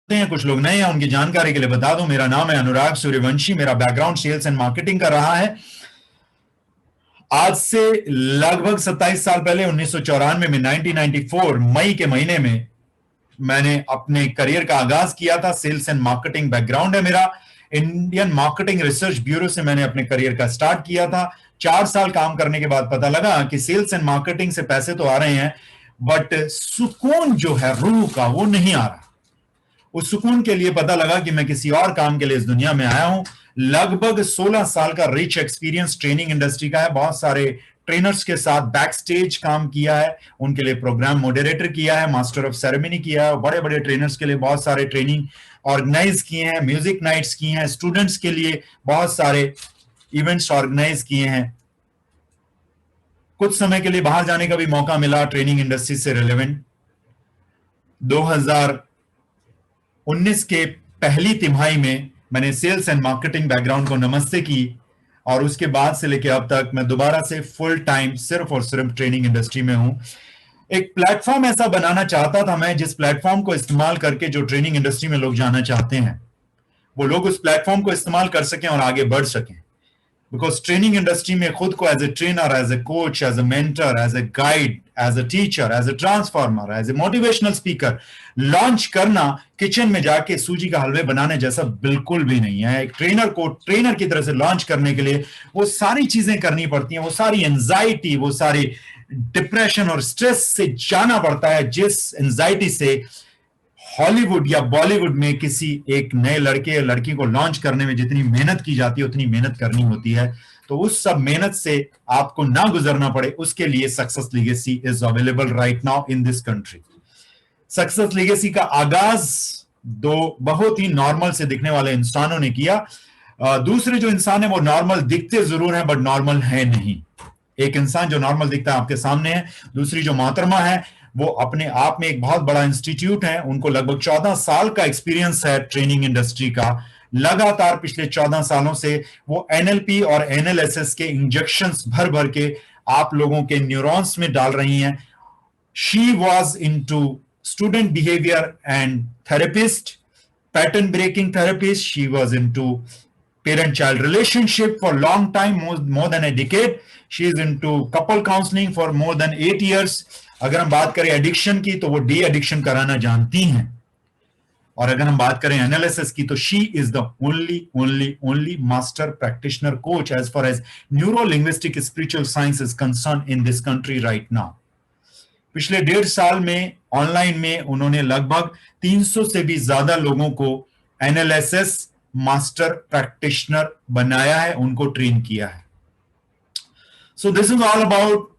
हैं, कुछ लोग नए हैं, उनकी जानकारी के लिए बता दूं, मेरा नाम है अनुराग सूर्यवंशी, मेरा बैकग्राउंड सेल्स एंड मार्केटिंग का रहा है। आज से लगभग 27 साल पहले 1994 में 1994 मई के महीने में मैंने अपने करियर का आगाज किया था। सेल्स एंड मार्केटिंग बैकग्राउंड है मेरा। इंडियन मार्केटिंग रिसर्च ब्यूरो से मैंने अपने करियर का स्टार्ट किया था। 4 साल काम करने के बाद पता लगा कि सेल्स एंड मार्केटिंग से पैसे तो आ रहे हैं, बट सुकून जो है रूह का वो नहीं आ रहा। उस सुकून के लिए पता लगा कि मैं किसी और काम के लिए इस दुनिया में आया हूं। लगभग 16 साल का रिच एक्सपीरियंस ट्रेनिंग इंडस्ट्री का है। बहुत सारे ट्रेनर्स के साथ बैक स्टेज काम किया है, उनके लिए प्रोग्राम मॉडरेटर किया है, मास्टर ऑफ सेरेमनी किया है, बड़े बड़े ट्रेनर्स के लिए बहुत सारे ट्रेनिंग ऑर्गेनाइज किए हैं, म्यूजिक नाइट्स किए हैं, स्टूडेंट्स के लिए बहुत सारे इवेंट्स ऑर्गेनाइज किए हैं। कुछ समय के लिए बाहर जाने का भी मौका मिला ट्रेनिंग इंडस्ट्री से रिलेवेंट। 2019 के पहली तिमाही में मैंने सेल्स एंड मार्केटिंग बैकग्राउंड को नमस्ते की, और उसके बाद से लेकर अब तक मैं दोबारा से फुल टाइम सिर्फ और सिर्फ ट्रेनिंग इंडस्ट्री में हूं। एक प्लेटफॉर्म ऐसा बनाना चाहता था मैं, जिस प्लेटफॉर्म को इस्तेमाल करके जो ट्रेनिंग इंडस्ट्री में लोग जाना चाहते हैं वो लोग उस प्लेटफॉर्म को इस्तेमाल कर सकें और आगे बढ़ सकें। बिकॉज ट्रेनिंग इंडस्ट्री में खुद को as a trainer, as a coach, as a mentor, as a guide, as a teacher, as a transformer, as a motivational speaker launch करना किचन में जाके सूजी का हलवे बनाने जैसा बिल्कुल भी नहीं है। एक ट्रेनर को ट्रेनर की तरह से लॉन्च करने के लिए वो सारी चीजें करनी पड़ती हैं, वो सारी एंजाइटी, वो सारी डिप्रेशन और स्ट्रेस से जाना पड़ता है, जिस एंजाइटी से हॉलीवुड या बॉलीवुड में किसी एक नए लड़के या लड़की को लॉन्च करने में जितनी मेहनत की जाती है उतनी मेहनत करनी होती है। तो उस सब मेहनत से आपको ना गुजरना पड़े, उसके लिए success legacy is available right now in this country. Success legacy का आगाज दो बहुत ही नॉर्मल से दिखने वाले इंसानों ने किया। दूसरे जो इंसान है वो नॉर्मल दिखते जरूर हैं बट नॉर्मल है नहीं। एक इंसान जो नॉर्मल दिखता है आपके सामने है, दूसरी जो मोहतरमा है वो अपने आप में एक बहुत बड़ा इंस्टीट्यूट है। उनको लगभग 14 साल का एक्सपीरियंस है ट्रेनिंग इंडस्ट्री का। लगातार पिछले 14 सालों से वो एनएलपी और एनएलएसएस के इंजेक्शंस भर भर के आप लोगों के न्यूरॉन्स में डाल रही हैं। She was into student behaviour and therapist, pattern breaking therapist. She was into parent child relationship for long time, more than a decade. She is into couple counseling for more than 8 years. अगर हम बात करें addiction की तो वो de addiction कराना जानती हैं, और अगर हम बात करें एनालिसिस की तो she is the only master practitioner coach as far as neuro linguistic spiritual science is concern in this country right now. पिछले 1.5 साल में ऑनलाइन में उन्होंने लगभग 300 से भी ज्यादा लोगों को एनालिसिस मास्टर प्रैक्टिशनर बनाया है, उनको ट्रेन किया है। So this is all about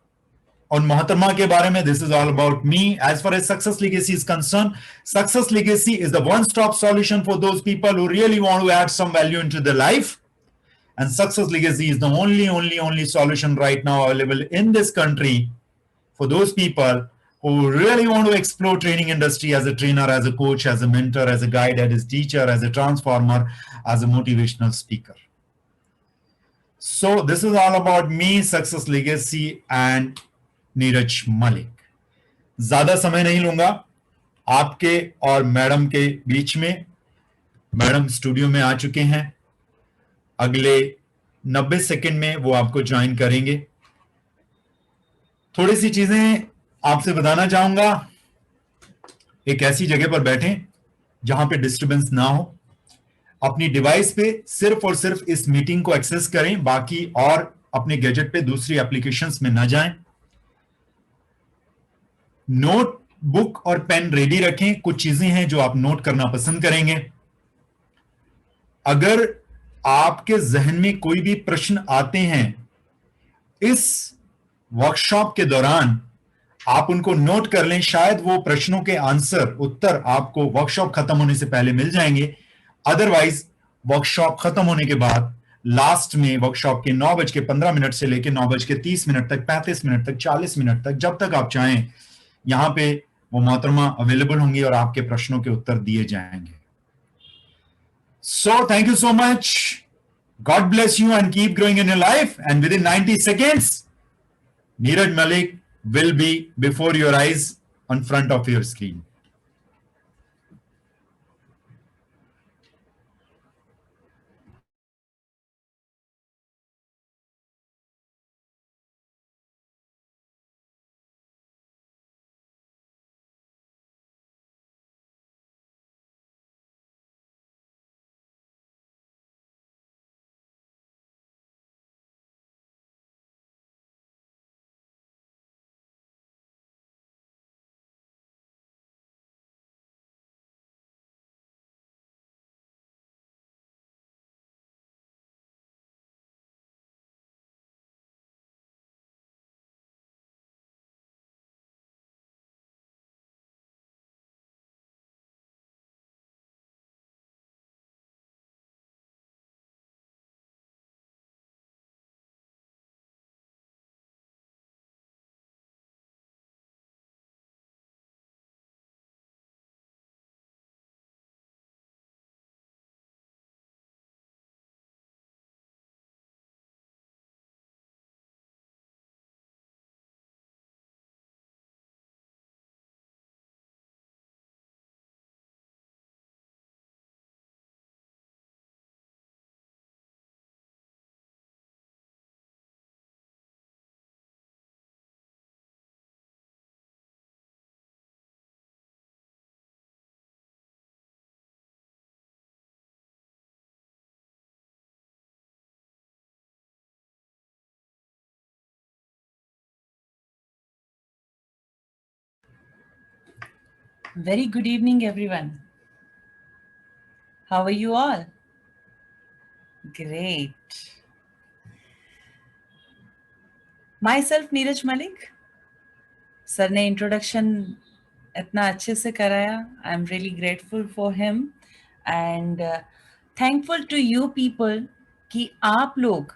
और मोहतरमा के बारे में, this is all about me as far as success legacy is concern. Success legacy is the one stop solution for those people who really want to add some value into their life, and success legacy is the only solution right now available in this country for those people who really want to explore training industry as a trainer, as a coach, as a mentor, as a guide, as a teacher, as a transformer, as a motivational speaker. So this is all about me, Success Legacy and Neeraj Malik. ज्यादा समय नहीं लूंगा आपके और madam के बीच में। Madam studio में आ चुके हैं, अगले 90 सेकंड में वो आपको ज्वाइन करेंगे। थोड़ी सी चीजें आपसे बताना चाहूंगा। एक ऐसी जगह पर बैठें जहां पे डिस्टरबेंस ना हो। अपनी डिवाइस पे सिर्फ और सिर्फ इस मीटिंग को एक्सेस करें, बाकी और अपने गैजेट पे दूसरी एप्लीकेशंस में ना जाएं। नोट बुक और पेन रेडी रखें, कुछ चीजें हैं जो आप नोट करना पसंद करेंगे। अगर आपके जहन में कोई भी प्रश्न आते हैं इस वर्कशॉप के दौरान, आप उनको नोट कर लें। शायद वो प्रश्नों के आंसर, उत्तर आपको वर्कशॉप खत्म होने से पहले मिल जाएंगे। अदरवाइज वर्कशॉप खत्म होने के बाद लास्ट में वर्कशॉप के 9:15 से लेकर 9:30 तक, 35 मिनट तक, 40 मिनट तक, जब तक आप चाहें, यहां पे वो मोहतरमा अवेलेबल होंगी और आपके प्रश्नों के उत्तर दिए जाएंगे। So thank you so much, God bless you and keep growing in your life, and with in 90 seconds Neeraj Malik will be before your eyes on front of your screen. Very good evening, everyone. How are you all? Great. Myself, Neeraj Malik. Sir ने introduction इतना अच्छे से कराया. I am really grateful for him and thankful to you people कि आप लोग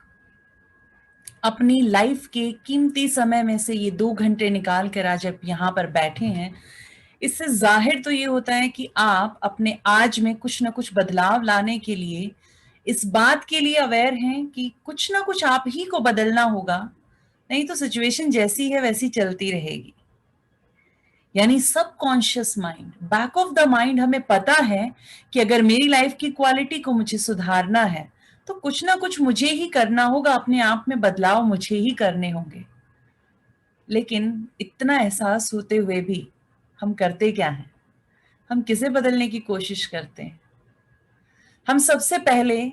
अपनी life के कीमती समय में से ये 2 घंटे निकाल कर आज आप यहाँ पर बैठे हैं. इससे जाहिर तो ये होता है कि आप अपने आज में कुछ ना कुछ बदलाव लाने के लिए इस बात के लिए अवेयर हैं कि कुछ ना कुछ आप ही को बदलना होगा, नहीं तो सिचुएशन जैसी है वैसी चलती रहेगी. यानी subconscious mind, back of the mind हमें पता है कि अगर मेरी लाइफ की क्वालिटी को मुझे सुधारना है तो कुछ ना कुछ मुझे ही करना होगा, अपने आप में बदलाव मुझे ही करने होंगे. लेकिन इतना एहसास होते हुए भी हम करते क्या हैं? हम किसे बदलने की कोशिश करते हैं? हम सबसे पहले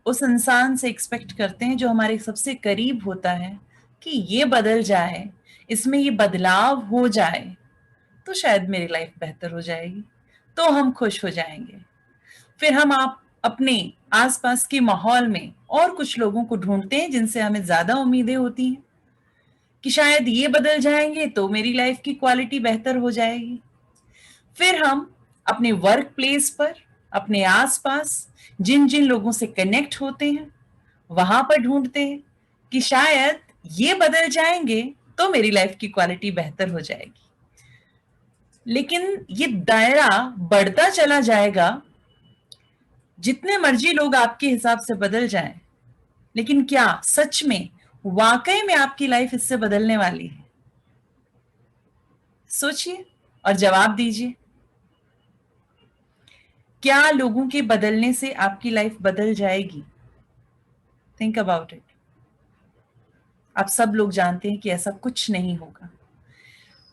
उस इंसान से एक्सपेक्ट करते हैं जो हमारे सबसे करीब होता है कि ये बदल जाए, इसमें ये बदलाव हो जाए तो शायद मेरी लाइफ बेहतर हो जाएगी, तो हम खुश हो जाएंगे. फिर हम आप अपने आसपास के माहौल में और कुछ लोगों को ढूंढते हैं जिनसे हमें ज्यादा उम्मीदें होती हैं कि शायद ये बदल जाएंगे तो मेरी लाइफ की क्वालिटी बेहतर हो जाएगी. फिर हम अपने वर्क प्लेस पर, अपने आसपास जिन जिन लोगों से कनेक्ट होते हैं वहां पर ढूंढते हैं कि शायद ये बदल जाएंगे तो मेरी लाइफ की क्वालिटी बेहतर हो जाएगी. लेकिन ये दायरा बढ़ता चला जाएगा जितने मर्जी लोग आपके हिसाब से बदल जाएं. लेकिन क्या सच में वाकई में आपकी लाइफ इससे बदलने वाली है? सोचिए और जवाब दीजिए. क्या लोगों के बदलने से आपकी लाइफ बदल जाएगी? Think about it. आप सब लोग जानते हैं कि ऐसा कुछ नहीं होगा.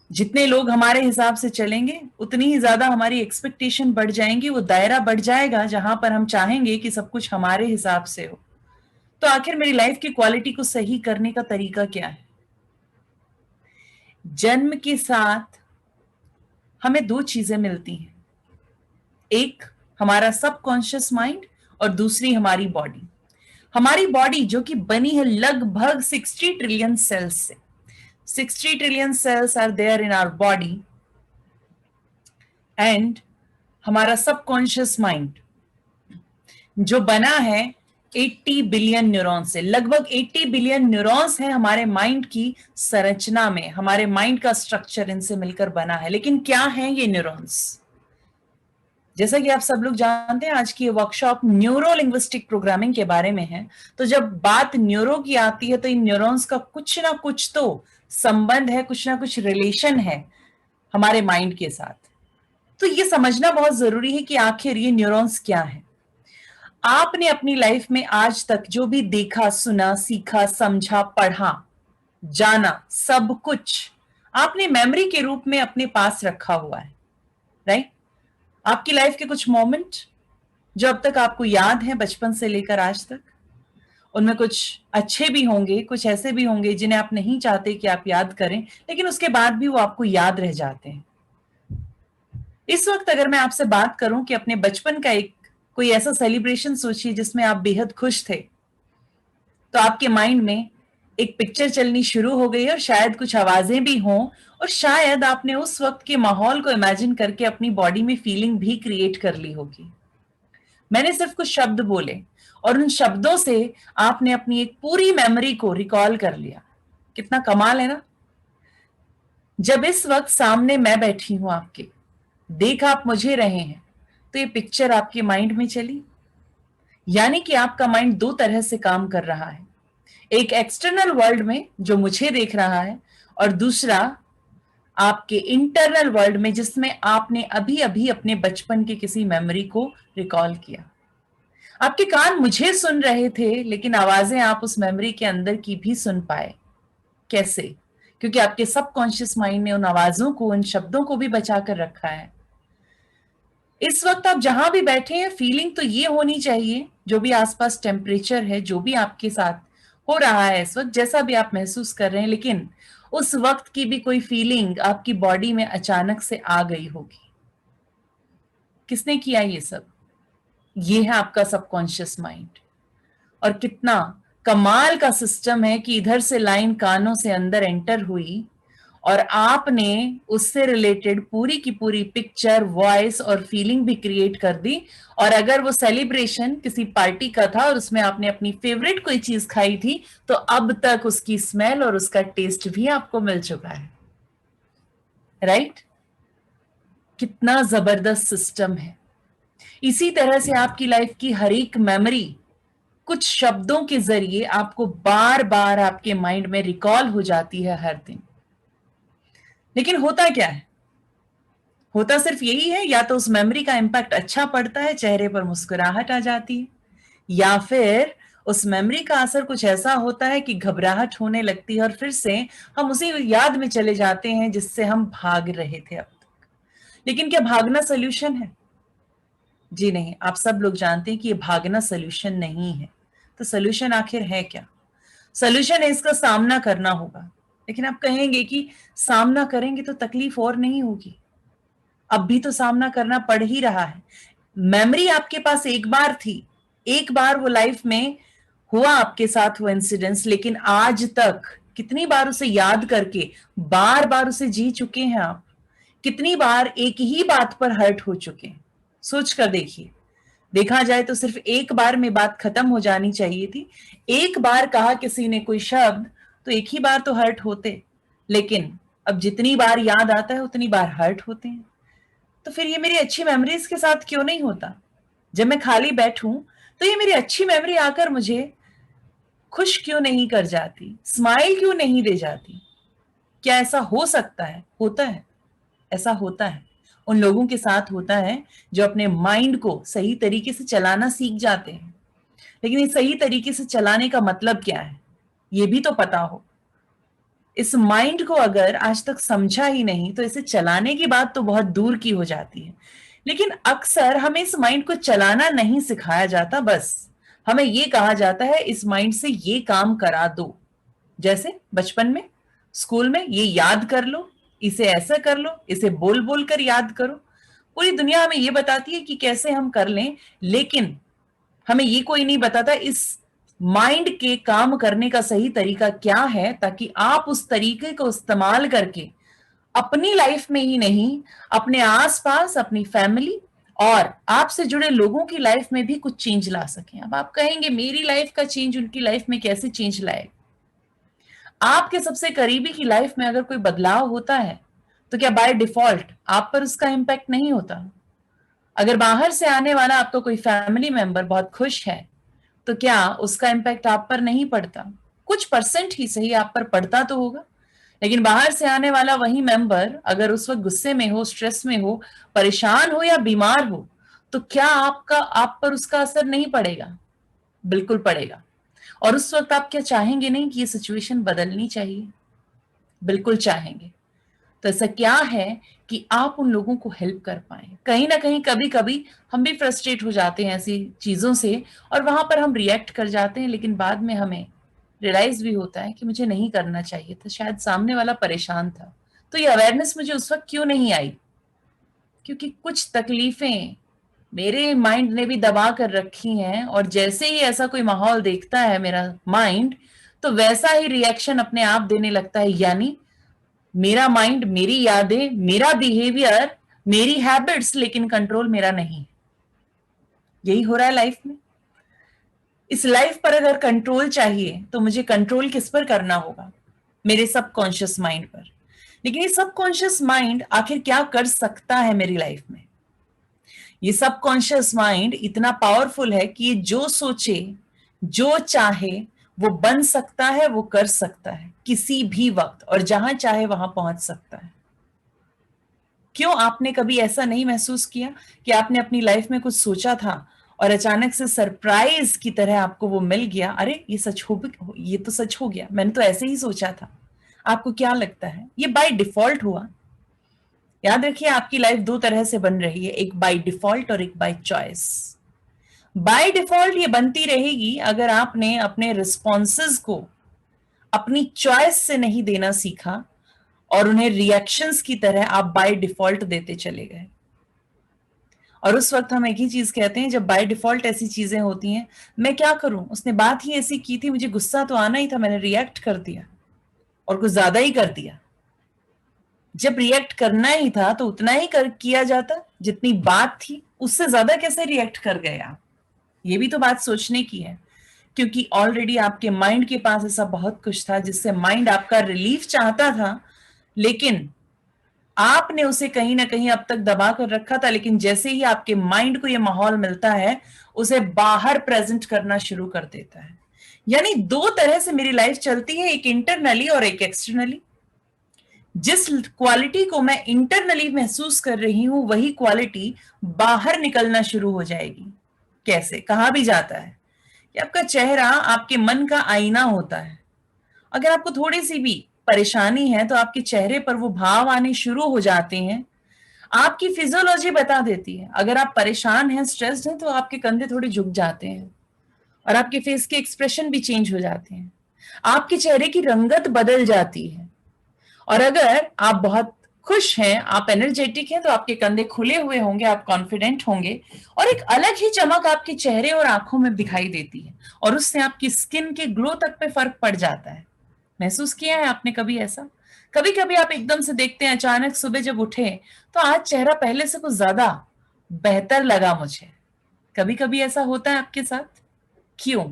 जितने लोग हमारे हिसाब से चलेंगे उतनी ही ज्यादा हमारी एक्सपेक्टेशन बढ़ जाएंगी, वो दायरा बढ़ जाएगा जहां पर हम चाहेंगे कि सब कुछ हमारे हिसाब से हो. तो आखिर मेरी लाइफ की क्वालिटी को सही करने का तरीका क्या है? जन्म के साथ हमें 2 चीजें मिलती हैं. एक हमारा सबकॉन्शियस माइंड और दूसरी हमारी बॉडी. हमारी बॉडी जो कि बनी है लगभग 60 ट्रिलियन सेल्स से. 60 trillion cells are there in our body. And हमारा सबकॉन्शियस माइंड जो बना है 80 बिलियन न्यूरॉन्स से. लगभग 80 बिलियन न्यूरॉन्स हैं हमारे माइंड की संरचना में. हमारे माइंड का स्ट्रक्चर इनसे मिलकर बना है. लेकिन क्या है ये न्यूरॉन्स? जैसा कि आप सब लोग जानते हैं आज की ये वर्कशॉप न्यूरो लिंग्विस्टिक प्रोग्रामिंग के बारे में है. तो जब बात न्यूरो की आती है तो इन न्यूरॉन्स का कुछ ना कुछ तो संबंध है, कुछ ना कुछ रिलेशन है हमारे माइंड के साथ. तो ये समझना बहुत जरूरी है कि आखिर ये न्यूरॉन्स क्या है. आपने अपनी लाइफ में आज तक जो भी देखा, सुना, सीखा, समझा, पढ़ा, जाना, सब कुछ आपने मेमोरी के रूप में अपने पास रखा हुआ है. राइट? आपकी लाइफ के कुछ मोमेंट जो अब तक आपको याद है बचपन से लेकर आज तक, उनमें कुछ अच्छे भी होंगे, कुछ ऐसे भी होंगे जिन्हें आप नहीं चाहते कि आप याद करें, लेकिन उसके बाद भी वो आपको याद रह जाते हैं. इस वक्त अगर मैं आपसे बात करूं कि अपने बचपन का एक कोई ऐसा सेलिब्रेशन सोचिए जिसमें आप बेहद खुश थे, तो आपके माइंड में एक पिक्चर चलनी शुरू हो गई और शायद कुछ आवाजें भी हों और शायद आपने उस वक्त के माहौल को इमेजिन करके अपनी बॉडी में फीलिंग भी क्रिएट कर ली होगी. मैंने सिर्फ कुछ शब्द बोले और उन शब्दों से आपने अपनी एक पूरी मेमोरी को रिकॉल कर लिया. कितना कमाल है ना. जब इस वक्त सामने मैं बैठी हूं आपके, देख आप मुझे रहे हैं, तो ये पिक्चर आपके माइंड में चली. यानी कि आपका माइंड 2 तरह से काम कर रहा है. एक एक्सटर्नल वर्ल्ड में जो मुझे देख रहा है और दूसरा आपके इंटरनल वर्ल्ड में जिसमें आपने अभी अभी अपने बचपन के किसी मेमोरी को रिकॉल किया. आपके कान मुझे सुन रहे थे लेकिन आवाजें आप उस मेमोरी के अंदर की भी सुन पाए. कैसे? क्योंकि आपके सबकॉन्शियस माइंड ने उन आवाजों को, उन शब्दों को भी बचा कर रखा है. इस वक्त आप जहां भी बैठे हैं, फीलिंग तो ये होनी चाहिए, जो भी आसपास टेम्परेचर है, जो भी आपके साथ हो रहा है इस वक्त, जैसा भी आप महसूस कर रहे हैं, लेकिन उस वक्त की भी कोई फीलिंग आपकी बॉडी में अचानक से आ गई होगी. किसने किया ये सब? ये है आपका सबकॉन्शियस माइंड। और कितना कमाल का सिस्टम है कि इधर से लाइन कानों से अंदर एंटर हुई और आपने उससे रिलेटेड पूरी की पूरी पिक्चर, वॉइस और फीलिंग भी क्रिएट कर दी। और अगर वो सेलिब्रेशन किसी पार्टी का था और उसमें आपने अपनी फेवरेट कोई चीज खाई थी, तो अब तक उसकी स्मेल और उसका टेस्ट भी आपको मिल चुका है, राइट? कितना जबरदस्त सिस्टम है। इसी तरह से आपकी लाइफ की हर एक मेमोरी कुछ शब्दों के जरिए आपको बार बार आपके माइंड में रिकॉल हो जाती है हर दिन। लेकिन होता क्या है? होता सिर्फ यही है, या तो उस मेमोरी का इम्पैक्ट अच्छा पड़ता है, चेहरे पर मुस्कुराहट आ जाती है, या फिर उस मेमोरी का असर कुछ ऐसा होता है कि घबराहट होने लगती है और फिर से हम उसी याद में चले जाते हैं जिससे हम भाग रहे थे अब तक। लेकिन क्या भागना सोल्यूशन है? जी नहीं। आप सब लोग जानते हैं कि ये भागना सोल्यूशन नहीं है। तो सोल्यूशन आखिर है क्या? सोल्यूशन है इसका सामना करना होगा। लेकिन आप कहेंगे कि सामना करेंगे तो तकलीफ और नहीं होगी। अब भी तो सामना करना पड़ ही रहा है। मेमोरी आपके पास एक बार थी, एक बार वो लाइफ में हुआ आपके साथ वो इंसिडेंट्स, लेकिन आज तक कितनी बार उसे याद करके बार बार उसे जी चुके हैं आप? कितनी बार एक ही बात पर हर्ट हो चुके हैं? सोच कर देखिए। देखा जाए तो सिर्फ एक बार में बात खत्म हो जानी चाहिए थी। एक बार कहा किसी ने कोई शब्द तो एक ही बार तो हर्ट होते, लेकिन अब जितनी बार याद आता है उतनी बार हर्ट होते हैं। तो फिर ये मेरी अच्छी मेमोरीज के साथ क्यों नहीं होता? जब मैं खाली बैठूं तो ये मेरी अच्छी मेमोरी आकर मुझे खुश क्यों नहीं कर जाती, स्माइल क्यों नहीं दे जाती? क्या ऐसा हो सकता है? होता है। ऐसा होता है। उन लोगों के साथ होता है जो अपने माइंड को सही तरीके से चलाना सीख जाते हैं। लेकिन इस सही तरीके से चलाने का मतलब क्या है, ये भी तो पता हो। इस माइंड को अगर आज तक समझा ही नहीं तो इसे चलाने की बात तो बहुत दूर की हो जाती है। लेकिन अक्सर हमें इस माइंड को चलाना नहीं सिखाया जाता, बस हमें ये कहा जाता है इस माइंड से ये काम करा दो। जैसे बचपन में स्कूल में ये याद कर लो, इसे ऐसा कर लो, इसे बोल बोल कर याद करो। पूरी दुनिया हमें ये बताती है कि कैसे हम कर लें, लेकिन हमें ये कोई नहीं बताता इस माइंड के काम करने का सही तरीका क्या है, ताकि आप उस तरीके को इस्तेमाल करके अपनी लाइफ में ही नहीं, अपने आसपास, अपनी फैमिली और आपसे जुड़े लोगों की लाइफ में भी कुछ चेंज ला सकें। अब आप कहेंगे मेरी लाइफ का चेंज उनकी लाइफ में कैसे चेंज लाए? आपके सबसे करीबी की लाइफ में अगर कोई बदलाव होता है तो क्या बाय डिफॉल्ट आप पर उसका इम्पैक्ट नहीं होता? अगर बाहर से आने वाला आपका कोई फैमिली मेंबर बहुत खुश है तो क्या उसका इम्पैक्ट आप पर नहीं पड़ता? कुछ परसेंट ही सही आप पर पड़ता तो होगा। लेकिन बाहर से आने वाला वही मेंबर अगर उस वक्त गुस्से में हो, स्ट्रेस में हो, परेशान हो या बीमार हो, तो क्या आप पर उसका असर नहीं पड़ेगा? बिल्कुल पड़ेगा। और उस वक्त आप क्या चाहेंगे नहीं कि ये सिचुएशन बदलनी चाहिए? बिल्कुल चाहेंगे। तो ऐसा क्या है कि आप उन लोगों को हेल्प कर पाए? कहीं ना कहीं कभी कभी हम भी फ्रस्ट्रेट हो जाते हैं ऐसी चीजों से और वहां पर हम रिएक्ट कर जाते हैं, लेकिन बाद में हमें रियलाइज भी होता है कि मुझे नहीं करना चाहिए था, शायद सामने वाला परेशान था। तो ये अवेयरनेस मुझे उस वक्त क्यों नहीं आई? क्योंकि कुछ तकलीफें मेरे माइंड ने भी दबा कर रखी हैं, और जैसे ही ऐसा कोई माहौल देखता है मेरा माइंड, तो वैसा ही रिएक्शन अपने आप देने लगता है। यानी मेरा माइंड, मेरी यादें, मेरा बिहेवियर, मेरी हैबिट्स, लेकिन कंट्रोल मेरा नहीं। यही हो रहा है लाइफ में। इस लाइफ पर अगर कंट्रोल चाहिए तो मुझे कंट्रोल किस पर करना होगा? मेरे सबकॉन्शियस माइंड पर। लेकिन ये सबकॉन्शियस माइंड आखिर क्या कर सकता है मेरी लाइफ में? ये सबकॉन्शियस माइंड इतना पावरफुल है कि ये जो सोचे, जो चाहे, वो बन सकता है, वो कर सकता है किसी भी वक्त, और जहां चाहे वहां पहुंच सकता है। क्यों आपने कभी ऐसा नहीं महसूस किया कि आपने अपनी लाइफ में कुछ सोचा था और अचानक से सरप्राइज की तरह आपको वो मिल गया? अरे ये सच हो, ये तो सच हो गया, मैंने तो ऐसे ही सोचा था। आपको क्या लगता है ये बाय डिफॉल्ट हुआ? याद रखिए आपकी लाइफ दो तरह से बन रही है, एक बाय डिफॉल्ट और एक बाय चॉइस। बाय डिफॉल्ट ये बनती रहेगी अगर आपने अपने रिस्पॉन्सेज को अपनी चॉइस से नहीं देना सीखा और उन्हें रिएक्शंस की तरह आप बाय डिफॉल्ट देते चले गए। और उस वक्त हम एक ही चीज कहते हैं, जब बाय डिफॉल्ट ऐसी चीजें होती हैं, मैं क्या करूं, उसने बात ही ऐसी की थी, मुझे गुस्सा तो आना ही था, मैंने रिएक्ट कर दिया और कुछ ज्यादा ही कर दिया। जब रिएक्ट करना ही था तो उतना ही किया जाता जितनी बात थी, उससे ज्यादा कैसे रिएक्ट कर गए आप? ये भी तो बात सोचने की है, क्योंकि ऑलरेडी आपके माइंड के पास ऐसा बहुत कुछ था जिससे माइंड आपका रिलीफ चाहता था, लेकिन आपने उसे कहीं ना कहीं अब तक दबा कर रखा था। लेकिन जैसे ही आपके माइंड को यह माहौल मिलता है, उसे बाहर प्रेजेंट करना शुरू कर देता है। यानी दो तरह से मेरी लाइफ चलती है, एक इंटरनली और एक एक्सटर्नली। जिस क्वालिटी को मैं इंटरनली महसूस कर रही हूं, वही क्वालिटी बाहर निकलना शुरू हो जाएगी। कैसे? कहा भी जाता है कि आपका चेहरा आपके मन का आईना होता है। अगर आपको थोड़ी सी भी परेशानी है तो आपके चेहरे पर वो भाव आने शुरू हो जाते हैं। आपकी फिजियोलॉजी बता देती है, अगर आप परेशान हैं, स्ट्रेस्ड हैं, तो आपके कंधे थोड़े झुक जाते हैं और आपके फेस के एक्सप्रेशन भी चेंज हो जाते हैं, आपके चेहरे की रंगत बदल जाती है। और अगर आप बहुत खुश हैं, आप एनर्जेटिक हैं, तो आपके कंधे खुले हुए होंगे, आप कॉन्फिडेंट होंगे और एक अलग ही चमक आपके चेहरे और आंखों में दिखाई देती है, और उससे आपकी स्किन के ग्लो तक पे फर्क पड़ जाता है। महसूस किया है आपने कभी ऐसा? कभी कभी आप एकदम से देखते हैं, अचानक सुबह जब उठे तो आज चेहरा पहले से कुछ ज्यादा बेहतर लगा मुझे। कभी कभी ऐसा होता है आपके साथ। क्यों?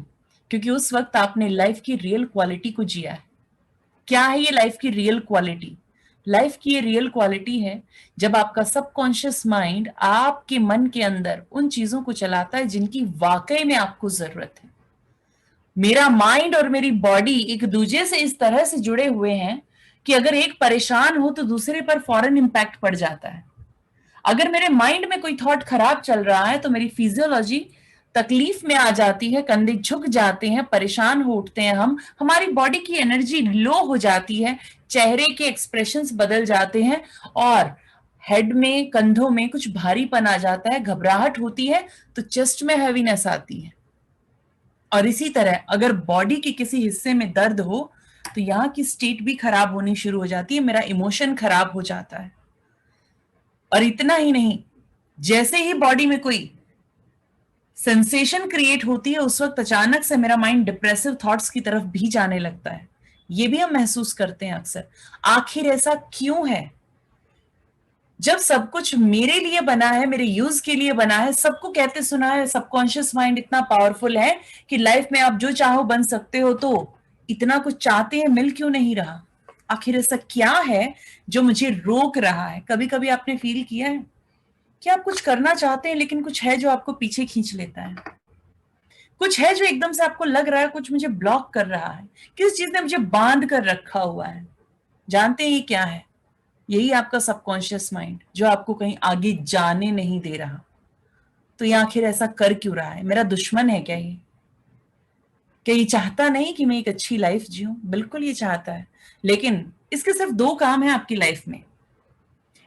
क्योंकि उस वक्त आपने लाइफ की रियल क्वालिटी को जिया है। क्या है ये लाइफ की रियल क्वालिटी? लाइफ की ये रियल क्वालिटी है जब आपका सबकॉन्शियस माइंड आपके मन के अंदर उन चीजों को चलाता है जिनकी वाकई में आपको जरूरत है। मेरा माइंड और मेरी बॉडी एक दूसरे से इस तरह से जुड़े हुए हैं कि अगर एक परेशान हो तो दूसरे पर फौरन इंपैक्ट पड़ जाता है। अगर मेरे माइंड में कोई थॉट खराब चल रहा है तो मेरी फिजियोलॉजी तकलीफ में आ जाती है, कंधे झुक जाते हैं, परेशान हो उठते हैं हम, हमारी बॉडी की एनर्जी लो हो जाती है, चेहरे के एक्सप्रेशंस बदल जाते हैं और हेड में, कंधों में कुछ भारीपन आ जाता है, घबराहट होती है, तो चेस्ट में हैवीनेस आती है। और इसी तरह अगर बॉडी के किसी हिस्से में दर्द हो तो यहाँ की स्टेट भी खराब होनी शुरू हो जाती है, मेरा इमोशन खराब हो जाता है। और इतना ही नहीं, जैसे ही बॉडी में कोई सेंसेशन क्रिएट होती है, उस वक्त अचानक से मेरा माइंड डिप्रेसिव थॉट्स की तरफ भी जाने लगता है। ये भी हम महसूस करते हैं अक्सर। आखिर ऐसा क्यों है? जब सब कुछ मेरे लिए बना है, मेरे यूज के लिए बना है, सबको कहते सुना है सबकॉन्शियस माइंड इतना पावरफुल है कि लाइफ में आप जो चाहो बन सकते हो, तो इतना कुछ चाहते हैं, मिल क्यों नहीं रहा? आखिर ऐसा क्या है जो मुझे रोक रहा है? कभी कभी आपने फील किया है कि आप कुछ करना चाहते हैं लेकिन कुछ है जो आपको पीछे खींच लेता है, कुछ है जो एकदम से आपको लग रहा है कुछ मुझे ब्लॉक कर रहा है, किस चीज ने मुझे बांध कर रखा हुआ है? जानते हैं ये क्या है? यही आपका सबकॉन्शियस माइंड जो आपको कहीं आगे जाने नहीं दे रहा। तो ये आखिर ऐसा कर क्यों रहा है? मेरा दुश्मन है क्या ये? क्या ये चाहता नहीं कि मैं एक अच्छी लाइफ जीऊं? बिल्कुल ये चाहता है, लेकिन इसके सिर्फ दो काम है आपकी लाइफ में।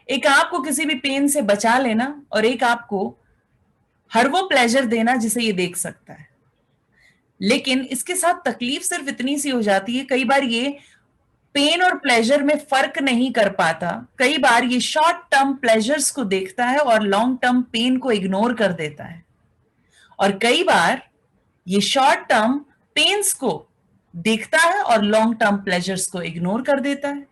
एक आपको किसी भी पेन से बचा लेना और एक आपको हर वो प्लेजर देना जिसे ये देख सकता है। लेकिन इसके साथ तकलीफ सिर्फ इतनी सी हो जाती है, कई बार ये पेन और प्लेजर में फर्क नहीं कर पाता। कई बार ये शॉर्ट टर्म प्लेजर्स को देखता है और लॉन्ग टर्म पेन को इग्नोर कर देता है। और कई बार ये शॉर्ट टर्म पेन्स को देखता है और लॉन्ग टर्म प्लेजर्स को इग्नोर कर देता है।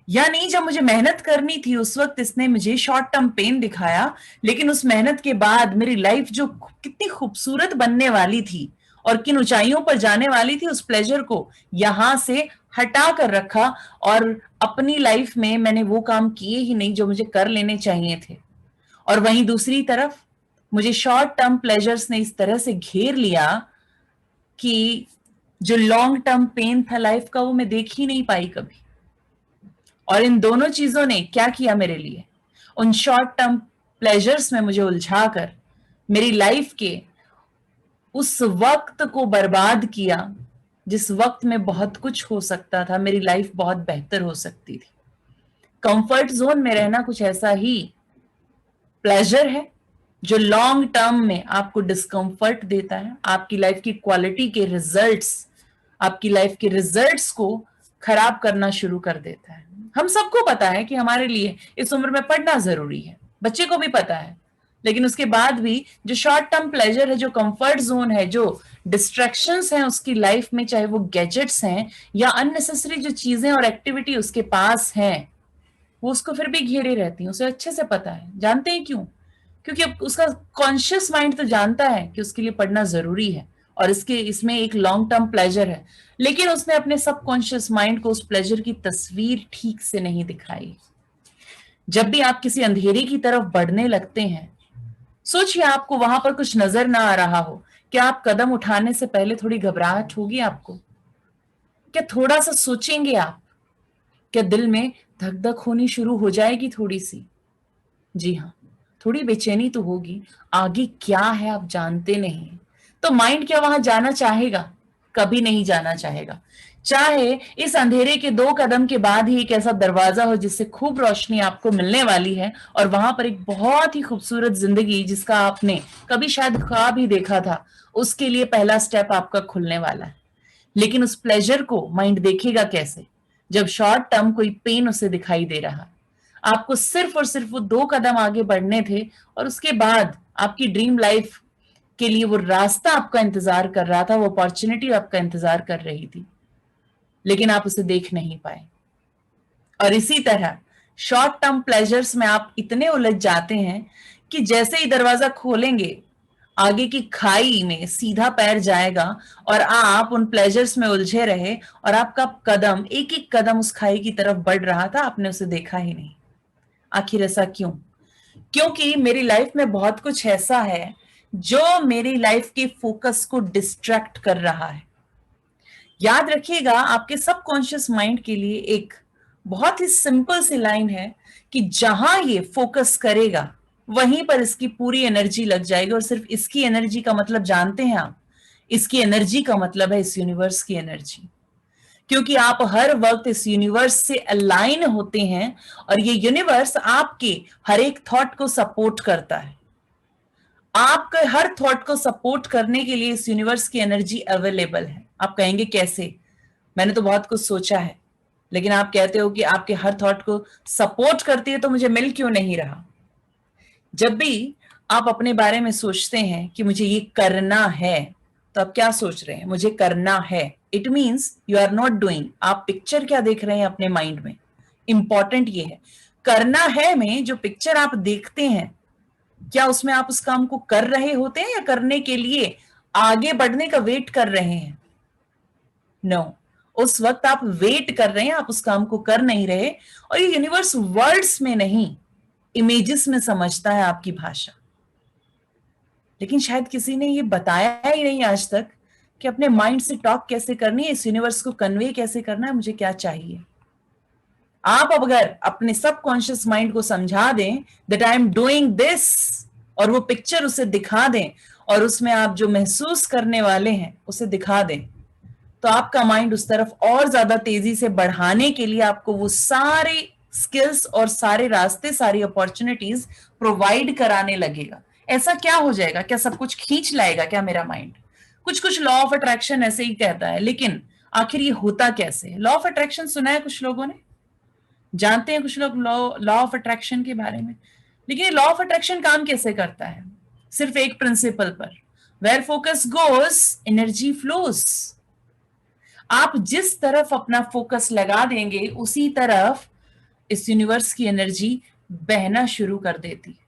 यानी जब मुझे मेहनत करनी थी उस वक्त इसने मुझे शॉर्ट टर्म पेन दिखाया, लेकिन उस मेहनत के बाद मेरी लाइफ जो कितनी खूबसूरत बनने वाली थी और किन ऊंचाइयों पर जाने वाली थी, उस प्लेजर को यहां से हटा कर रखा और अपनी लाइफ में मैंने वो काम किए ही नहीं जो मुझे कर लेने चाहिए थे। और वहीं दूसरी तरफ मुझे शॉर्ट टर्म प्लेजर्स ने इस तरह से घेर लिया कि जो लॉन्ग टर्म पेन था लाइफ का, वो मैं देख ही नहीं पाई कभी। और इन दोनों चीजों ने क्या किया मेरे लिए? उन शॉर्ट टर्म प्लेजर्स में मुझे उलझाकर मेरी लाइफ के उस वक्त को बर्बाद किया जिस वक्त में बहुत कुछ हो सकता था, मेरी लाइफ बहुत बेहतर हो सकती थी। कंफर्ट जोन में रहना कुछ ऐसा ही प्लेजर है जो लॉन्ग टर्म में आपको डिस्कंफर्ट देता है, आपकी लाइफ की क्वालिटी के रिजल्ट्स, आपकी लाइफ के रिजल्ट्स को खराब करना शुरू कर देता है। हम सबको पता है कि हमारे लिए इस उम्र में पढ़ना जरूरी है, बच्चे को भी पता है, लेकिन उसके बाद भी जो शॉर्ट टर्म प्लेजर है, जो कंफर्ट जोन है, जो डिस्ट्रैक्शंस हैं उसकी लाइफ में, चाहे वो गैजेट्स हैं या अननेसेसरी जो चीजें और एक्टिविटी उसके पास हैं, वो उसको फिर भी घेरे रहती हैं। उसे अच्छे से पता है। जानते हैं क्यों? क्योंकि अब उसका कॉन्शियस माइंड तो जानता है कि उसके लिए पढ़ना जरूरी है और इसमें एक लॉन्ग टर्म प्लेजर है, लेकिन उसने अपने सबकॉन्शियस माइंड को उस प्लेजर की तस्वीर ठीक से नहीं दिखाई। जब भी आप किसी अंधेरे की तरफ बढ़ने लगते हैं, सोचिए आपको वहां पर कुछ नजर ना आ रहा हो, क्या आप कदम उठाने से पहले थोड़ी घबराहट होगी आपको? क्या थोड़ा सा सोचेंगे आप? क्या दिल में धक धक होनी शुरू हो जाएगी थोड़ी सी? जी हाँ, थोड़ी बेचैनी तो होगी। आगे क्या है आप जानते नहीं, तो माइंड क्या वहां जाना चाहेगा? कभी नहीं जाना चाहेगा। चाहे इस अंधेरे के 2 कदम के बाद ही एक ऐसा दरवाजा हो जिससे खूब रोशनी आपको मिलने वाली है और वहां पर एक बहुत ही खूबसूरत जिंदगी जिसका आपने कभी शायद ख्वाब ही देखा था, उसके लिए पहला स्टेप आपका खुलने वाला है। लेकिन उस प्लेजर को माइंड देखेगा कैसे, जब शॉर्ट टर्म कोई पेन उसे दिखाई दे रहा? आपको सिर्फ और सिर्फ वो 2 कदम आगे बढ़ने थे और उसके बाद आपकी ड्रीम लाइफ के लिए वो रास्ता आपका इंतजार कर रहा था, वो अपॉर्चुनिटी आपका इंतजार कर रही थी, लेकिन आप उसे देख नहीं पाए। और इसी तरह शॉर्ट टर्म प्लेजर्स में आप इतने उलझ जाते हैं कि जैसे ही दरवाजा खोलेंगे, आगे की खाई में सीधा पैर जाएगा और आप उन प्लेजर्स में उलझे रहे और आपका कदम एक एक कदम उस खाई की तरफ बढ़ रहा था, आपने उसे देखा ही नहीं। आखिर ऐसा क्यों? क्योंकि मेरी लाइफ में बहुत कुछ ऐसा है जो मेरी लाइफ के फोकस को डिस्ट्रैक्ट कर रहा है। याद रखिएगा, आपके सबकॉन्शियस माइंड के लिए एक बहुत ही सिंपल सी लाइन है कि जहां ये फोकस करेगा वहीं पर इसकी पूरी एनर्जी लग जाएगी। और सिर्फ इसकी एनर्जी का मतलब जानते हैं आप? इसकी एनर्जी का मतलब है इस यूनिवर्स की एनर्जी। क्योंकि आप हर वक्त इस यूनिवर्स से अलाइन होते हैं और ये यूनिवर्स आपके हर एक थॉट को सपोर्ट करता है। आपके हर थॉट को सपोर्ट करने के लिए इस यूनिवर्स की एनर्जी अवेलेबल है। आप कहेंगे कैसे? मैंने तो बहुत कुछ सोचा है, लेकिन आप कहते हो कि आपके हर थॉट को सपोर्ट करती है, तो मुझे मिल क्यों नहीं रहा? जब भी आप अपने बारे में सोचते हैं कि मुझे ये करना है, तो आप क्या सोच रहे हैं? मुझे करना है। It means you are not doing. आप पिक्चर क्या देख रहे हैं अपने माइंड में? इंपॉर्टेंट ये है, करना है में जो पिक्चर आप देखते हैं, क्या उसमें आप उस काम को कर रहे होते हैं या करने के लिए आगे बढ़ने का वेट कर रहे हैं? नो, उस वक्त आप वेट कर रहे हैं, आप उस काम को कर नहीं रहे। और ये यूनिवर्स वर्ड्स में नहीं, इमेजेस में समझता है आपकी भाषा। लेकिन शायद किसी ने ये बताया ही नहीं आज तक कि अपने माइंड से टॉक कैसे करनी है, इस यूनिवर्स को कन्वे कैसे करना है, मुझे क्या चाहिए। आप अगर अपने सबकॉन्शियस माइंड को समझा दें that I am doing this, और वो पिक्चर उसे दिखा दें और उसमें आप जो महसूस करने वाले हैं उसे दिखा दें, तो आपका माइंड उस तरफ और ज्यादा तेजी से बढ़ाने के लिए आपको वो सारे स्किल्स और सारे रास्ते, सारी अपॉर्चुनिटीज प्रोवाइड कराने लगेगा। ऐसा क्या हो जाएगा? क्या सब कुछ खींच लाएगा क्या मेरा माइंड? कुछ कुछ लॉ ऑफ अट्रैक्शन ऐसे ही कहता है, लेकिन आखिर ये होता कैसे? लॉ ऑफ अट्रैक्शन सुना है कुछ लोगों ने, जानते हैं कुछ लोग लॉ ऑफ अट्रैक्शन के बारे में। लेकिन ये लॉ ऑफ अट्रैक्शन काम कैसे करता है? सिर्फ एक प्रिंसिपल पर, where focus goes energy flows. आप जिस तरफ अपना फोकस लगा देंगे उसी तरफ इस यूनिवर्स की एनर्जी बहना शुरू कर देती है।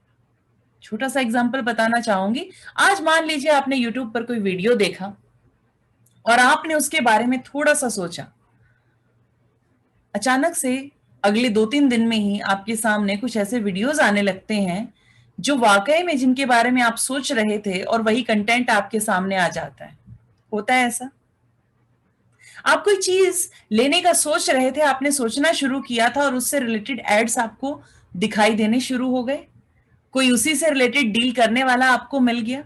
छोटा सा एग्जांपल बताना चाहूंगी। आज मान लीजिए आपने यूट्यूब पर कोई वीडियो देखा और आपने उसके बारे में थोड़ा सा सोचा। अचानक से अगले 2-3 दिन में ही आपके सामने कुछ ऐसे वीडियोस आने लगते हैं जो वाकई में जिनके बारे में आप सोच रहे थे और वही कंटेंट आपके सामने आ जाता है। होता है ऐसा? आप कोई चीज लेने का सोच रहे थे, आपने सोचना शुरू किया था और उससे रिलेटेड एड्स आपको दिखाई देने शुरू हो गए। कोई उसी से रिलेटेड डील करने वाला आपको मिल गया।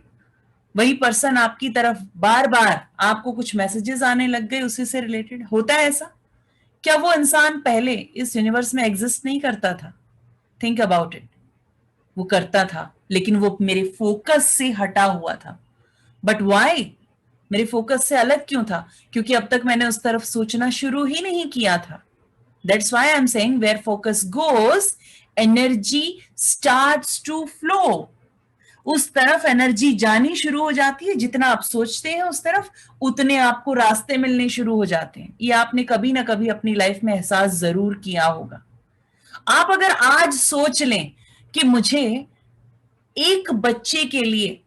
वही पर्सन आपकी तरफ बार बार आपको कुछ मैसेजेस आने लग गए उसी से रिलेटेड। होता है ऐसा? क्या वो इंसान पहले इस यूनिवर्स में एग्जिस्ट नहीं करता था? Think about it. वो करता था, लेकिन वो मेरे फोकस से हटा हुआ था। But why? मेरे फोकस से अलग क्यों था? क्योंकि अब तक मैंने उस तरफ सोचना शुरू ही नहीं किया था। That's why I am saying where focus goes energy starts to flow. उस तरफ एनर्जी जानी शुरू हो जाती है। जितना आप सोचते हैं उस तरफ, उतने आपको रास्ते मिलने शुरू हो जाते हैं। ये आपने कभी ना कभी अपनी लाइफ में एहसास जरूर किया होगा। आप अगर आज सोच लें कि मुझे एक बच्चे के लिए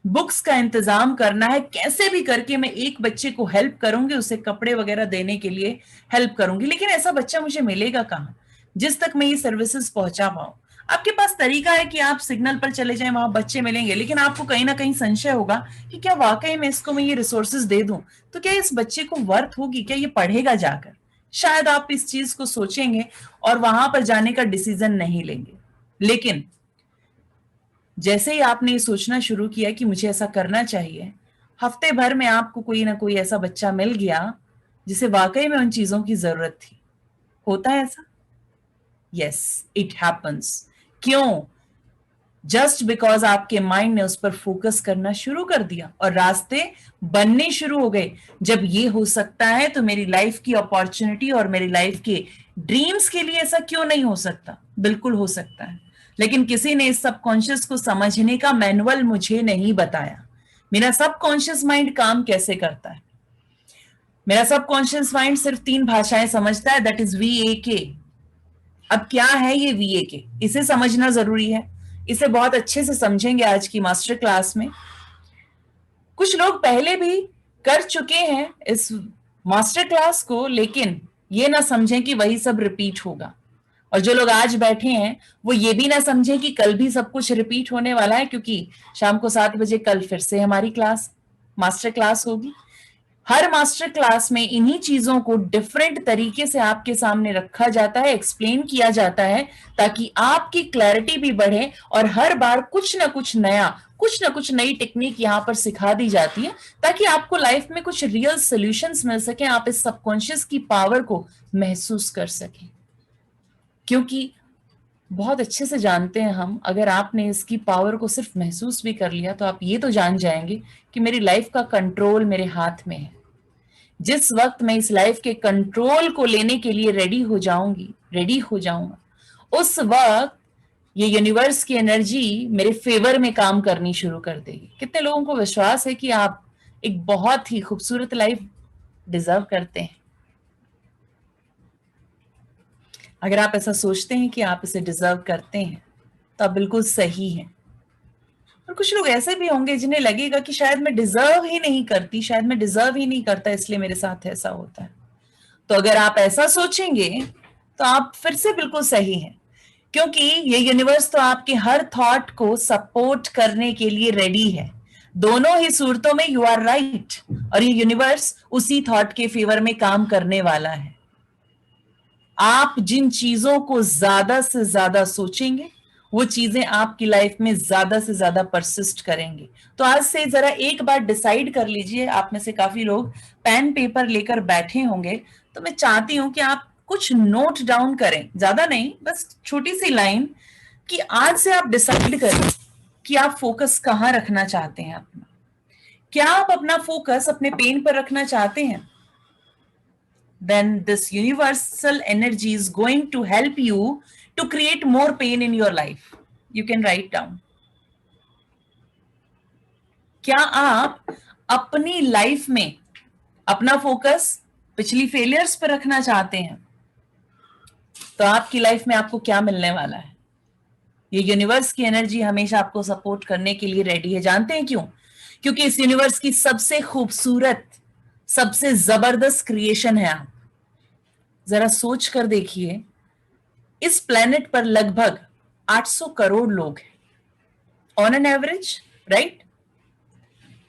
बुक्स का इंतजाम करना है, कैसे भी करके मैं एक बच्चे को हेल्प करूंगी, उसे कपड़े वगैरह देने के लिए हेल्प करूंगी, लेकिन ऐसा बच्चा मुझे मिलेगा कहां जिस तक मैं ये सर्विसेज पहुंचा पाऊं। आपके पास तरीका है कि आप सिग्नल पर चले जाएं, वहां बच्चे मिलेंगे, लेकिन आपको कहीं ना कहीं संशय होगा कि क्या वाकई में इसको मैं ये रिसोर्सेज दे दूं तो क्या इस बच्चे को वर्थ होगी, क्या ये पढ़ेगा जाकर। शायद आप इस चीज को सोचेंगे और वहां पर जाने का डिसीजन नहीं लेंगे। लेकिन जैसे ही आपने ये सोचना शुरू किया कि मुझे ऐसा करना चाहिए, हफ्ते भर में आपको कोई ना कोई ऐसा बच्चा मिल गया जिसे वाकई में उन चीजों की जरूरत थी। होता है ऐसा? Yes, it happens. क्यों? जस्ट बिकॉज आपके माइंड ने उस पर फोकस करना शुरू कर दिया और रास्ते बनने शुरू हो गए। जब ये हो सकता है तो मेरी लाइफ की अपॉर्चुनिटी और मेरी लाइफ के ड्रीम्स के लिए ऐसा क्यों नहीं हो सकता? बिल्कुल हो सकता है। लेकिन किसी ने इस सबकॉन्शियस को समझने का मैनुअल मुझे नहीं बताया। मेरा सबकॉन्शियस माइंड काम कैसे करता है? मेरा सबकॉन्शियस माइंड सिर्फ 3 भाषाएं समझता है, दैट इज VAK। अब क्या है ये VAK? इसे समझना जरूरी है। इसे बहुत अच्छे से समझेंगे आज की मास्टर क्लास में। कुछ लोग पहले भी कर चुके हैं इस मास्टर क्लास को, लेकिन ये ना समझें कि वही सब रिपीट होगा। और जो लोग आज बैठे हैं वो ये भी ना समझे कि कल भी सब कुछ रिपीट होने वाला है, क्योंकि शाम को 7 बजे कल फिर से हमारी क्लास मास्टर क्लास होगी। हर मास्टर क्लास में इन्हीं चीजों को डिफरेंट तरीके से आपके सामने रखा जाता है, एक्सप्लेन किया जाता है, ताकि आपकी क्लैरिटी भी बढ़े। और हर बार कुछ ना कुछ नया, कुछ ना कुछ नई टेक्निक यहाँ पर सिखा दी जाती है, ताकि आपको लाइफ में कुछ रियल सॉल्यूशंस मिल सके, आप इस सबकॉन्शियस की पावर को महसूस कर सकें। क्योंकि बहुत अच्छे से जानते हैं हम, अगर आपने इसकी पावर को सिर्फ महसूस भी कर लिया तो आप ये तो जान जाएंगे कि मेरी लाइफ का कंट्रोल मेरे हाथ में है। जिस वक्त मैं इस लाइफ के कंट्रोल को लेने के लिए रेडी हो जाऊंगा, उस वक्त ये यूनिवर्स की एनर्जी मेरे फेवर में काम करनी शुरू कर देगी। कितने लोगों को विश्वास है कि आप एक बहुत ही खूबसूरत लाइफ डिजर्व करते हैं? अगर आप ऐसा सोचते हैं कि आप इसे डिजर्व करते हैं तो आप बिल्कुल सही हैं। और कुछ लोग ऐसे भी होंगे जिन्हें लगेगा कि शायद मैं डिजर्व ही नहीं करती, शायद मैं डिजर्व ही नहीं करता, इसलिए मेरे साथ ऐसा होता है। तो अगर आप ऐसा सोचेंगे तो आप फिर से बिल्कुल सही हैं, क्योंकि ये यूनिवर्स तो आपके हर थॉट को सपोर्ट करने के लिए रेडी है। दोनों ही सूरतों में यू आर राइट, और ये यूनिवर्स उसी थॉट के फेवर में काम करने वाला है। आप जिन चीजों को ज्यादा से ज्यादा सोचेंगे वो चीजें आपकी लाइफ में ज्यादा से ज्यादा परसिस्ट करेंगे। तो आज से जरा एक बार डिसाइड कर लीजिए, आप में से काफी लोग पेन पेपर लेकर बैठे होंगे, तो मैं चाहती हूं कि आप कुछ नोट डाउन करें, ज्यादा नहीं, बस छोटी सी लाइन, कि आज से आप डिसाइड करें कि आप फोकस कहां रखना चाहते हैं अपना। क्या आप अपना फोकस अपने पेन पर रखना चाहते हैं? Then this universal energy is going to help you to create more pain in your life. You can write down. क्या आप अपनी लाइफ में अपना फोकस पिछली फेलियर्स पर रखना चाहते हैं? तो आपकी लाइफ में आपको क्या मिलने वाला है? ये यूनिवर्स की एनर्जी हमेशा आपको सपोर्ट करने के लिए रेडी है। जानते हैं क्यों? क्योंकि इस यूनिवर्स की सबसे खूबसूरत, सबसे जबरदस्त क्रिएशन है आप। जरा सोच कर देखिए, इस प्लेनेट पर लगभग 800 करोड़ लोग हैं ऑन एन एवरेज, राइट?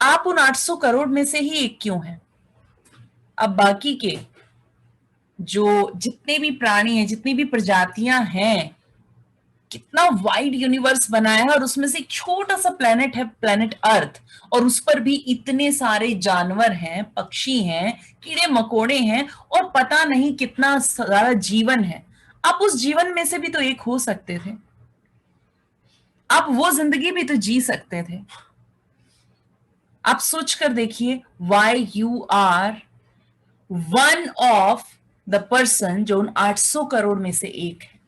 आप उन 800 करोड़ में से ही एक क्यों हैं? अब बाकी के जो जितने भी प्राणी हैं, जितनी भी प्रजातियां हैं, कितना वाइड यूनिवर्स बनाया है, और उसमें से एक छोटा सा प्लेनेट है, प्लेनेट अर्थ, और उस पर भी इतने सारे जानवर हैं, पक्षी हैं, कीड़े मकोड़े हैं, और पता नहीं कितना सारा जीवन है। आप उस जीवन में से भी तो एक हो सकते थे, आप वो जिंदगी भी तो जी सकते थे। आप सोच कर देखिए, why you are one of the person जो उन 800 करोड़ में से एक है।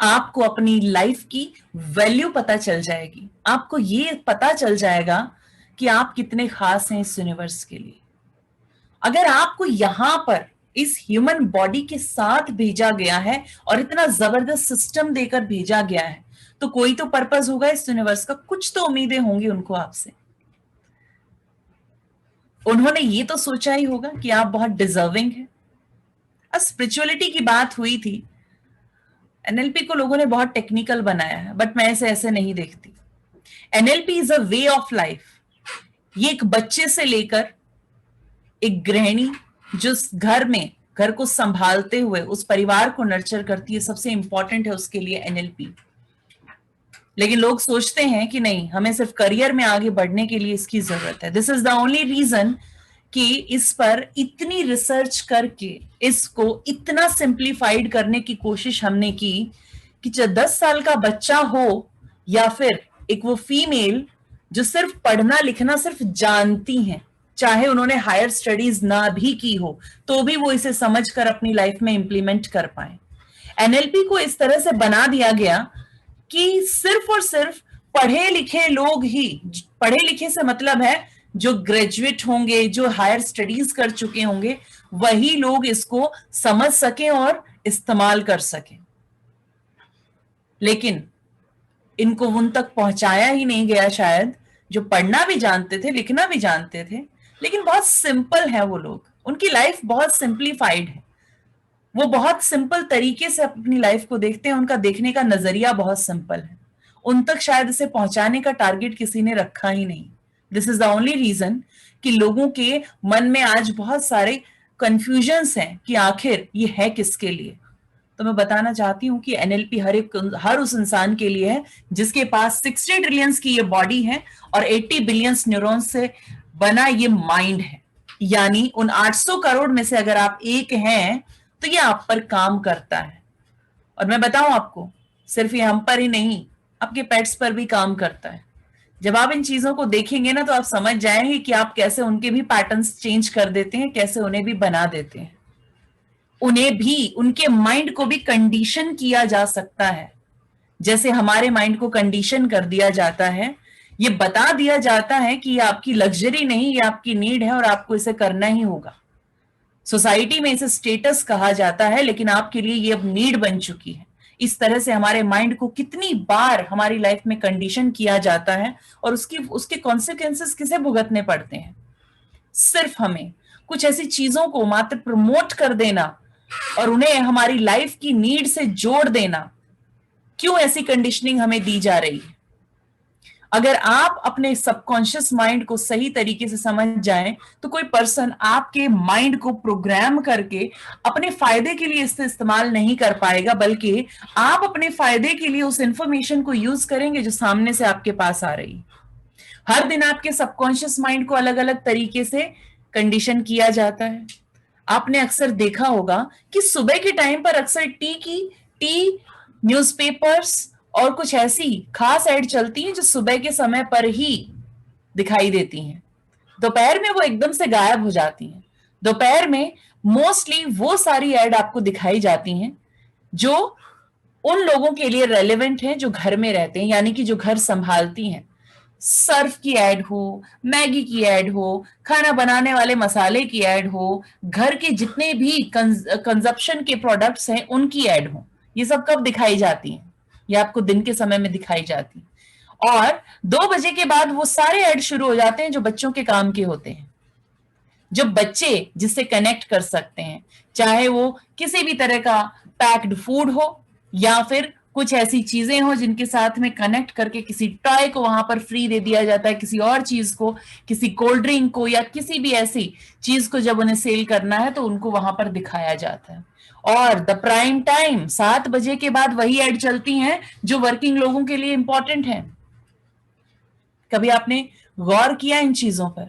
आपको अपनी लाइफ की वैल्यू पता चल जाएगी, आपको ये पता चल जाएगा कि आप कितने खास हैं इस यूनिवर्स के लिए। अगर आपको यहां पर इस ह्यूमन बॉडी के साथ भेजा गया है और इतना जबरदस्त सिस्टम देकर भेजा गया है, तो कोई तो पर्पस होगा इस यूनिवर्स का, कुछ तो उम्मीदें होंगी उनको आपसे। उन्होंने ये तो सोचा ही होगा कि आप बहुत डिजर्विंग हैं। अब स्पिरिचुअलिटी की बात हुई थी, एनएलपी को लोगों ने बहुत टेक्निकल बनाया है, बट मैं ऐसे नहीं देखती। NLP is a way of life. ये एक बच्चे से लेकर एक गृहिणी जो घर को संभालते हुए उस परिवार को नर्चर करती है, सबसे इंपॉर्टेंट है उसके लिए एनएलपी। लेकिन लोग सोचते हैं कि नहीं, हमें सिर्फ करियर में आगे बढ़ने के लिए इसकी जरूरत है। This is the only reason कि इस पर इतनी रिसर्च करके इसको इतना सिंप्लीफाइड करने की कोशिश हमने की कि 10 साल का बच्चा हो या फिर एक वो फीमेल जो सिर्फ पढ़ना लिखना सिर्फ जानती हैं, चाहे उन्होंने हायर स्टडीज ना भी की हो, तो भी वो इसे समझकर अपनी लाइफ में इंप्लीमेंट कर पाए। एनएलपी को इस तरह से बना दिया गया कि सिर्फ और सिर्फ पढ़े लिखे लोग ही, पढ़े लिखे से मतलब है जो ग्रेजुएट होंगे, जो हायर स्टडीज कर चुके होंगे, वही लोग इसको समझ सके और इस्तेमाल कर सके। लेकिन इनको उन तक पहुंचाया ही नहीं गया शायद, जो पढ़ना भी जानते थे, लिखना भी जानते थे, लेकिन बहुत सिंपल है वो लोग, उनकी लाइफ बहुत सिंप्लीफाइड है, वो बहुत सिंपल तरीके से अपनी लाइफ को देखते हैं, उनका देखने का नजरिया बहुत सिंपल है। उन तक शायद इसे पहुंचाने का टारगेट किसी ने रखा ही नहीं। This is the only reason कि लोगों के मन में आज बहुत सारे कंफ्यूजन्स हैं कि आखिर ये है किसके लिए। तो मैं बताना चाहती हूँ कि एनएलपी हर उस इंसान के लिए है जिसके पास 60 ट्रिलियंस की ये बॉडी है और 80 बिलियंस न्यूरॉन्स से बना ये माइंड है। यानी उन 800 करोड़ में से अगर आप एक हैं तो ये आप पर काम करता है। और मैं बताऊं आपको, सिर्फ ये हम पर ही नहीं, आपके पेट्स पर भी काम करता है। जब आप इन चीजों को देखेंगे ना, तो आप समझ जाएंगे कि आप कैसे उनके भी पैटर्न्स चेंज कर देते हैं, कैसे उन्हें भी बना देते हैं। उन्हें भी, उनके माइंड को भी कंडीशन किया जा सकता है, जैसे हमारे माइंड को कंडीशन कर दिया जाता है। ये बता दिया जाता है कि ये आपकी लग्जरी नहीं, ये आपकी नीड है और आपको इसे करना ही होगा। सोसाइटी में इसे स्टेटस कहा जाता है, लेकिन आपके लिए ये अब नीड बन चुकी है। इस तरह से हमारे माइंड को कितनी बार हमारी लाइफ में कंडीशन किया जाता है और उसके कॉन्सिक्वेंसेस किसे भुगतने पड़ते हैं। सिर्फ हमें कुछ ऐसी चीजों को मात्र प्रमोट कर देना और उन्हें हमारी लाइफ की नीड से जोड़ देना, क्यों ऐसी कंडीशनिंग हमें दी जा रही है। अगर आप अपने सबकॉन्शियस माइंड को सही तरीके से समझ जाएं, तो कोई पर्सन आपके माइंड को प्रोग्राम करके अपने फायदे के लिए इसे इस्तेमाल नहीं कर पाएगा, बल्कि आप अपने फायदे के लिए उस इंफॉर्मेशन को यूज करेंगे जो सामने से आपके पास आ रही। हर दिन आपके सबकॉन्शियस माइंड को अलग अलग तरीके से कंडीशन किया जाता है। आपने अक्सर देखा होगा कि सुबह के टाइम पर अक्सर टी न्यूज़पेपर्स और कुछ ऐसी खास ऐड चलती हैं जो सुबह के समय पर ही दिखाई देती हैं। दोपहर में वो एकदम से गायब हो जाती हैं। दोपहर में मोस्टली वो सारी ऐड आपको दिखाई जाती हैं जो उन लोगों के लिए रेलेवेंट हैं जो घर में रहते हैं, यानी कि जो घर संभालती हैं। सर्फ की ऐड हो, मैगी की ऐड हो, खाना बनाने वाले मसाले की ऐड हो, घर के जितने भी कंजप्शन के प्रोडक्ट्स हैं उनकी ऐड हो। ये सब कब दिखाई जाती हैं? ये आपको दिन के समय में दिखाई जाती है। और 2 बजे के बाद वो सारे ऐड शुरू हो जाते हैं जो बच्चों के काम के होते हैं, जो बच्चे जिससे कनेक्ट कर सकते हैं, चाहे वो किसी भी तरह का पैक्ड फूड हो या फिर कुछ ऐसी चीजें हो जिनके साथ में कनेक्ट करके किसी टॉय को वहां पर फ्री दे दिया जाता है, किसी और चीज को, किसी कोल्ड ड्रिंक को या किसी भी ऐसी चीज को जब उन्हें सेल करना है तो उनको वहां पर दिखाया जाता है। और द प्राइम टाइम 7 बजे के बाद वही ऐड चलती हैं जो वर्किंग लोगों के लिए इंपॉर्टेंट है। कभी आपने गौर किया इन चीजों पर?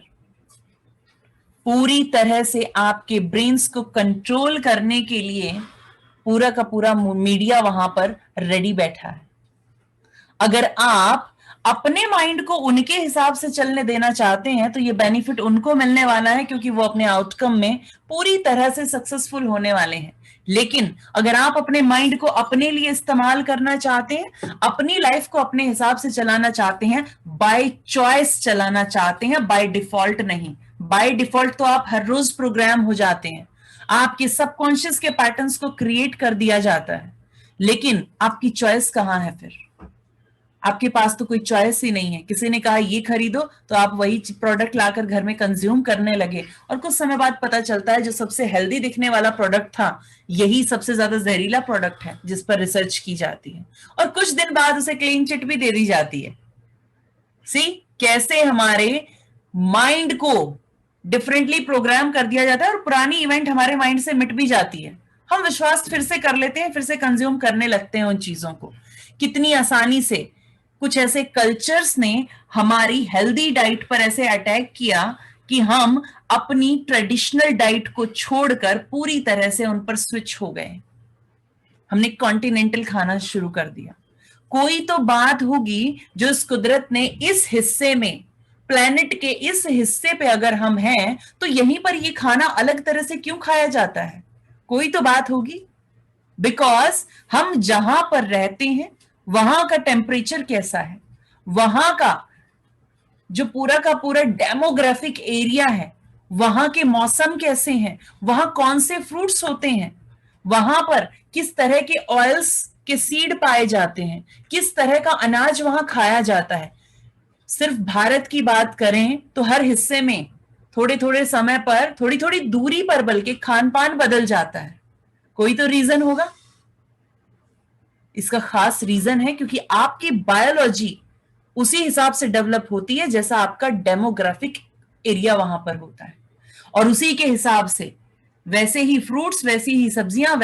पूरी तरह से आपके ब्रेन्स को कंट्रोल करने के लिए पूरा का पूरा मीडिया वहां पर रेडी बैठा है। अगर आप अपने माइंड को उनके हिसाब से चलने देना चाहते हैं तो ये बेनिफिट उनको मिलने वाला है, क्योंकि वो अपने आउटकम में पूरी तरह से सक्सेसफुल होने वाले हैं। लेकिन अगर आप अपने माइंड को अपने लिए इस्तेमाल करना चाहते हैं, अपनी लाइफ को अपने हिसाब से चलाना चाहते हैं, बाय चॉइस चलाना चाहते हैं, बाय डिफॉल्ट नहीं। बाय डिफॉल्ट तो आप हर रोज प्रोग्राम हो जाते हैं, आपके सबकॉन्शियस के पैटर्न्स को क्रिएट कर दिया जाता है, लेकिन आपकी चॉइस कहां है? फिर आपके पास तो कोई चॉइस ही नहीं है। किसी ने कहा ये खरीदो तो आप वही प्रोडक्ट लाकर घर में कंज्यूम करने लगे, और कुछ समय बाद पता चलता है जो सबसे हेल्दी दिखने वाला प्रोडक्ट था यही सबसे ज्यादा जहरीला प्रोडक्ट है जिस पर रिसर्च की जाती है, और कुछ दिन बाद उसे क्लीन चिट भी दे दी जाती है। सी कैसे हमारे माइंड को डिफरेंटली प्रोग्राम कर दिया जाता है, और पुरानी इवेंट हमारे माइंड से मिट भी जाती है। हम विश्वास फिर से कर लेते हैं, फिर से कंज्यूम करने लगते हैं उन चीजों को कितनी आसानी से। कुछ ऐसे कल्चर्स ने हमारी हेल्दी डाइट पर ऐसे अटैक किया कि हम अपनी ट्रेडिशनल डाइट को छोड़कर पूरी तरह से उन पर स्विच हो गए। हमने कॉन्टिनेंटल खाना शुरू कर दिया। कोई तो बात होगी जो इस कुदरत ने इस हिस्से में, प्लेनेट के इस हिस्से पे अगर हम हैं तो यहीं पर ये खाना अलग तरह से क्यों खाया जाता है? कोई तो बात होगी। बिकॉज हम जहां पर रहते हैं वहां का टेम्परेचर कैसा है, वहां का जो पूरा का पूरा डेमोग्राफिक एरिया है, वहां के मौसम कैसे हैं, वहां कौन से फ्रूट्स होते हैं, वहां पर किस तरह के ऑयल्स के सीड पाए जाते हैं, किस तरह का अनाज वहां खाया जाता है। सिर्फ भारत की बात करें तो हर हिस्से में थोड़े थोड़े समय पर, थोड़ी थोड़ी दूरी पर बल्कि खान पान बदल जाता है। कोई तो रीजन होगा। इसका खास रीजन है क्योंकि आपकी बायोलॉजी उसी हिसाब से डेवलप होती है जैसा आपका डेमोग्राफिक एरिया वहां पर होता है, और उसी के हिसाब से वैसे ही फ्रूट्स, वैसी ही सब्जियां,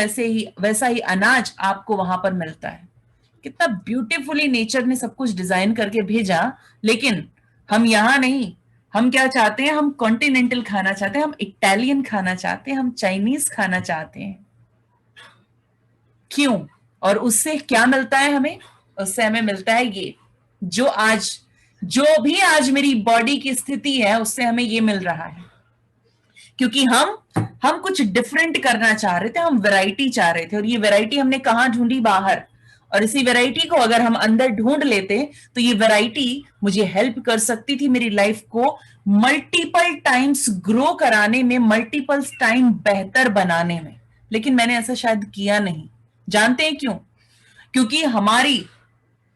वैसा ही अनाज आपको वहां पर मिलता है। कितना ब्यूटीफुली नेचर ने सब कुछ डिजाइन करके भेजा, लेकिन हम यहां नहीं। हम क्या चाहते हैं? हम कॉन्टिनेंटल खाना चाहते हैं, हम इटालियन खाना चाहते हैं, हम चाइनीज खाना चाहते हैं। क्यों? और उससे क्या मिलता है हमें? उससे हमें मिलता है ये, जो भी आज मेरी बॉडी की स्थिति है उससे हमें ये मिल रहा है, क्योंकि हम कुछ डिफरेंट करना चाह रहे थे, हम वैरायटी चाह रहे थे, और ये वैरायटी हमने कहां ढूंढी? बाहर। और इसी वैरायटी को अगर हम अंदर ढूंढ लेते तो ये वैरायटी मुझे हेल्प कर सकती थी मेरी लाइफ को मल्टीपल टाइम्स ग्रो कराने में, मल्टीपल टाइम बेहतर बनाने में। लेकिन मैंने ऐसा शायद किया नहीं। जानते हैं क्यों? क्योंकि हमारी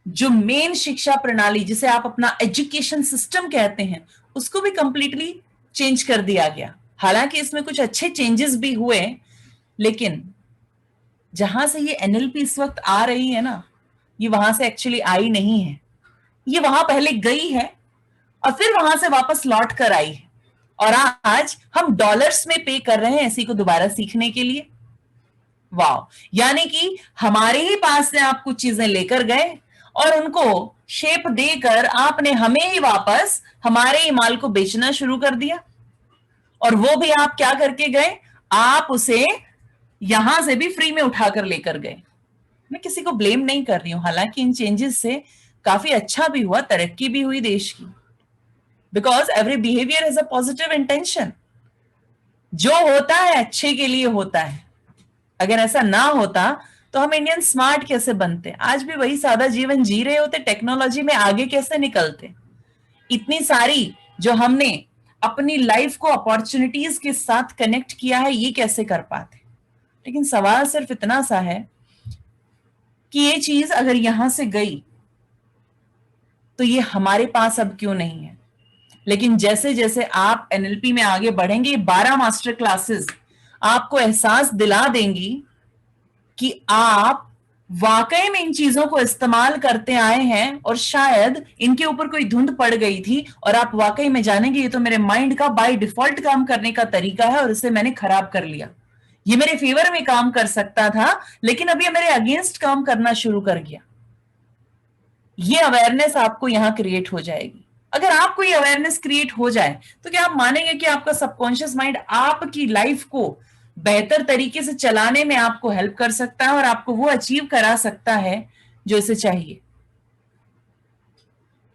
जो मेन शिक्षा प्रणाली, जिसे आप अपना एजुकेशन सिस्टम कहते हैं, उसको भी कंप्लीटली चेंज कर दिया गया। हालांकि इसमें कुछ अच्छे चेंजेस भी हुए, लेकिन जहां से ये एनएलपी इस वक्त आ रही है ना, ये वहां से एक्चुअली आई नहीं है। ये वहां पहले गई है और फिर वहां से वापस लौट कर आई है, और आज हम डॉलर्स में पे कर रहे हैं इसी को दोबारा सीखने के लिए। वाह! यानी कि हमारे ही पास से आप कुछ चीजें लेकर गए और उनको शेप देकर आपने हमें ही वापस हमारे ही माल को बेचना शुरू कर दिया। और वो भी आप क्या करके गए? आप उसे यहां से भी फ्री में उठाकर लेकर गए। मैं किसी को ब्लेम नहीं कर रही हूं, हालांकि इन चेंजेस से काफी अच्छा भी हुआ, तरक्की भी हुई देश की। Because every behaviour has a positive intention. जो होता है अच्छे के लिए होता है। अगर ऐसा ना होता तो हम इंडियन स्मार्ट कैसे बनते? आज भी वही सादा जीवन जी रहे होते, टेक्नोलॉजी में आगे कैसे निकलते? इतनी सारी जो हमने अपनी लाइफ को अपॉर्चुनिटीज के साथ कनेक्ट किया है, ये कैसे कर पाते? लेकिन सवाल सिर्फ इतना सा है कि ये चीज अगर यहां से गई तो ये हमारे पास अब क्यों नहीं है? लेकिन जैसे जैसे आप एनएलपी में आगे बढ़ेंगे, 12 मास्टर क्लासेस आपको एहसास दिला देंगी कि आप वाकई में इन चीजों को इस्तेमाल करते आए हैं, और शायद इनके ऊपर कोई धुंध पड़ गई थी और आप वाकई में जानेंगे ये तो मेरे माइंड का बाय डिफॉल्ट काम करने का तरीका है और इसे मैंने खराब कर लिया। ये मेरे फेवर में काम कर सकता था, लेकिन अब ये मेरे अगेंस्ट काम करना शुरू कर गया। ये अवेयरनेस आपको यहां क्रिएट हो जाएगी। अगर आपको ये अवेयरनेस क्रिएट हो जाए तो क्या आप मानेंगे कि आपका सबकॉन्शियस माइंड आपकी लाइफ को बेहतर तरीके से चलाने में आपको हेल्प कर सकता है और आपको वो अचीव करा सकता है जो इसे चाहिए?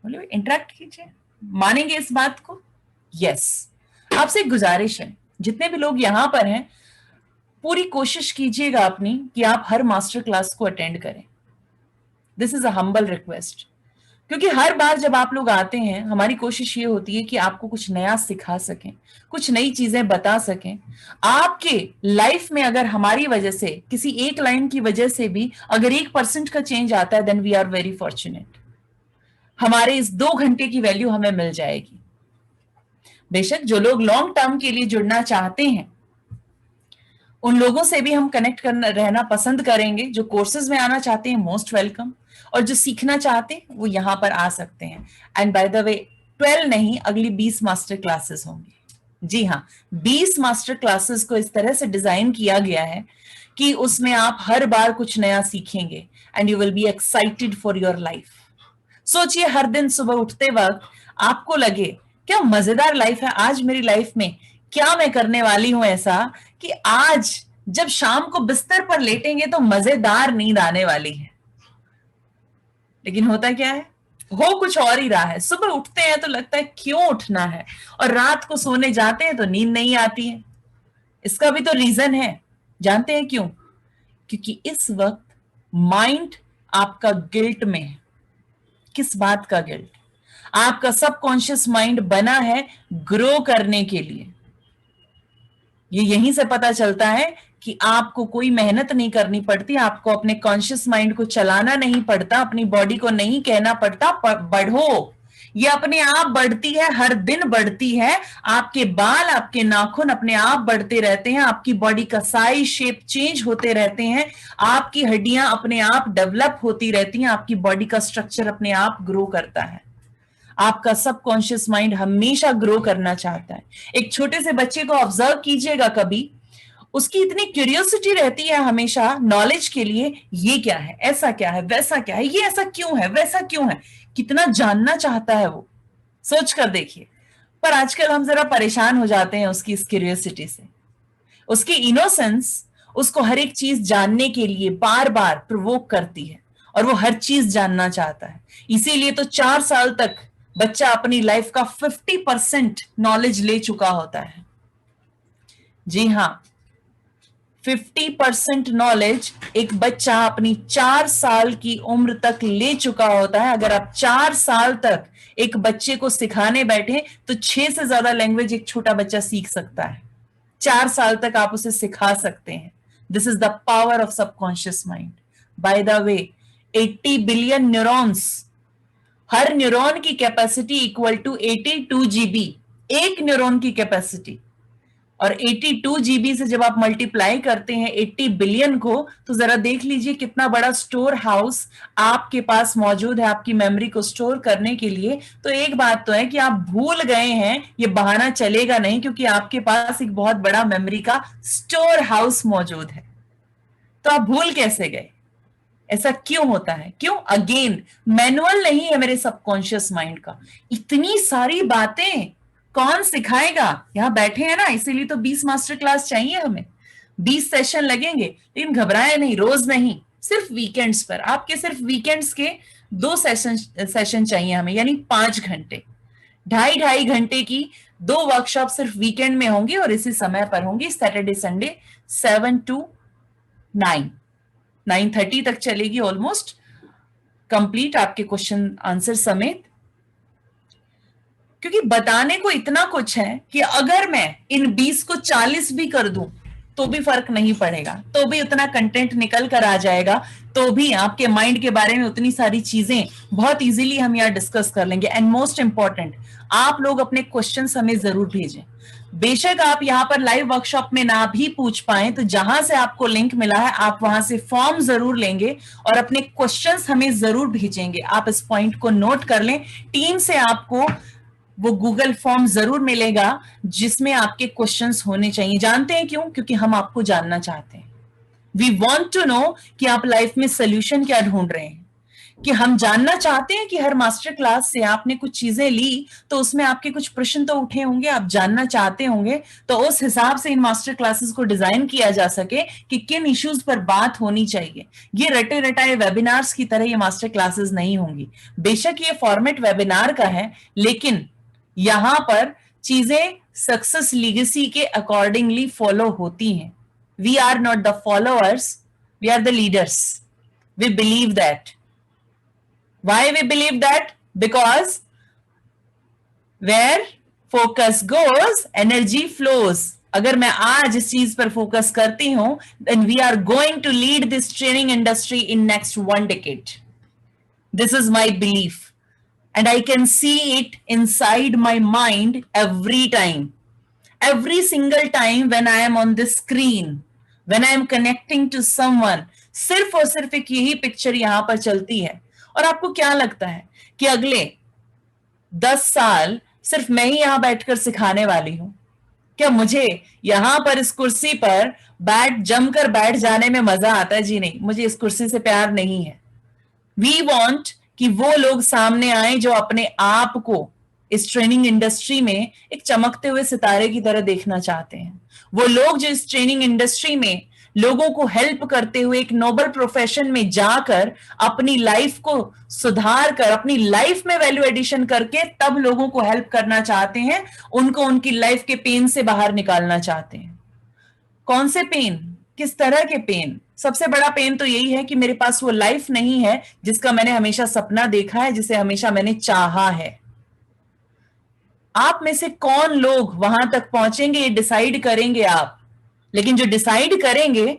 बोले इंटरेक्ट कीजिए, मानेंगे इस बात को? यस। आपसे एक गुजारिश है, जितने भी लोग यहां पर हैं, पूरी कोशिश कीजिएगा अपनी कि आप हर मास्टर क्लास को अटेंड करें। This is a humble request, क्योंकि हर बार जब आप लोग आते हैं, हमारी कोशिश ये होती है कि आपको कुछ नया सिखा सकें, कुछ नई चीजें बता सकें। आपके लाइफ में अगर हमारी वजह से, किसी एक लाइन की वजह से भी अगर 1% का चेंज आता है, then we are very fortunate. हमारे इस 2 घंटे की वैल्यू हमें मिल जाएगी। बेशक जो लोग लॉन्ग टर्म के लिए जुड़ना चाहते हैं, उन लोगों से भी हम कनेक्ट करना रहना पसंद करेंगे। जो कोर्सेज में आना चाहते हैं, मोस्ट वेलकम, और जो सीखना चाहते हैं वो यहां पर आ सकते हैं। एंड बाय द वे 12 नहीं, अगली 20 मास्टर क्लासेस होंगी। जी हाँ, 20 मास्टर क्लासेस को इस तरह से डिजाइन किया गया है कि उसमें आप हर बार कुछ नया सीखेंगे and you will be excited for your life. सोचिए, हर दिन सुबह उठते वक्त आपको लगे क्या मजेदार लाइफ है, आज मेरी लाइफ में क्या मैं करने वाली हूं ऐसा कि आज जब शाम को बिस्तर पर लेटेंगे तो मजेदार नींद आने वाली है। लेकिन होता क्या है, हो कुछ और ही रहा है। सुबह उठते हैं तो लगता है क्यों उठना है, और रात को सोने जाते हैं तो नींद नहीं आती है। इसका भी तो रीजन है, जानते हैं क्यों? क्योंकि इस वक्त माइंड आपका गिल्ट में है। किस बात का गिल्ट? आपका सबकॉन्शियस माइंड बना है ग्रो करने के लिए। ये यहीं से पता चलता है कि आपको कोई मेहनत नहीं करनी पड़ती, आपको अपने कॉन्शियस माइंड को चलाना नहीं पड़ता, अपनी बॉडी को नहीं कहना पड़ता बढ़ो। ये अपने आप बढ़ती है, हर दिन बढ़ती है। आपके बाल, आपके नाखून अपने आप बढ़ते रहते हैं, आपकी बॉडी का साइज, शेप चेंज होते रहते हैं, आपकी हड्डियां अपने आप डेवलप होती रहती हैं, आपकी बॉडी का स्ट्रक्चर अपने आप ग्रो करता है। आपका सबकॉन्शियस माइंड हमेशा ग्रो करना चाहता है। एक छोटे से बच्चे को ऑब्जर्व कीजिएगा कभी, उसकी इतनी क्यूरियोसिटी रहती है हमेशा नॉलेज के लिए, ये क्या है, ऐसा क्या है, वैसा क्या है, ये ऐसा क्यों है, वैसा क्यों है, कितना जानना चाहता है वो, सोच कर देखिए। पर आजकल हम जरा परेशान हो जाते हैं उसकी इस क्यूरियोसिटी से। उसकी इनोसेंस उसको हर एक चीज जानने के लिए बार बार प्रोवोक करती है और वो हर चीज जानना चाहता है। इसीलिए तो 4 साल तक बच्चा अपनी लाइफ का 50% नॉलेज ले चुका होता है। जी हां, 50% नॉलेज एक बच्चा अपनी 4 साल की उम्र तक ले चुका होता है। अगर आप 4 साल तक एक बच्चे को सिखाने बैठे तो 6 से ज्यादा लैंग्वेज एक छोटा बच्चा सीख सकता है। 4 साल तक आप उसे सिखा सकते हैं। This is the power of subconscious mind. By the way, 80 billion neurons, her neuron की कैपेसिटी इक्वल टू 82 GB, एक न्यूरॉन की कैपेसिटी। और 82 GB से जब आप मल्टीप्लाई करते हैं 80 बिलियन को, तो जरा देख लीजिए कितना बड़ा स्टोर हाउस आपके पास मौजूद है आपकी मेमोरी को स्टोर करने के लिए। तो एक बात तो है कि आप भूल गए हैं, ये बहाना चलेगा नहीं, क्योंकि आपके पास एक बहुत बड़ा मेमोरी का स्टोर हाउस मौजूद है। तो आप भूल कैसे गए? ऐसा क्यों होता है? क्यों? अगेन, मैनुअल नहीं है मेरे सबकॉन्शियस माइंड का। इतनी सारी बातें कौन सिखाएगा? यहां बैठे हैं ना, इसीलिए तो 20 मास्टर क्लास चाहिए हमें। 20 सेशन लगेंगे, लेकिन घबराए नहीं, रोज नहीं, सिर्फ वीकेंड्स पर। आपके सिर्फ वीकेंड्स के 2 सेशन चाहिए हमें, यानी 5 घंटे, 2.5 घंटे की 2 वर्कशॉप सिर्फ वीकेंड में होंगी और इसी समय पर होंगी, सैटरडे संडे 7 to 9:30 तक चलेगी, ऑलमोस्ट कंप्लीट आपके क्वेश्चन आंसर समेत। क्योंकि बताने को इतना कुछ है कि अगर मैं इन 20 को 40 भी कर दूं तो भी फर्क नहीं पड़ेगा, तो भी उतना कंटेंट निकल कर आ जाएगा, तो भी आपके माइंड के बारे में उतनी सारी चीजें बहुत इजीली हम यहाँ डिस्कस कर लेंगे। एंड मोस्ट इंपॉर्टेंट, आप लोग अपने क्वेश्चंस हमें जरूर भेजें। बेशक आप यहाँ पर लाइव वर्कशॉप में ना भी पूछ पाए तो जहां से आपको लिंक मिला है आप वहां से फॉर्म जरूर लेंगे और अपने क्वेश्चंस हमें जरूर भेजेंगे। आप इस पॉइंट को नोट कर लें। टीम से आपको वो गूगल फॉर्म जरूर मिलेगा जिसमें आपके क्वेश्चंस होने चाहिए। जानते हैं क्यों? क्योंकि हम आपको जानना चाहते हैं। वी वांट टू नो कि आप लाइफ में सोल्यूशन क्या ढूंढ रहे हैं, कि हम जानना चाहते हैं कि हर मास्टर क्लास से आपने कुछ चीजें ली तो उसमें आपके कुछ प्रश्न तो उठे होंगे, आप जानना चाहते होंगे, तो उस हिसाब से इन मास्टर क्लासेस को डिजाइन किया जा सके कि किन इश्यूज पर बात होनी चाहिए। ये रटे रटाए वेबिनार्स की तरह ये मास्टर क्लासेस नहीं होंगी। बेशक ये फॉर्मेट वेबिनार का है, लेकिन यहां पर चीजें सक्सेस लीगेसी के अकॉर्डिंगली फॉलो होती हैं। We are not the followers, we are the leaders. We believe that. Why we believe that? Because where focus goes, energy flows. अगर मैं आज इस चीज पर फोकस करती हूं, then we are going to lead this training industry in next 1 decade. This is my belief, and I can see it inside my mind every time. Every single time when I am on this screen, when I am connecting to someone, सिर्फ और सिर्फ एक यही picture यहां पर चलती है। और आपको क्या लगता है कि अगले 10 साल सिर्फ मैं ही यहां बैठकर सिखाने वाली हूं? क्या मुझे यहां पर इस कुर्सी पर जमकर बैठ जाने में मजा आता है? जी नहीं, मुझे इस कुर्सी से प्यार नहीं है। वी वॉन्ट कि वो लोग सामने आए जो अपने आप को इस ट्रेनिंग इंडस्ट्री में एक चमकते हुए सितारे की तरह देखना चाहते हैं। वो लोग जो इस ट्रेनिंग इंडस्ट्री में लोगों को हेल्प करते हुए एक नोबल प्रोफेशन में जाकर अपनी लाइफ को सुधार कर, अपनी लाइफ में वैल्यू एडिशन करके तब लोगों को हेल्प करना चाहते हैं, उनको उनकी लाइफ के पेन से बाहर निकालना चाहते हैं। कौन से पेन? किस तरह के पेन? सबसे बड़ा पेन तो यही है कि मेरे पास वो लाइफ नहीं है जिसका मैंने हमेशा सपना देखा है, जिसे हमेशा मैंने चाहा है। आप में से कौन लोग वहां तक पहुंचेंगे ये डिसाइड करेंगे आप, लेकिन जो डिसाइड करेंगे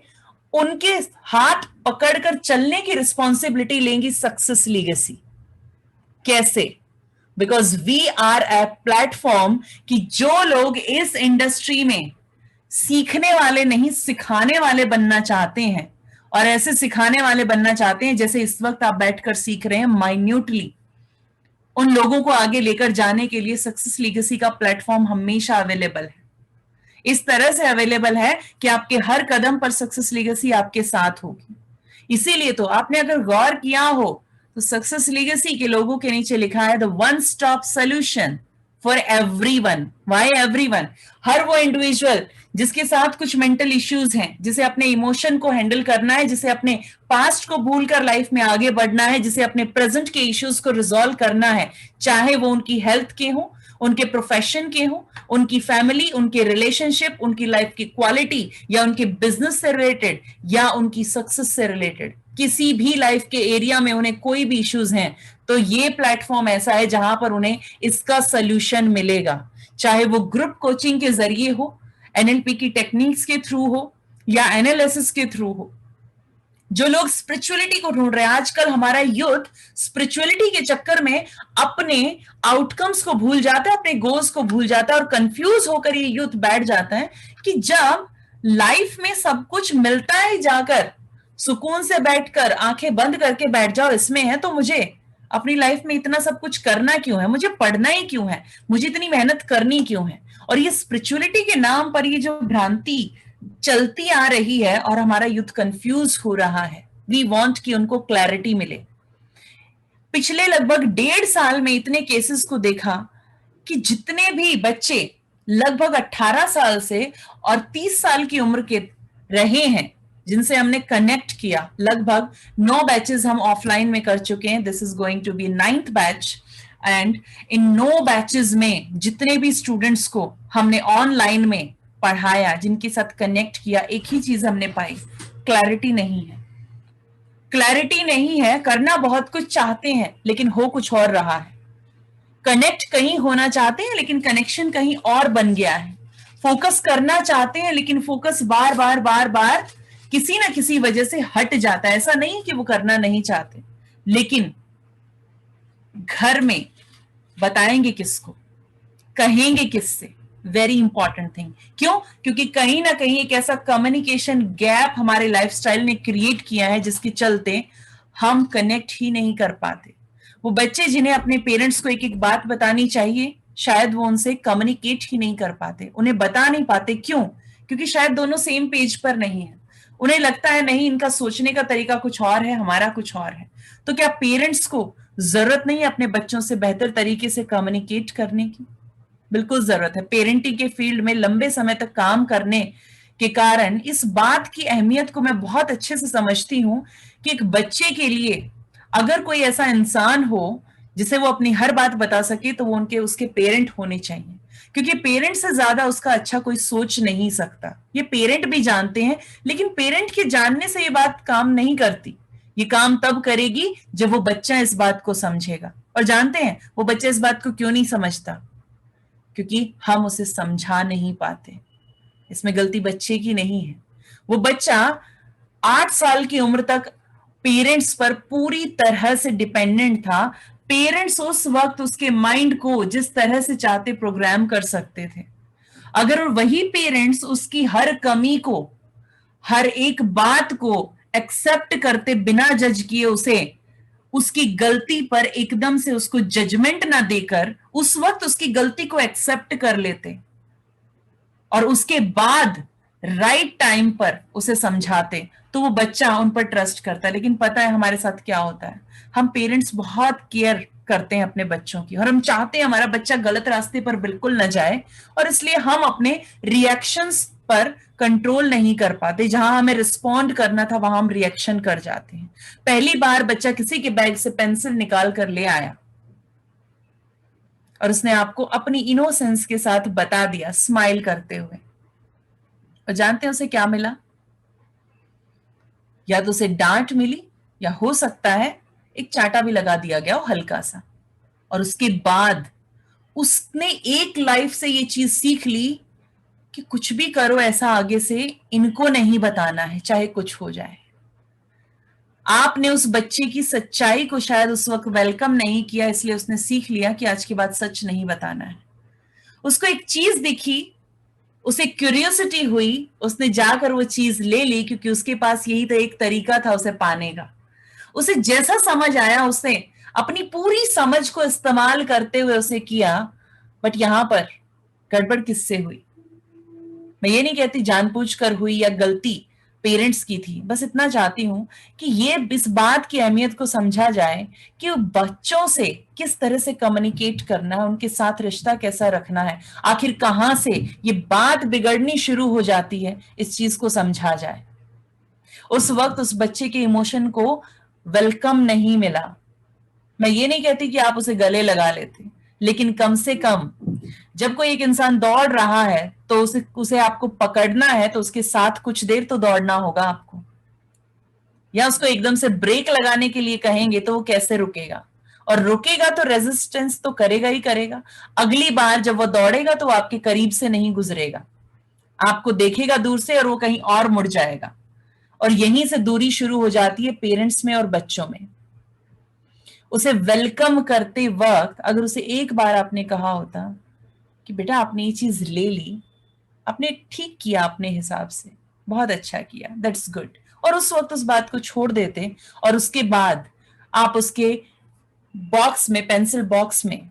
उनके हाथ पकड़कर चलने की रिस्पॉन्सिबिलिटी लेंगी सक्सेस लीगेसी। कैसे? Because we are a platform कि जो लोग इस इंडस्ट्री में सीखने वाले नहीं सिखाने वाले बनना चाहते हैं, और ऐसे सिखाने वाले बनना चाहते हैं जैसे इस वक्त आप बैठकर सीख रहे हैं माइन्यूटली, उन लोगों को आगे लेकर जाने के लिए सक्सेस लीगेसी का प्लेटफॉर्म हमेशा अवेलेबल है। इस तरह से अवेलेबल है कि आपके हर कदम पर सक्सेस लीगेसी आपके साथ होगी। इसीलिए तो आपने अगर गौर किया हो तो सक्सेस लीगेसी के लोगों के नीचे लिखा है the one stop solution for everyone. Why everyone? हर वो इंडिविजुअल जिसके साथ कुछ मेंटल इश्यूज हैं, जिसे अपने इमोशन को हैंडल करना है, जिसे अपने पास्ट को भूलकर लाइफ में आगे बढ़ना है, जिसे अपने प्रेजेंट के इश्यूज को रिजॉल्व करना है, चाहे वो उनकी हेल्थ के हो, उनके प्रोफेशन के हो, उनकी फैमिली, उनके रिलेशनशिप, उनकी लाइफ की क्वालिटी, या उनके बिजनेस से रिलेटेड, या उनकी सक्सेस से रिलेटेड, किसी भी लाइफ के एरिया में उन्हें कोई भी इश्यूज हैं, तो ये प्लेटफॉर्म ऐसा है जहां पर उन्हें इसका सोल्यूशन मिलेगा। चाहे वो ग्रुप कोचिंग के जरिए हो, एनएलपी की टेक्निक्स के थ्रू हो, या एनालिसिस के थ्रू हो। जो लोग स्पिरिचुअलिटी को ढूंढ रहे हैं, आजकल हमारा यूथ स्पिरिचुअलिटी के चक्कर में अपने आउटकम्स को भूल जाता है, अपने गोल्स को भूल जाता है, और कंफ्यूज होकर ये यूथ बैठ जाता है कि जब लाइफ में सब कुछ मिलता है जाकर सुकून से बैठकर आंखें बंद करके बैठ जाओ इसमें है, तो मुझे अपनी लाइफ में इतना सब कुछ करना क्यों है? मुझे पढ़ना ही क्यों है? मुझे इतनी मेहनत करनी क्यों है? और ये स्पिरिचुअलिटी के नाम पर ये जो भ्रांति चलती आ रही है और हमारा यूथ कंफ्यूज हो रहा है। वी वांट कि उनको क्लैरिटी मिले। पिछले लगभग 1.5 साल में इतने केसेस को देखा कि जितने भी बच्चे लगभग 18 साल से और 30 साल की उम्र के रहे हैं, जिनसे हमने कनेक्ट किया, लगभग 9 बैचेस हम ऑफलाइन में कर चुके हैं। This is going to be 9th batch, and इन 9 बैचेस में जितने भी स्टूडेंट्स को हमने ऑनलाइन में पढ़ाया, जिनके साथ कनेक्ट किया, एक ही चीज हमने पाई, क्लैरिटी नहीं है। क्लैरिटी नहीं है। करना बहुत कुछ चाहते हैं लेकिन हो कुछ और रहा है। कनेक्ट कहीं होना चाहते हैं लेकिन कनेक्शन कहीं और बन गया है। फोकस करना चाहते हैं लेकिन फोकस बार बार बार बार किसी ना किसी वजह से हट जाता है। ऐसा नहीं कि वो करना नहीं चाहते, लेकिन घर में बताएंगे किसको, कहेंगे किससे? Very important thing. क्यों? क्योंकि कहीं ना कहीं एक ऐसा कम्युनिकेशन गैप हमारे लाइफस्टाइल ने क्रिएट किया है जिसके चलते हम कनेक्ट ही नहीं कर पाते। वो बच्चे जिन्हें अपने पेरेंट्स को एक एक बात बतानी चाहिए, शायद वो उनसे कम्युनिकेट ही नहीं कर पाते, उन्हें बता नहीं पाते। क्यों? क्योंकि शायद दोनों सेम पेज पर नहीं है। उन्हें लगता है नहीं, इनका सोचने का तरीका कुछ और है, हमारा कुछ और है। तो क्या पेरेंट्स को जरूरत नहीं है अपने बच्चों से बेहतर तरीके से कम्युनिकेट करने की? बिल्कुल जरूरत है। पेरेंटिंग के फील्ड में लंबे समय तक काम करने के कारण इस बात की अहमियत को मैं बहुत अच्छे से समझती हूं कि एक बच्चे के लिए अगर कोई ऐसा इंसान हो जिसे वो अपनी हर बात बता सके, तो वो उनके उसके पेरेंट होने चाहिए, क्योंकि पेरेंट से ज्यादा उसका अच्छा कोई सोच नहीं सकता। ये पेरेंट भी जानते हैं, लेकिन पेरेंट के जानने से ये बात काम नहीं करती। ये काम तब करेगी जब वो बच्चा इस बात को समझेगा। और जानते हैं वो बच्चा इस बात को क्यों नहीं समझता? क्योंकि हम उसे समझा नहीं पाते। इसमें गलती बच्चे की नहीं है। वो बच्चा 8 साल की उम्र तक पेरेंट्स पर पूरी तरह से डिपेंडेंट था। पेरेंट्स उस वक्त उसके माइंड को जिस तरह से चाहते प्रोग्राम कर सकते थे। अगर वही पेरेंट्स उसकी हर कमी को, हर एक बात को एक्सेप्ट करते बिना जज किए, उसे उसकी गलती पर एकदम से उसको जजमेंट ना देकर उस वक्त उसकी गलती को एक्सेप्ट कर लेते और उसके बाद राइट टाइम पर उसे समझाते, तो वो बच्चा उन पर ट्रस्ट करता है। लेकिन पता है हमारे साथ क्या होता है? हम पेरेंट्स बहुत केयर करते हैं अपने बच्चों की, और हम चाहते हैं हमारा बच्चा गलत रास्ते पर बिल्कुल न जाए, और इसलिए हम अपने रिएक्शंस पर कंट्रोल नहीं कर पाते। जहां हमें रिस्पॉन्ड करना था वहां हम रिएक्शन कर जाते हैं। पहली बार बच्चा किसी के बैग से पेंसिल निकाल कर ले आया और उसने आपको अपनी इनोसेंस के साथ बता दिया स्माइल करते हुए, और जानते हैं उसे क्या मिला? या तो उसे डांट मिली, या हो सकता है एक चांटा भी लगा दिया गया हो हल्का सा। और उसके बाद उसने एक लाइफ से ये चीज सीख ली कि कुछ भी करो ऐसा आगे से इनको नहीं बताना है, चाहे कुछ हो जाए। आपने उस बच्चे की सच्चाई को शायद उस वक्त वेलकम नहीं किया, इसलिए उसने सीख लिया कि आज के बाद सच नहीं बताना है। उसको एक चीज दिखी, उसे क्यूरियोसिटी हुई, उसने जाकर वो चीज ले ली, क्योंकि उसके पास यही तो एक तरीका था उसे पाने का। उसे जैसा समझ आया उसने अपनी पूरी समझ को इस्तेमाल करते हुए उसे किया। बट यहां पर गड़बड़ किससे हुई? मैं ये नहीं कहती जानबूझकर हुई या गलती पेरेंट्स की थी, बस इतना चाहती हूं कि ये इस बात की अहमियत को समझा जाए कि बच्चों से किस तरह से कम्युनिकेट करना है, उनके साथ रिश्ता कैसा रखना है, आखिर कहां से ये बात बिगड़नी शुरू हो जाती है, इस चीज को समझा जाए। उस वक्त उस बच्चे के इमोशन को वेलकम नहीं मिला। मैं ये नहीं कहती कि आप उसे गले लगा लेते, लेकिन कम से कम जब कोई एक इंसान दौड़ रहा है तो उसे आपको पकड़ना है, तो उसके साथ कुछ देर तो दौड़ना होगा आपको। या उसको एकदम से ब्रेक लगाने के लिए कहेंगे तो वो कैसे रुकेगा? और रुकेगा तो रेजिस्टेंस तो करेगा ही करेगा। अगली बार जब वो दौड़ेगा तो वो आपके करीब से नहीं गुजरेगा, आपको देखेगा दूर से और वो कहीं और मुड़ जाएगा। और यहीं से दूरी शुरू हो जाती है पेरेंट्स में और बच्चों में। उसे वेलकम करते वक्त अगर उसे एक बार आपने कहा होता कि बेटा आपने ये चीज ले ली, आपने ठीक किया अपने हिसाब से, बहुत अच्छा किया, दैट्स गुड, और उस वक्त उस बात को छोड़ देते, और उसके बाद आप उसके बॉक्स में, पेंसिल बॉक्स में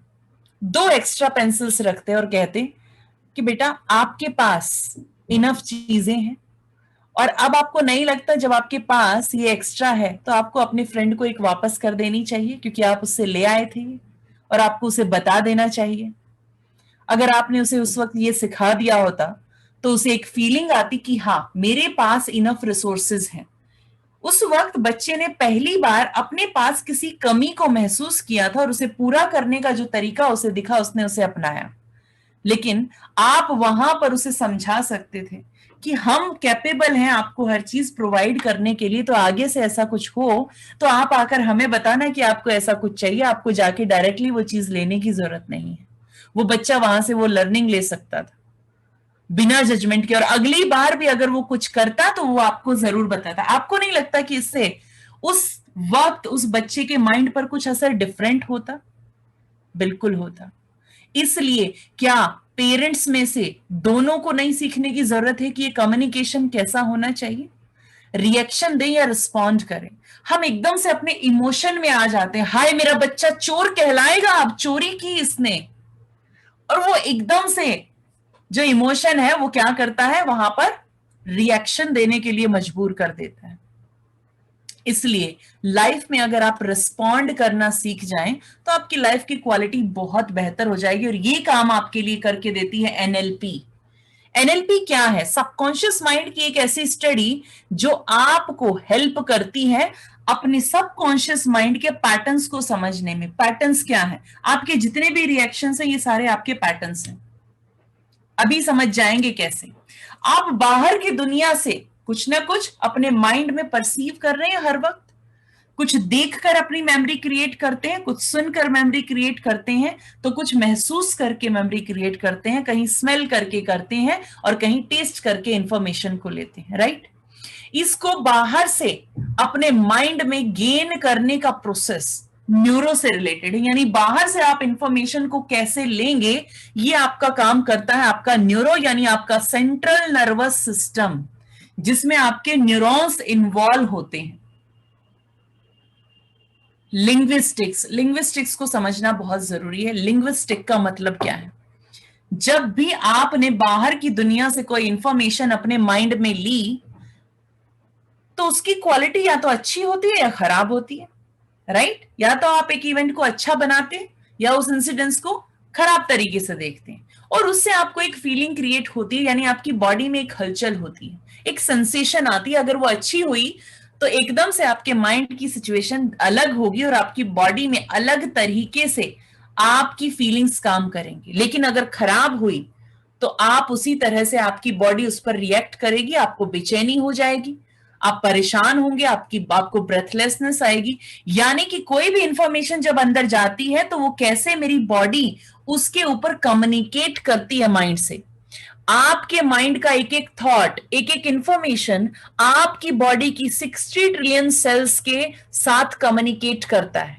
2 एक्स्ट्रा पेंसिल्स रखते और कहते कि बेटा आपके पास इनफ चीजें हैं, और अब आपको नहीं लगता जब आपके पास ये एक्स्ट्रा है तो आपको अपने फ्रेंड को एक वापस कर देनी चाहिए, क्योंकि आप उससे ले आए थे और आपको उसे बता देना चाहिए। अगर आपने उसे उस वक्त ये सिखा दिया होता तो उसे एक फीलिंग आती कि हाँ मेरे पास इनफ रिसोर्सेज हैं। उस वक्त बच्चे ने पहली बार अपने पास किसी कमी को महसूस किया था और उसे पूरा करने का जो तरीका उसे दिखा उसने उसे अपनाया। लेकिन आप वहां पर उसे समझा सकते थे कि हम कैपेबल हैं आपको हर चीज प्रोवाइड करने के लिए, तो आगे से ऐसा कुछ हो तो आप आकर हमें बताना कि आपको ऐसा कुछ चाहिए, आपको जाके डायरेक्टली वो चीज लेने की जरूरत नहीं है। वो बच्चा वहां से वो लर्निंग ले सकता था बिना जजमेंट के, और अगली बार भी अगर वो कुछ करता तो वो आपको जरूर बताता। आपको नहीं लगता कि इससे उस वक्त उस बच्चे के माइंड पर कुछ असर डिफरेंट होता? बिल्कुल होता। इसलिए क्या पेरेंट्स में से दोनों को नहीं सीखने की जरूरत है कि ये कम्युनिकेशन कैसा होना चाहिए? रिएक्शन दें या रिस्पॉन्ड करें? हम एकदम से अपने इमोशन में आ जाते हैं, हाय मेरा बच्चा चोर कहलाएगा, अब चोरी की इसने, और वो एकदम से जो इमोशन है वो क्या करता है, वहां पर रिएक्शन देने के लिए मजबूर कर देता है। इसलिए लाइफ में अगर आप रिस्पॉन्ड करना सीख जाएं तो आपकी लाइफ की क्वालिटी बहुत बेहतर हो जाएगी। और ये काम आपके लिए करके देती है एनएलपी। एनएलपी क्या है? सबकॉन्शियस माइंड की एक ऐसी स्टडी जो आपको हेल्प करती है अपने सबकॉन्शियस माइंड के पैटर्न्स को समझने में। पैटर्न्स क्या है? आपके जितने भी रिएक्शंस हैं ये सारे आपके पैटर्न्स हैं। अभी समझ जाएंगे कैसे। आप बाहर की दुनिया से कुछ ना कुछ अपने माइंड में परसीव कर रहे हैं हर वक्त। कुछ देखकर अपनी मेमोरी क्रिएट करते हैं, कुछ सुनकर मेमोरी क्रिएट करते हैं, तो कुछ महसूस करके मेमोरी क्रिएट करते हैं, कहीं स्मेल करके करते हैं और कहीं टेस्ट करके इंफॉर्मेशन को लेते हैं, राइट। इसको बाहर से अपने माइंड में गेन करने का प्रोसेस न्यूरो से रिलेटेड है। यानी बाहर से आप इंफॉर्मेशन को कैसे लेंगे ये आपका काम करता है आपका न्यूरो, यानी आपका सेंट्रल नर्वस सिस्टम, जिसमें आपके न्यूरॉन्स इन्वॉल्व होते हैं। लिंग्विस्टिक्स को समझना बहुत जरूरी है। लिंग्विस्टिक का मतलब क्या है? जब भी आपने बाहर की दुनिया से कोई इंफॉर्मेशन अपने माइंड में ली तो उसकी क्वालिटी या तो अच्छी होती है या खराब होती है, राइट। या तो आप एक इवेंट को अच्छा बनाते हैं या उस इंसिडेंट्स को खराब तरीके से देखते हैं और उससे आपको एक फीलिंग क्रिएट होती है, यानी आपकी बॉडी में एक हलचल होती है, एक सेंसेशन आती है। अगर वो अच्छी हुई तो एकदम से आपके माइंड की सिचुएशन अलग होगी और आपकी बॉडी में अलग तरीके से आपकी फीलिंग्स काम करेंगी। लेकिन अगर खराब हुई तो आप उसी तरह से आपकी बॉडी उस पर रिएक्ट करेगी, आपको बेचैनी हो जाएगी, आप परेशान होंगे, आपको ब्रेथलेसनेस आएगी। यानी कि कोई भी इंफॉर्मेशन जब अंदर जाती है तो वो कैसे मेरी बॉडी उसके ऊपर कम्युनिकेट करती है माइंड से। आपके माइंड का एक एक थॉट, एक एक इंफॉर्मेशन आपकी बॉडी की 60 ट्रिलियन सेल्स के साथ कम्युनिकेट करता है।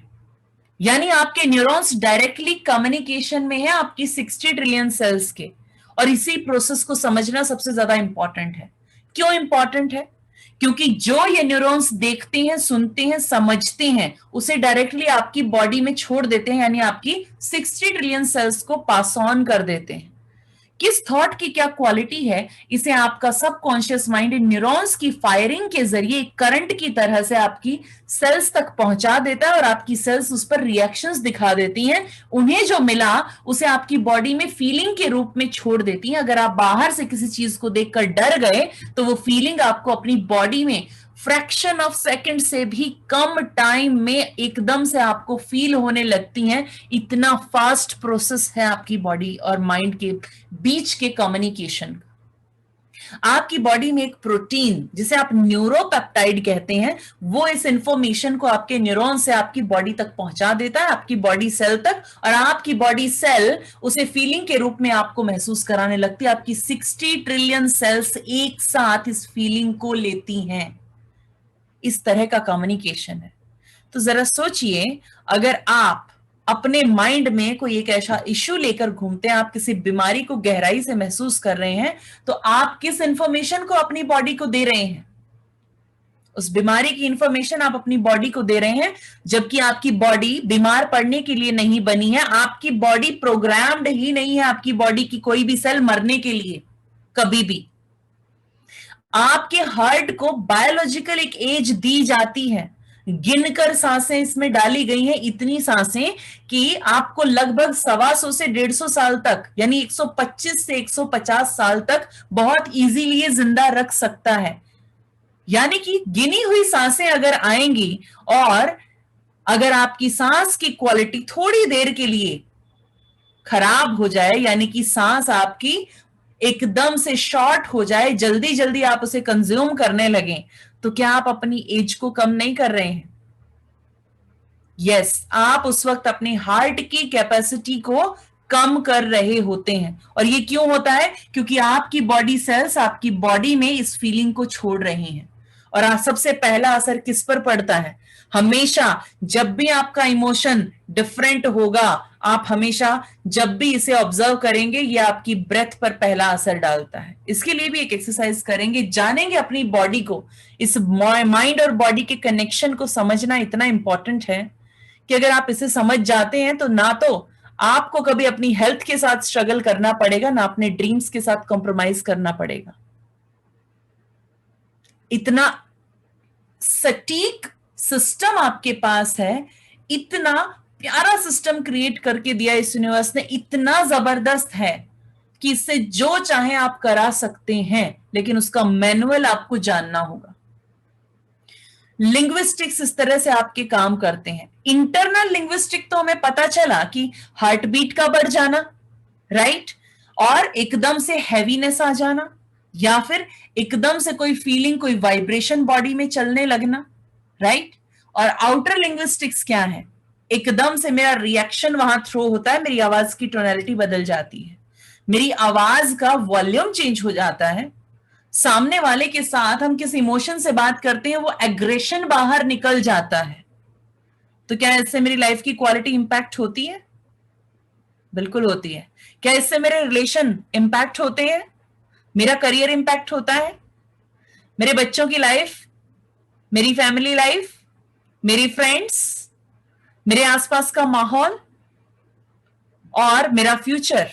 यानी आपके न्यूरॉन्स डायरेक्टली कम्युनिकेशन में है आपकी 60 ट्रिलियन सेल्स के। और इसी प्रोसेस को समझना सबसे ज्यादा इंपॉर्टेंट है। क्यों इंपॉर्टेंट है? क्योंकि जो ये न्यूरॉन्स देखते हैं, सुनते हैं, समझते हैं, उसे डायरेक्टली आपकी बॉडी में छोड़ देते हैं, यानी आपकी 60 ट्रिलियन सेल्स को पास ऑन कर देते हैं। किस थॉट की क्या क्वालिटी है, इसे आपका सबकॉन्शियस माइंड न्यूरॉन्स की फायरिंग के जरिए करंट की तरह से आपकी सेल्स तक पहुंचा देता है और आपकी सेल्स उस पर रिएक्शंस दिखा देती हैं। उन्हें जो मिला उसे आपकी बॉडी में फीलिंग के रूप में छोड़ देती हैं। अगर आप बाहर से किसी चीज को देखकर डर गए तो वो फीलिंग आपको अपनी बॉडी में फ्रैक्शन ऑफ सेकंड से भी कम टाइम में एकदम से आपको फील होने लगती हैं। इतना फास्ट प्रोसेस है आपकी बॉडी और माइंड के बीच के कम्युनिकेशन का। आपकी बॉडी में एक प्रोटीन जिसे आप न्यूरोपेप्टाइड कहते हैं, वो इस इंफॉर्मेशन को आपके न्यूरॉन से आपकी बॉडी तक पहुंचा देता है, आपकी बॉडी सेल तक, और आपकी बॉडी सेल उसे फीलिंग के रूप में आपको महसूस कराने लगती है। आपकी 60 ट्रिलियन सेल्स एक साथ इस फीलिंग को लेती हैं। इस तरह का कम्युनिकेशन है। तो जरा सोचिए, अगर आप अपने माइंड में कोई एक ऐसा इश्यू लेकर घूमते हैं, आप किसी बीमारी को गहराई से महसूस कर रहे हैं, तो आप किस इंफॉर्मेशन को अपनी बॉडी को दे रहे हैं? उस बीमारी की इंफॉर्मेशन आप अपनी बॉडी को दे रहे हैं, जबकि आपकी बॉडी बीमार पड़ने के लिए नहीं बनी है। आपकी बॉडी प्रोग्राम्ड ही नहीं है, आपकी बॉडी की कोई भी सेल मरने के लिए कभी भी। आपके हार्ट को बायोलॉजिकल एक एज दी जाती है, गिनकर सांसें इसमें डाली गई हैं, इतनी सांसें कि आपको लगभग 125 से 150 साल तक, यानी 125 से 150 साल तक बहुत इजीली ये जिंदा रख सकता है। यानी कि गिनी हुई सांसें अगर आएंगी और अगर आपकी सांस की क्वालिटी थोड़ी देर के लिए खराब हो जाए, यानी कि सांस आपकी एकदम से शॉर्ट हो जाए, जल्दी जल्दी आप उसे कंज्यूम करने लगे, तो क्या आप अपनी एज को कम नहीं कर रहे हैं? यस, आप उस वक्त अपनी हार्ट की कैपेसिटी को कम कर रहे होते हैं। और ये क्यों होता है? क्योंकि आपकी बॉडी सेल्स आपकी बॉडी में इस फीलिंग को छोड़ रही हैं। और सबसे पहला असर किस पर पड़ता है? हमेशा जब भी आपका इमोशन डिफरेंट होगा, आप हमेशा जब भी इसे ऑब्जर्व करेंगे, ये आपकी ब्रेथ पर पहला असर डालता है। इसके लिए भी एक एक्सरसाइज करेंगे, जानेंगे अपनी बॉडी को। इस माइंड और बॉडी के कनेक्शन को समझना इतना इंपॉर्टेंट है कि अगर आप इसे समझ जाते हैं तो ना तो आपको कभी अपनी हेल्थ के साथ स्ट्रगल करना पड़ेगा, ना अपने ड्रीम्स के साथ कॉम्प्रोमाइज करना पड़ेगा। इतना सटीक सिस्टम आपके पास है, इतना प्यारा सिस्टम क्रिएट करके दिया इस यूनिवर्स ने, इतना जबरदस्त है कि इससे जो चाहे आप करा सकते हैं, लेकिन उसका मैनुअल आपको जानना होगा। लिंग्विस्टिक्स इस तरह से आपके काम करते हैं। इंटरनल लिंग्विस्टिक तो हमें पता चला कि हार्ट बीट का बढ़ जाना, राइट, और एकदम से हैवीनेस आ जाना, या फिर एकदम से कोई फीलिंग, कोई वाइब्रेशन बॉडी में चलने लगना, राइट। और आउटर लिंग्विस्टिक्स क्या है? एकदम से मेरा रिएक्शन वहां थ्रो होता है, मेरी आवाज की टोनैलिटी बदल जाती है, मेरी आवाज का वॉल्यूम चेंज हो जाता है, सामने वाले के साथ हम किस इमोशन से बात करते हैं वो एग्रेशन बाहर निकल जाता है। तो क्या इससे मेरी लाइफ की क्वालिटी इंपैक्ट होती है? बिल्कुल होती है। क्या इससे मेरे रिलेशन इंपैक्ट होते हैं? मेरा करियर इंपैक्ट होता है, मेरे बच्चों की लाइफ, मेरी फैमिली लाइफ, मेरी फ्रेंड्स, मेरे आसपास का माहौल और मेरा फ्यूचर,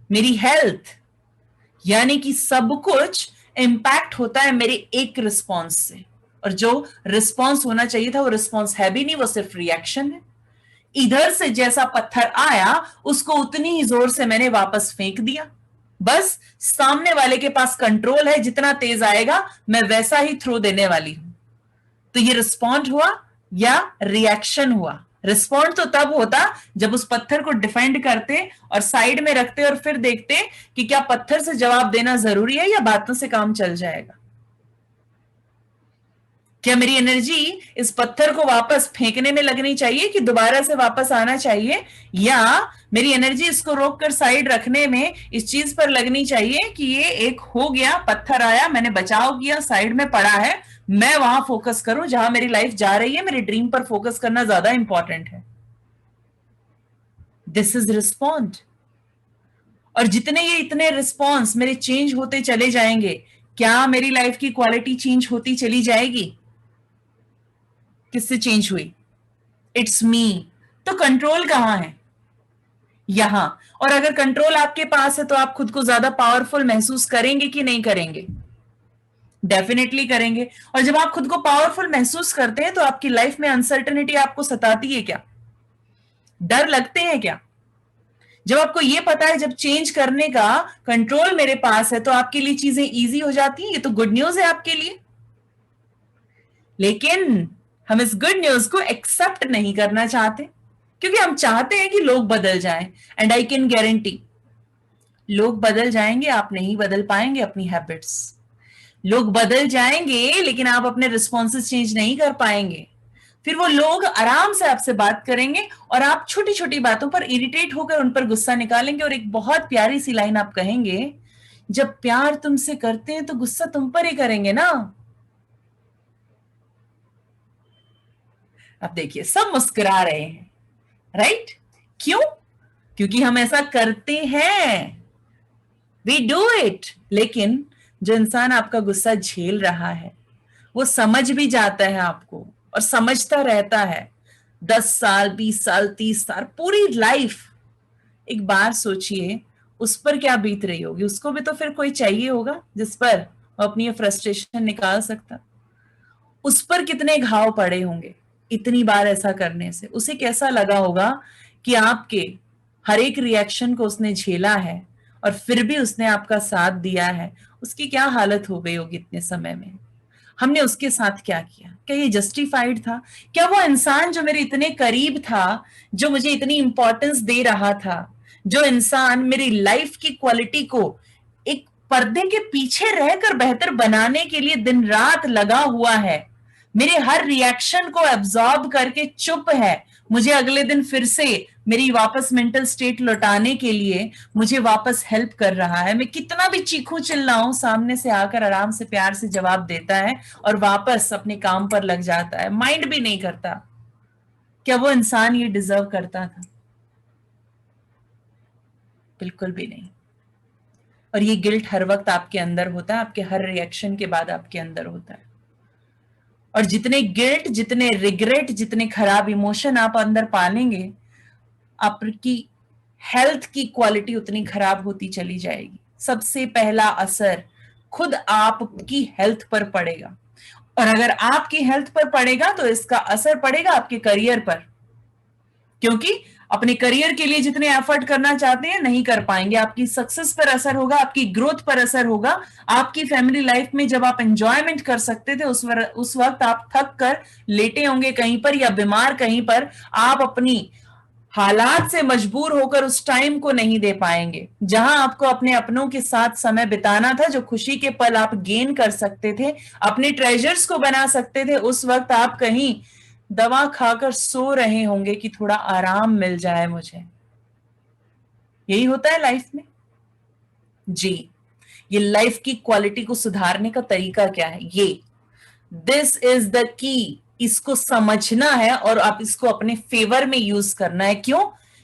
मेरी हेल्थ, यानी कि सब कुछ इंपैक्ट होता है मेरे एक रिस्पॉन्स से। और जो रिस्पॉन्स होना चाहिए था वो रिस्पॉन्स है भी नहीं, वो सिर्फ रिएक्शन है। इधर से जैसा पत्थर आया उसको उतनी ही जोर से मैंने वापस फेंक दिया, बस सामने वाले के पास कंट्रोल है, जितना तेज आएगा मैं वैसा ही थ्रो देने वाली हूं। तो ये रिस्पॉन्ड हुआ या रिएक्शन हुआ? रिस्पॉन्ड तो तब होता जब उस पत्थर को डिफेंड करते और साइड में रखते और फिर देखते कि क्या पत्थर से जवाब देना जरूरी है या बातों से काम चल जाएगा। क्या मेरी एनर्जी इस पत्थर को वापस फेंकने में लगनी चाहिए कि दोबारा से वापस आना चाहिए, या मेरी एनर्जी इसको रोककर साइड रखने में इस चीज पर लगनी चाहिए कि ये एक हो गया, पत्थर आया, मैंने बचाव किया, साइड में पड़ा है, मैं वहां फोकस करूं जहां मेरी लाइफ जा रही है, मेरे ड्रीम पर फोकस करना ज्यादा इंपॉर्टेंट है। This is respond. और जितने ये इतने रिस्पॉन्स मेरे चेंज होते चले जाएंगे, क्या मेरी लाइफ की क्वालिटी चेंज होती चली जाएगी? किससे चेंज हुई? It's me. तो कंट्रोल कहां है? यहां। और अगर कंट्रोल आपके पास है तो आप खुद को ज्यादा पावरफुल महसूस करेंगे कि नहीं करेंगे? डेफिनेटली करेंगे। और जब आप खुद को पावरफुल महसूस करते हैं तो आपकी लाइफ में अनसर्टेनिटी आपको सताती है क्या? डर लगते हैं क्या? जब आपको यह पता है जब चेंज करने का कंट्रोल मेरे पास है तो आपके लिए चीजें इजी हो जाती हैं, ये तो गुड न्यूज है आपके लिए। लेकिन हम इस गुड न्यूज को एक्सेप्ट नहीं करना चाहते, क्योंकि हम चाहते हैं कि लोग बदल जाएं। एंड आई कैन गारंटी लोग बदल जाएंगे, आप नहीं बदल पाएंगे अपनी हैबिट्स। लोग बदल जाएंगे लेकिन आप अपने रिस्पॉन्सेस चेंज नहीं कर पाएंगे। फिर वो लोग आराम से आपसे बात करेंगे और आप छोटी छोटी बातों पर इरिटेट होकर उन पर गुस्सा निकालेंगे और एक बहुत प्यारी सी लाइन आप कहेंगे, जब प्यार तुमसे करते हैं तो गुस्सा तुम पर ही करेंगे ना। अब देखिए सब मुस्कुरा रहे हैं, राइट? क्यों? क्योंकि हम ऐसा करते हैं, वी डू इट। लेकिन जो इंसान आपका गुस्सा झेल रहा है वो समझ भी जाता है आपको और समझता रहता है 10 साल 20 साल 30 साल पूरी लाइफ। एक बार सोचिए उस पर क्या बीत रही होगी। उसको भी तो फिर कोई चाहिए होगा जिस पर वो अपनी फ्रस्ट्रेशन निकाल सकता। उस पर कितने घाव पड़े होंगे इतनी बार ऐसा करने से। उसे कैसा लगा होगा कि आपके हर एक रिएक्शन को उसने झेला है और फिर भी उसने आपका साथ दिया है। उसकी क्या हालत हो गई होगी इतने समय में। हमने उसके साथ क्या किया? क्या ये जस्टिफाइड था? क्या वो इंसान जो मेरे इतने करीब था, जो मुझे इतनी इंपॉर्टेंस दे रहा था, जो इंसान मेरी लाइफ की क्वालिटी को एक पर्दे के पीछे रहकर बेहतर बनाने के लिए दिन रात लगा हुआ है, मेरे हर रिएक्शन को एब्जॉर्ब करके चुप है, मुझे अगले दिन फिर से मेरी वापस मेंटल स्टेट लौटाने के लिए मुझे वापस हेल्प कर रहा है। मैं कितना भी चीखूं चिल्लाऊं, सामने से आकर आराम से प्यार से जवाब देता है और वापस अपने काम पर लग जाता है, माइंड भी नहीं करता। क्या वो इंसान ये डिजर्व करता था? बिल्कुल भी नहीं। और ये गिल्ट हर वक्त आपके अंदर होता है, आपके हर रिएक्शन के बाद आपके अंदर होता है। और जितने गिल्ट, जितने रिग्रेट, जितने खराब इमोशन आप अंदर पालेंगे, आपकी हेल्थ की क्वालिटी उतनी खराब होती चली जाएगी। सबसे पहला असर खुद आपकी हेल्थ पर पड़ेगा। और अगर आपकी हेल्थ पर पड़ेगा तो इसका असर पड़ेगा आपके करियर पर, क्योंकि अपने करियर के लिए जितने एफर्ट करना चाहते हैं नहीं कर पाएंगे। आपकी सक्सेस पर असर होगा, आपकी ग्रोथ पर असर होगा। आपकी फैमिली लाइफ में जब आप एंजॉयमेंट कर सकते थे उस वक्त आप थक कर लेटे होंगे कहीं पर या बीमार कहीं पर। आप अपनी हालात से मजबूर होकर उस टाइम को नहीं दे पाएंगे जहां आपको अपने अपनों के साथ समय बिताना था, जो खुशी के पल आप गेन कर सकते थे, अपने ट्रेजर्स को बना सकते थे। उस वक्त आप कहीं दवा खाकर सो रहे होंगे कि थोड़ा आराम मिल जाए मुझे। यही होता है लाइफ में जी। ये लाइफ की क्वालिटी को सुधारने का तरीका क्या है? ये दिस इज द की। इसको समझना है और आप इसको अपने फेवर में यूज करना है। क्यों?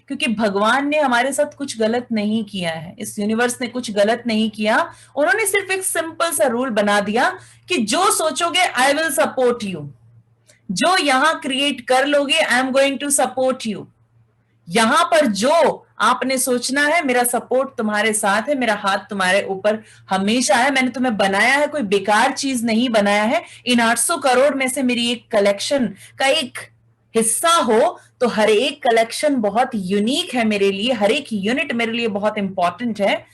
क्योंकि भगवान ने हमारे साथ कुछ गलत नहीं किया है, इस यूनिवर्स ने कुछ गलत नहीं किया। उन्होंने सिर्फ एक सिंपल सा रूल बना दिया कि जो सोचोगे आई विल सपोर्ट यू, जो यहां क्रिएट कर लोगे I am going to support you. यहां पर जो आपने सोचना है, मेरा सपोर्ट तुम्हारे साथ है, मेरा हाथ तुम्हारे ऊपर हमेशा है। मैंने तुम्हें बनाया है, कोई बेकार चीज नहीं बनाया है। इन 800 करोड़ में से मेरी एक कलेक्शन का एक हिस्सा हो तो हर एक कलेक्शन बहुत यूनिक है मेरे लिए, हर एक यूनिट मेरे लिए बहुत इंपॉर्टेंट है।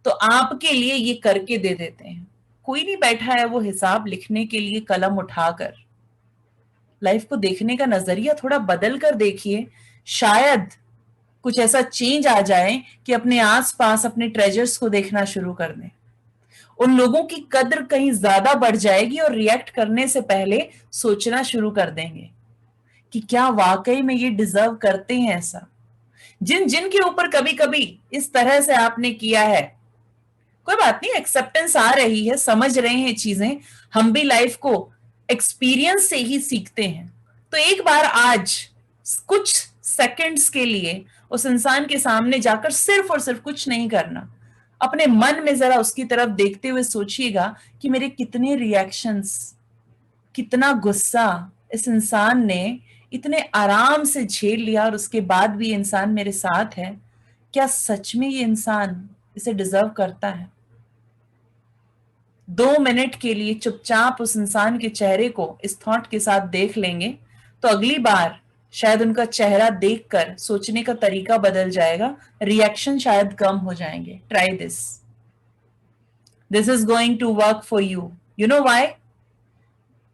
तो आपके लिए ये करके दे देते हैं। कोई नहीं बैठा है वो हिसाब लिखने के लिए कलम उठाकर। लाइफ को देखने का नजरिया थोड़ा बदल कर देखिए, शायद कुछ ऐसा चेंज आ जाए कि अपने आसपास अपने ट्रेजर्स को देखना शुरू कर दें। उन लोगों की कद्र कहीं ज्यादा बढ़ जाएगी और रिएक्ट करने से पहले सोचना शुरू कर देंगे कि क्या वाकई में ये डिजर्व करते हैं ऐसा। जिन जिन के ऊपर कभी कभी इस तरह से आपने किया है, कोई बात नहीं, एक्सेप्टेंस आ रही है, समझ रहे हैं चीजें। हम भी लाइफ को एक्सपीरियंस से ही सीखते हैं। तो एक बार आज कुछ सेकंड्स के लिए उस इंसान के सामने जाकर सिर्फ और सिर्फ कुछ नहीं करना, अपने मन में जरा उसकी तरफ देखते हुए सोचिएगा कि मेरे कितने रिएक्शंस, कितना गुस्सा इस इंसान ने इतने आराम से झेल लिया और उसके बाद भी इंसान मेरे साथ है। क्या सच में ये इंसान इसे डिजर्व करता है? 2 मिनट के लिए चुपचाप उस इंसान के चेहरे को इस थॉट के साथ देख लेंगे तो अगली बार शायद उनका चेहरा देखकर सोचने का तरीका बदल जाएगा, रिएक्शन शायद कम हो जाएंगे। Try this, this is going to work for you. You know why?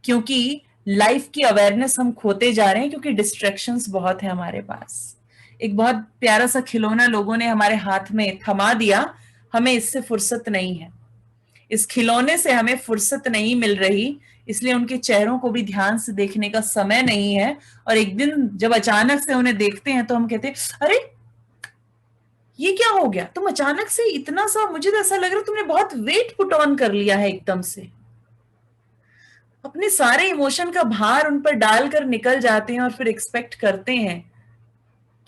क्योंकि लाइफ की अवेयरनेस हम खोते जा रहे हैं, क्योंकि डिस्ट्रैक्शंस बहुत है हमारे पास। एक बहुत प्यारा सा खिलौना लोगों ने हमारे हाथ में थमा दिया, हमें इससे फुर्सत नहीं है, इस खिलौने से हमें फुर्सत नहीं मिल रही, इसलिए उनके चेहरों को भी ध्यान से देखने का समय नहीं है। और एक दिन जब अचानक से उन्हें देखते हैं तो हम कहते हैं, अरे ये क्या हो गया? तुम अचानक से इतना सा, मुझे तो ऐसा लग रहा है तुमने बहुत वेट पुट ऑन कर लिया है एकदम से। अपने सारे इमोशन का भार उन पर डालकर निकल जाते हैं और फिर एक्सपेक्ट करते हैं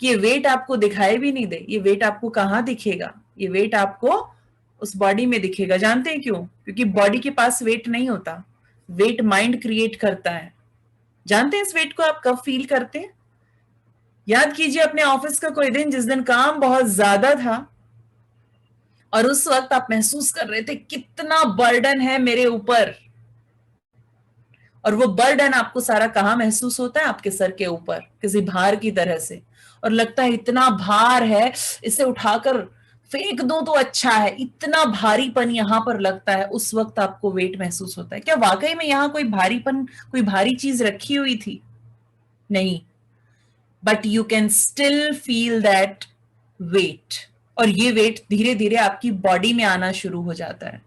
कि ये वेट आपको दिखाई भी नहीं दे। ये वेट आपको कहाँ दिखेगा? ये वेट आपको उस बॉडी में दिखेगा। जानते हैं क्यों? क्योंकि बॉडी के पास वेट नहीं होता, वेट माइंड क्रिएट करता है। जानते हैं इस वेट को आप कब फील करते हैं? याद कीजिए अपने ऑफिस का कोई दिन जिस दिन काम बहुत ज्यादा था और उस वक्त आप महसूस कर रहे थे कितना बर्डन है मेरे ऊपर, और वो बर्डन आपको सारा कहाँ महसूस होता है? आपके सर के ऊपर, किसी भार की तरह से। और लगता है इतना भार है, इसे उठाकर फेंक दो तो अच्छा है, इतना भारीपन यहां पर लगता है। उस वक्त आपको वेट महसूस होता है। क्या वाकई में यहां कोई भारीपन, कोई भारी चीज रखी हुई थी? नहीं, but you can still feel that weight. और ये वेट धीरे धीरे आपकी बॉडी में आना शुरू हो जाता है।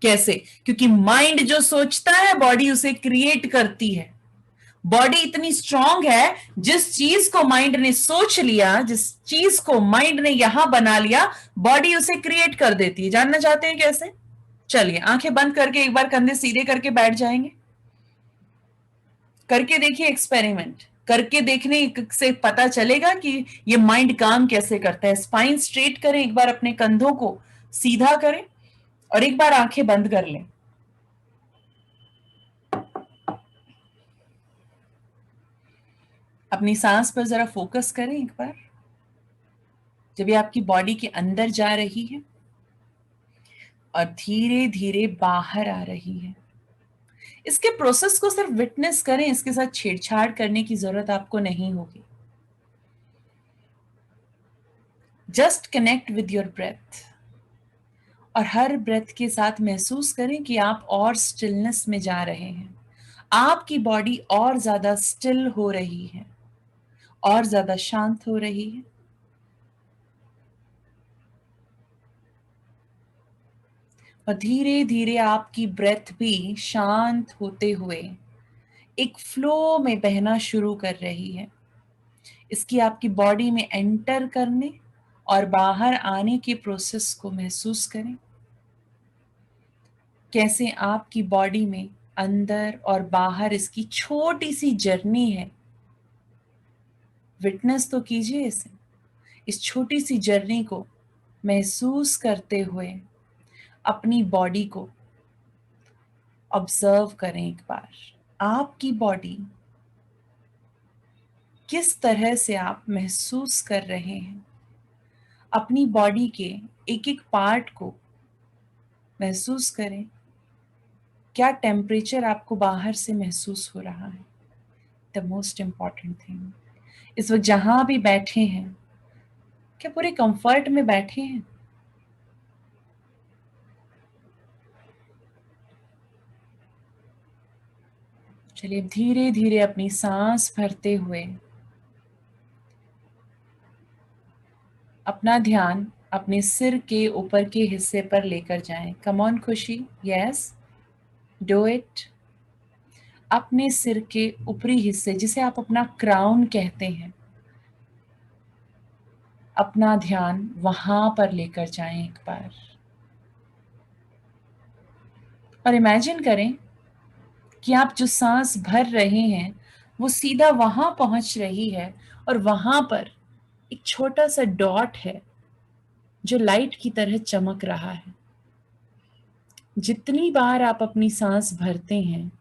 कैसे? क्योंकि माइंड जो सोचता है बॉडी उसे क्रिएट करती है। बॉडी इतनी स्ट्रांग है, जिस चीज को माइंड ने सोच लिया, जिस चीज को माइंड ने यहां बना लिया, बॉडी उसे क्रिएट कर देती है। जानना चाहते हैं कैसे? चलिए आंखें बंद करके एक बार कंधे सीधे करके बैठ जाएंगे। करके देखिए, एक्सपेरिमेंट करके देखने से पता चलेगा कि ये माइंड काम कैसे करता है। स्पाइन स्ट्रेट करें, एक बार अपने कंधों को सीधा करें और एक बार आंखें बंद कर लें। अपनी सांस पर जरा फोकस करें एक बार। जब ये आपकी बॉडी के अंदर जा रही है और धीरे धीरे बाहर आ रही है। इसके प्रोसेस को सिर्फ विटनेस करें, इसके साथ छेड़छाड़ करने की जरूरत आपको नहीं होगी। Just connect with your breath और हर ब्रेथ के साथ महसूस करें कि आप और स्टिलनेस में जा रहे हैं। आपकी बॉडी और ज्यादा स्टिल हो रही है, और ज्यादा शांत हो रही है। और धीरे धीरे आपकी ब्रेथ भी शांत होते हुए एक फ्लो में बहना शुरू कर रही है। इसकी आपकी बॉडी में एंटर करने और बाहर आने के प्रोसेस को महसूस करें। कैसे आपकी बॉडी में अंदर और बाहर इसकी छोटी सी जर्नी है। विटनेस तो कीजिए इसे, इस छोटी सी जर्नी को महसूस करते हुए अपनी बॉडी को ऑब्जर्व करें। एक बार आपकी बॉडी किस तरह से आप महसूस कर रहे हैं। अपनी बॉडी के एक एक पार्ट को महसूस करें। क्या टेम्परेचर आपको बाहर से महसूस हो रहा है? द मोस्ट इंपॉर्टेंट थिंग, इस वक्त जहां भी बैठे हैं, क्या पूरे कंफर्ट में बैठे हैं? चलिए धीरे धीरे अपनी सांस भरते हुए अपना ध्यान अपने सिर के ऊपर के हिस्से पर लेकर जाएं। कम ऑन खुशी, यस, डू इट। अपने सिर के ऊपरी हिस्से, जिसे आप अपना क्राउन कहते हैं, अपना ध्यान वहां पर लेकर जाएं एक बार। और इमेजिन करें कि आप जो सांस भर रहे हैं वो सीधा वहां पहुंच रही है और वहां पर एक छोटा सा डॉट है जो लाइट की तरह चमक रहा है। जितनी बार आप अपनी सांस भरते हैं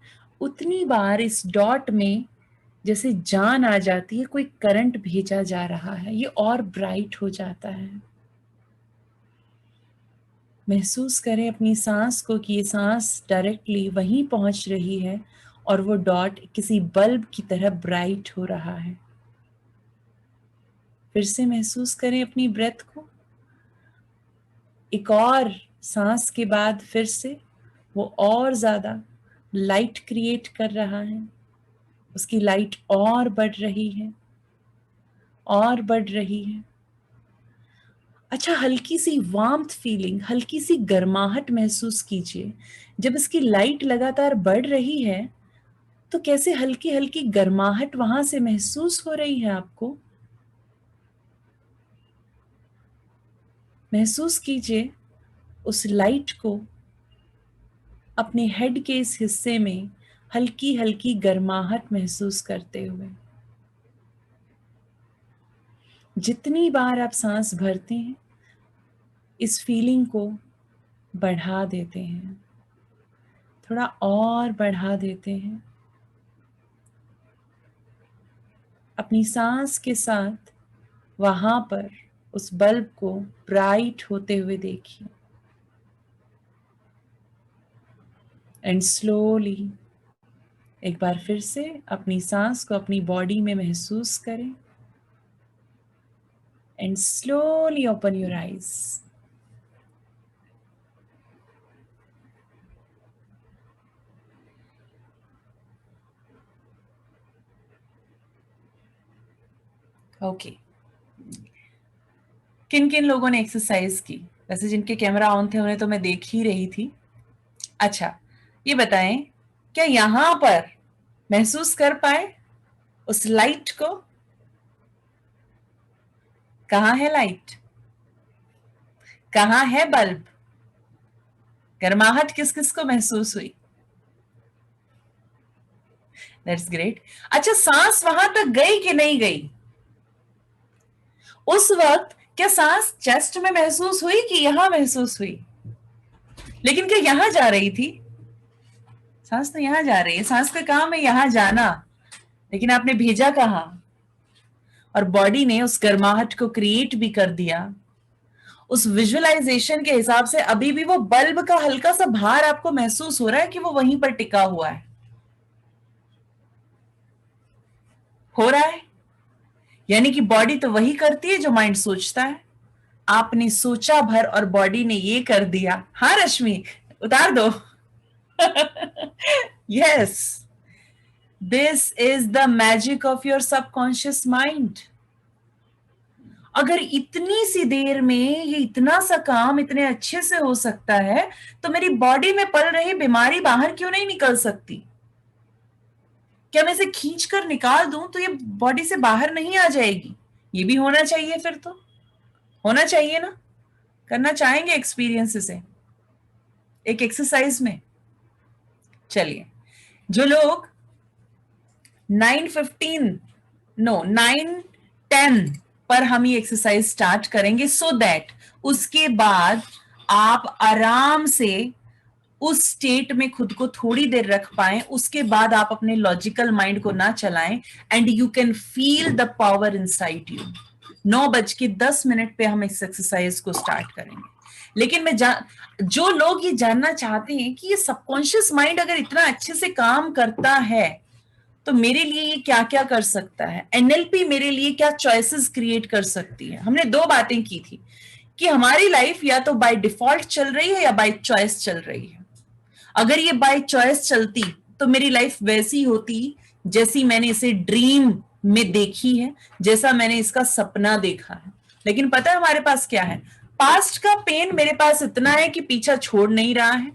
उतनी बार इस डॉट में जैसे जान आ जाती है, कोई करंट भेजा जा रहा है, ये और ब्राइट हो जाता है। महसूस करें अपनी सांस को कि ये सांस डायरेक्टली वहीं पहुंच रही है और वो डॉट किसी बल्ब की तरह ब्राइट हो रहा है। फिर से महसूस करें अपनी ब्रेथ को। एक और सांस के बाद फिर से वो और ज्यादा लाइट क्रिएट कर रहा है। उसकी लाइट और बढ़ रही है, और बढ़ रही है। अच्छा, हल्की सी वार्मथ फीलिंग, हल्की सी गर्माहट महसूस कीजिए। जब इसकी लाइट लगातार बढ़ रही है तो कैसे हल्की हल्की गर्माहट वहां से महसूस हो रही है आपको। महसूस कीजिए उस लाइट को अपने हेड के इस हिस्से में हल्की हल्की गर्माहट महसूस करते हुए। जितनी बार आप सांस भरते हैं इस फीलिंग को बढ़ा देते हैं, थोड़ा और बढ़ा देते हैं। अपनी सांस के साथ वहां पर उस बल्ब को ब्राइट होते हुए देखिए। एंड स्लोली एक बार फिर से अपनी सांस को अपनी बॉडी में महसूस करें। And slowly open your eyes. Okay, किन किन लोगों ने एक्सरसाइज की? वैसे जिनके कैमरा ऑन थे उन्हें तो मैं देख ही रही थी। अच्छा, ये बताएं, क्या यहां पर महसूस कर पाए उस लाइट को? कहाँ है लाइट? कहाँ है बल्ब? गर्माहट किस किस को महसूस हुई? That's great. अच्छा, सांस वहां तक गई कि नहीं गई? उस वक्त क्या सांस चेस्ट में महसूस हुई कि यहां महसूस हुई? लेकिन क्या यहां जा रही थी? सांस तो यहां जा रही है, सांस का काम है यहां जाना, लेकिन आपने भेजा कहां? और बॉडी ने उस गर्माहट को क्रिएट भी कर दिया उस विजुअलाइजेशन के हिसाब से अभी भी वो बल्ब का हल्का सा भार आपको महसूस हो रहा है कि वो वहीं पर टिका हुआ है, हो रहा है। यानी कि बॉडी तो वही करती है जो माइंड सोचता है। आपने सोचा भर और बॉडी ने ये कर दिया। हाँ रश्मि, उतार दो। Yes, this is the magic of your subconscious mind. अगर इतनी सी देर में ये इतना सा काम इतने अच्छे से हो सकता है, तो मेरी बॉडी में पल रही बीमारी बाहर क्यों नहीं निकल सकती? क्या मैं इसे खींच कर निकाल दूं तो ये बॉडी से बाहर नहीं आ जाएगी? ये भी होना चाहिए, फिर तो होना चाहिए ना। करना चाहेंगे एक्सपीरियंस इसे एक एक्सरसाइज में। चलिए, जो लोग 9:10 पर हम ये एक्सरसाइज स्टार्ट करेंगे, सो दैट उसके बाद आप आराम से उस स्टेट में खुद को थोड़ी देर रख पाएं, उसके बाद आप अपने लॉजिकल माइंड को ना चलाएं, and you can feel the power inside you. 9:10 पे हम इस एक्सरसाइज को स्टार्ट करेंगे। लेकिन जो लोग ये जानना चाहते हैं कि ये सबकॉन्शियस माइंड अगर इतना अच्छे से काम करता है तो मेरे लिए ये क्या क्या कर सकता है, एनएलपी मेरे लिए क्या चॉइसेस क्रिएट कर सकती है। हमने दो बातें की थी कि हमारी लाइफ या तो बाय डिफॉल्ट चल रही है या बाय चॉइस चल रही है। अगर ये बाय चॉइस चलती तो मेरी लाइफ वैसी होती जैसी मैंने इसे ड्रीम में देखी है, जैसा मैंने इसका सपना देखा है। लेकिन पता है हमारे पास क्या है? पास्ट का पेन मेरे पास इतना है कि पीछा छोड़ नहीं रहा है।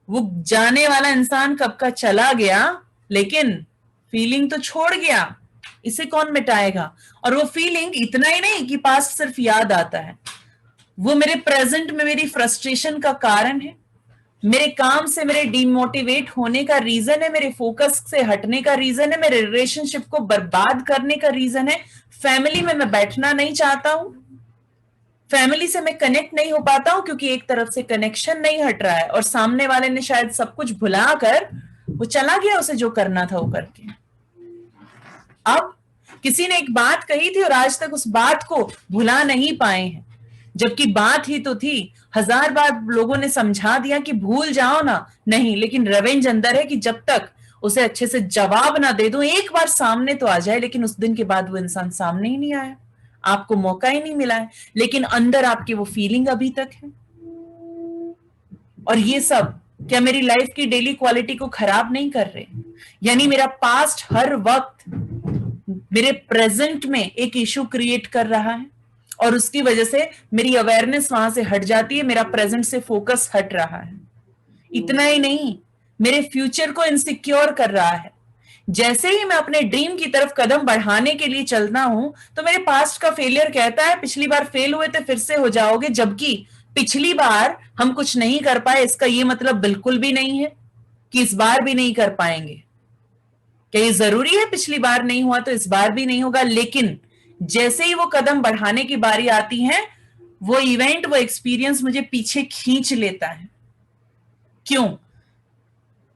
वो जाने वाला इंसान कब का चला गया, लेकिन फीलिंग तो छोड़ गया। इसे कौन मिटाएगा? और वो फीलिंग इतना ही नहीं कि पास्ट सिर्फ याद आता है, वो मेरे प्रेजेंट में मेरी फ्रस्ट्रेशन का कारण है, मेरे काम से मेरे डिमोटिवेट होने का रीजन है, मेरे फोकस से हटने का रीजन है, मेरे रिलेशनशिप को बर्बाद करने का रीजन है, फैमिली में मैं बैठना नहीं चाहता हूं, फैमिली से मैं कनेक्ट नहीं हो पाता हूं क्योंकि एक तरफ से कनेक्शन नहीं हट रहा है और सामने वाले ने शायद सब कुछ भुलाकर वो चला गया उसे जो करना था वो करके। अब किसी ने एक बात कही थी और आज तक उस बात को भुला नहीं पाए हैं, जबकि बात ही तो थी। 1000 बार लोगों ने समझा दिया कि भूल जाओ ना, नहीं, लेकिन रेवेंज अंदर है कि जब तक उसे अच्छे से जवाब ना दे दूं, एक बार सामने तो आ जाए, लेकिन उस दिन के बाद वो इंसान सामने ही नहीं आया, आपको मौका ही नहीं मिला है, लेकिन अंदर आपकी वो फीलिंग अभी तक है। और ये सब क्या मेरी लाइफ की डेली क्वालिटी को खराब नहीं कर रहे? यानी मेरा पास्ट हर वक्त मेरे प्रेजेंट में एक इशू क्रिएट कर रहा है और उसकी वजह से मेरी अवेयरनेस वहां से हट जाती है, मेरा प्रेजेंट से फोकस हट रहा है। इतना ही नहीं, मेरे फ्यूचर को इनसिक्योर कर रहा है। जैसे ही मैं अपने ड्रीम की तरफ कदम बढ़ाने के लिए चलता हूं तो मेरे पास्ट का फेलियर कहता है पिछली बार फेल हुए थे, फिर से हो जाओगे, जबकि पिछली बार हम कुछ नहीं कर पाए इसका ये मतलब बिल्कुल भी नहीं है कि इस बार भी नहीं कर पाएंगे। क्या ये जरूरी है पिछली बार नहीं हुआ तो इस बार भी नहीं होगा? लेकिन जैसे ही वो कदम बढ़ाने की बारी आती है, वो इवेंट, वो एक्सपीरियंस मुझे पीछे खींच लेता है। क्यों?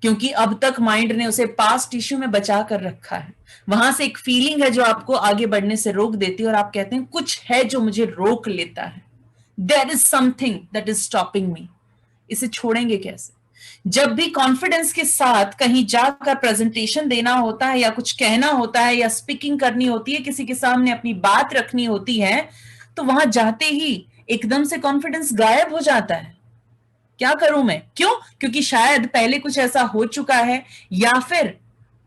क्योंकि अब तक माइंड ने उसे पास्ट इश्यू में बचा कर रखा है। वहां से एक फीलिंग है जो आपको आगे बढ़ने से रोक देती है और आप कहते हैं कुछ है जो मुझे रोक लेता है, there is something that is stopping me. इसे छोड़ेंगे कैसे? जब भी कॉन्फिडेंस के साथ कहीं जाकर प्रेजेंटेशन देना होता है या कुछ कहना होता है या स्पीकिंग करनी होती है, किसी के सामने अपनी बात रखनी होती है, तो वहां जाते ही एकदम से कॉन्फिडेंस गायब हो जाता है। क्या करूं मैं? क्यों? क्योंकि शायद पहले कुछ ऐसा हो चुका है या फिर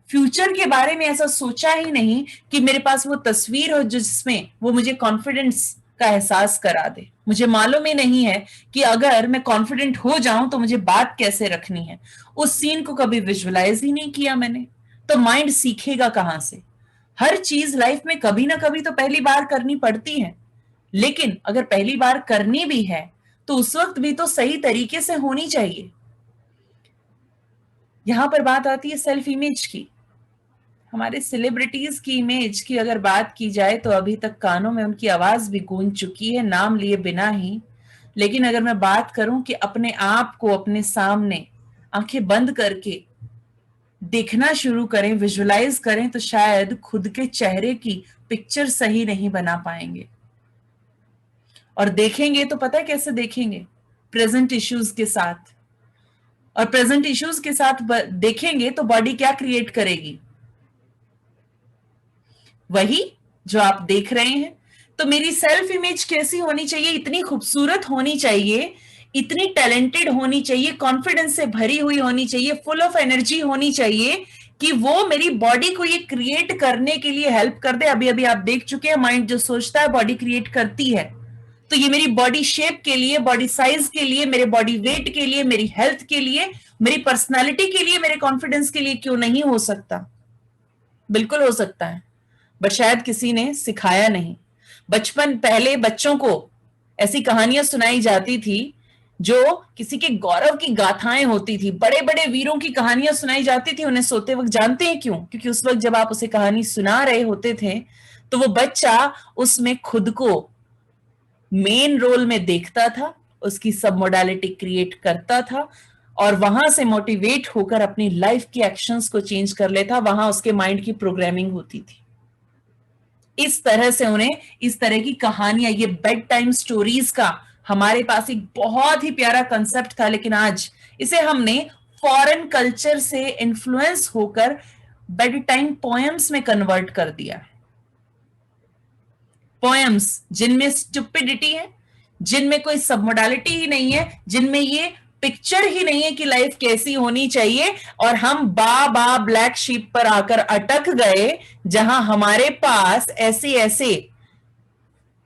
फ्यूचर के बारे में ऐसा सोचा ही नहीं कि मेरे पास वो तस्वीर हो जिसमें वो मुझे कॉन्फिडेंस का एहसास करा दे। मुझे मालूम ही नहीं है कि अगर मैं कॉन्फिडेंट हो जाऊं तो मुझे बात कैसे रखनी है। उस सीन को कभी विजुअलाइज ही नहीं किया मैंने, तो माइंड सीखेगा कहां से? हर चीज लाइफ में कभी ना कभी तो पहली बार करनी पड़ती है, लेकिन अगर पहली बार करनी भी है तो उस वक्त भी तो सही तरीके से होनी चाहिए। यहां पर बात आती है सेल्फ इमेज की। हमारे सेलिब्रिटीज की इमेज की अगर बात की जाए तो अभी तक कानों में उनकी आवाज भी गूंज चुकी है, नाम लिए बिना ही। लेकिन अगर मैं बात करूं कि अपने आप को अपने सामने आंखें बंद करके देखना शुरू करें, विजुअलाइज करें, तो शायद खुद के चेहरे की पिक्चर सही नहीं बना पाएंगे। और देखेंगे तो पता है कैसे देखेंगे? प्रेजेंट इश्यूज के साथ। और प्रेजेंट इश्यूज के साथ देखेंगे तो बॉडी क्या क्रिएट करेगी? वही जो आप देख रहे हैं। तो मेरी सेल्फ इमेज कैसी होनी चाहिए? इतनी खूबसूरत होनी चाहिए, इतनी टैलेंटेड होनी चाहिए, कॉन्फिडेंस से भरी हुई होनी चाहिए, फुल ऑफ एनर्जी होनी चाहिए कि वो मेरी बॉडी को ये क्रिएट करने के लिए हेल्प कर दे। अभी अभी आप देख चुके हैं, माइंड जो सोचता है बॉडी क्रिएट करती है। तो ये मेरी बॉडी शेप के लिए, बॉडी साइज के लिए, मेरे बॉडी वेट के लिए, मेरी हेल्थ के लिए, मेरी पर्सनालिटी के लिए, मेरे कॉन्फिडेंस के लिए क्यों नहीं हो सकता? बिल्कुल हो सकता है, बट शायद किसी ने सिखाया नहीं। बचपन पहले बच्चों को ऐसी कहानियां सुनाई जाती थी जो किसी के गौरव की गाथाएं होती थी, बड़े बड़े वीरों की कहानियां सुनाई जाती थी उन्हें सोते वक्त। जानते हैं क्यों? क्योंकि उस वक्त जब आप उसे कहानी सुना रहे होते थे तो वो बच्चा उसमें खुद को मेन रोल में देखता था, उसकी सब मोडालिटी क्रिएट करता था और वहां से मोटिवेट होकर अपनी लाइफ की एक्शंस को चेंज कर लेता। वहां उसके माइंड की प्रोग्रामिंग होती थी। इस तरह से उन्हें इस तरह की कहानियां, ये बेड टाइम स्टोरीज का हमारे पास एक बहुत ही प्यारा कंसेप्ट था, लेकिन आज इसे हमने फॉरेन कल्चर से इन्फ्लुएंस होकर बेड टाइम पोएम्स में कन्वर्ट कर दिया। पोएम्स जिनमें स्टुपिडिटी है, जिनमें कोई सबमोडालिटी ही नहीं है, जिनमें ये पिक्चर ही नहीं है कि लाइफ कैसी होनी चाहिए, और हम बा ब्लैक शीप पर आकर अटक गए जहां हमारे पास ऐसे ऐसे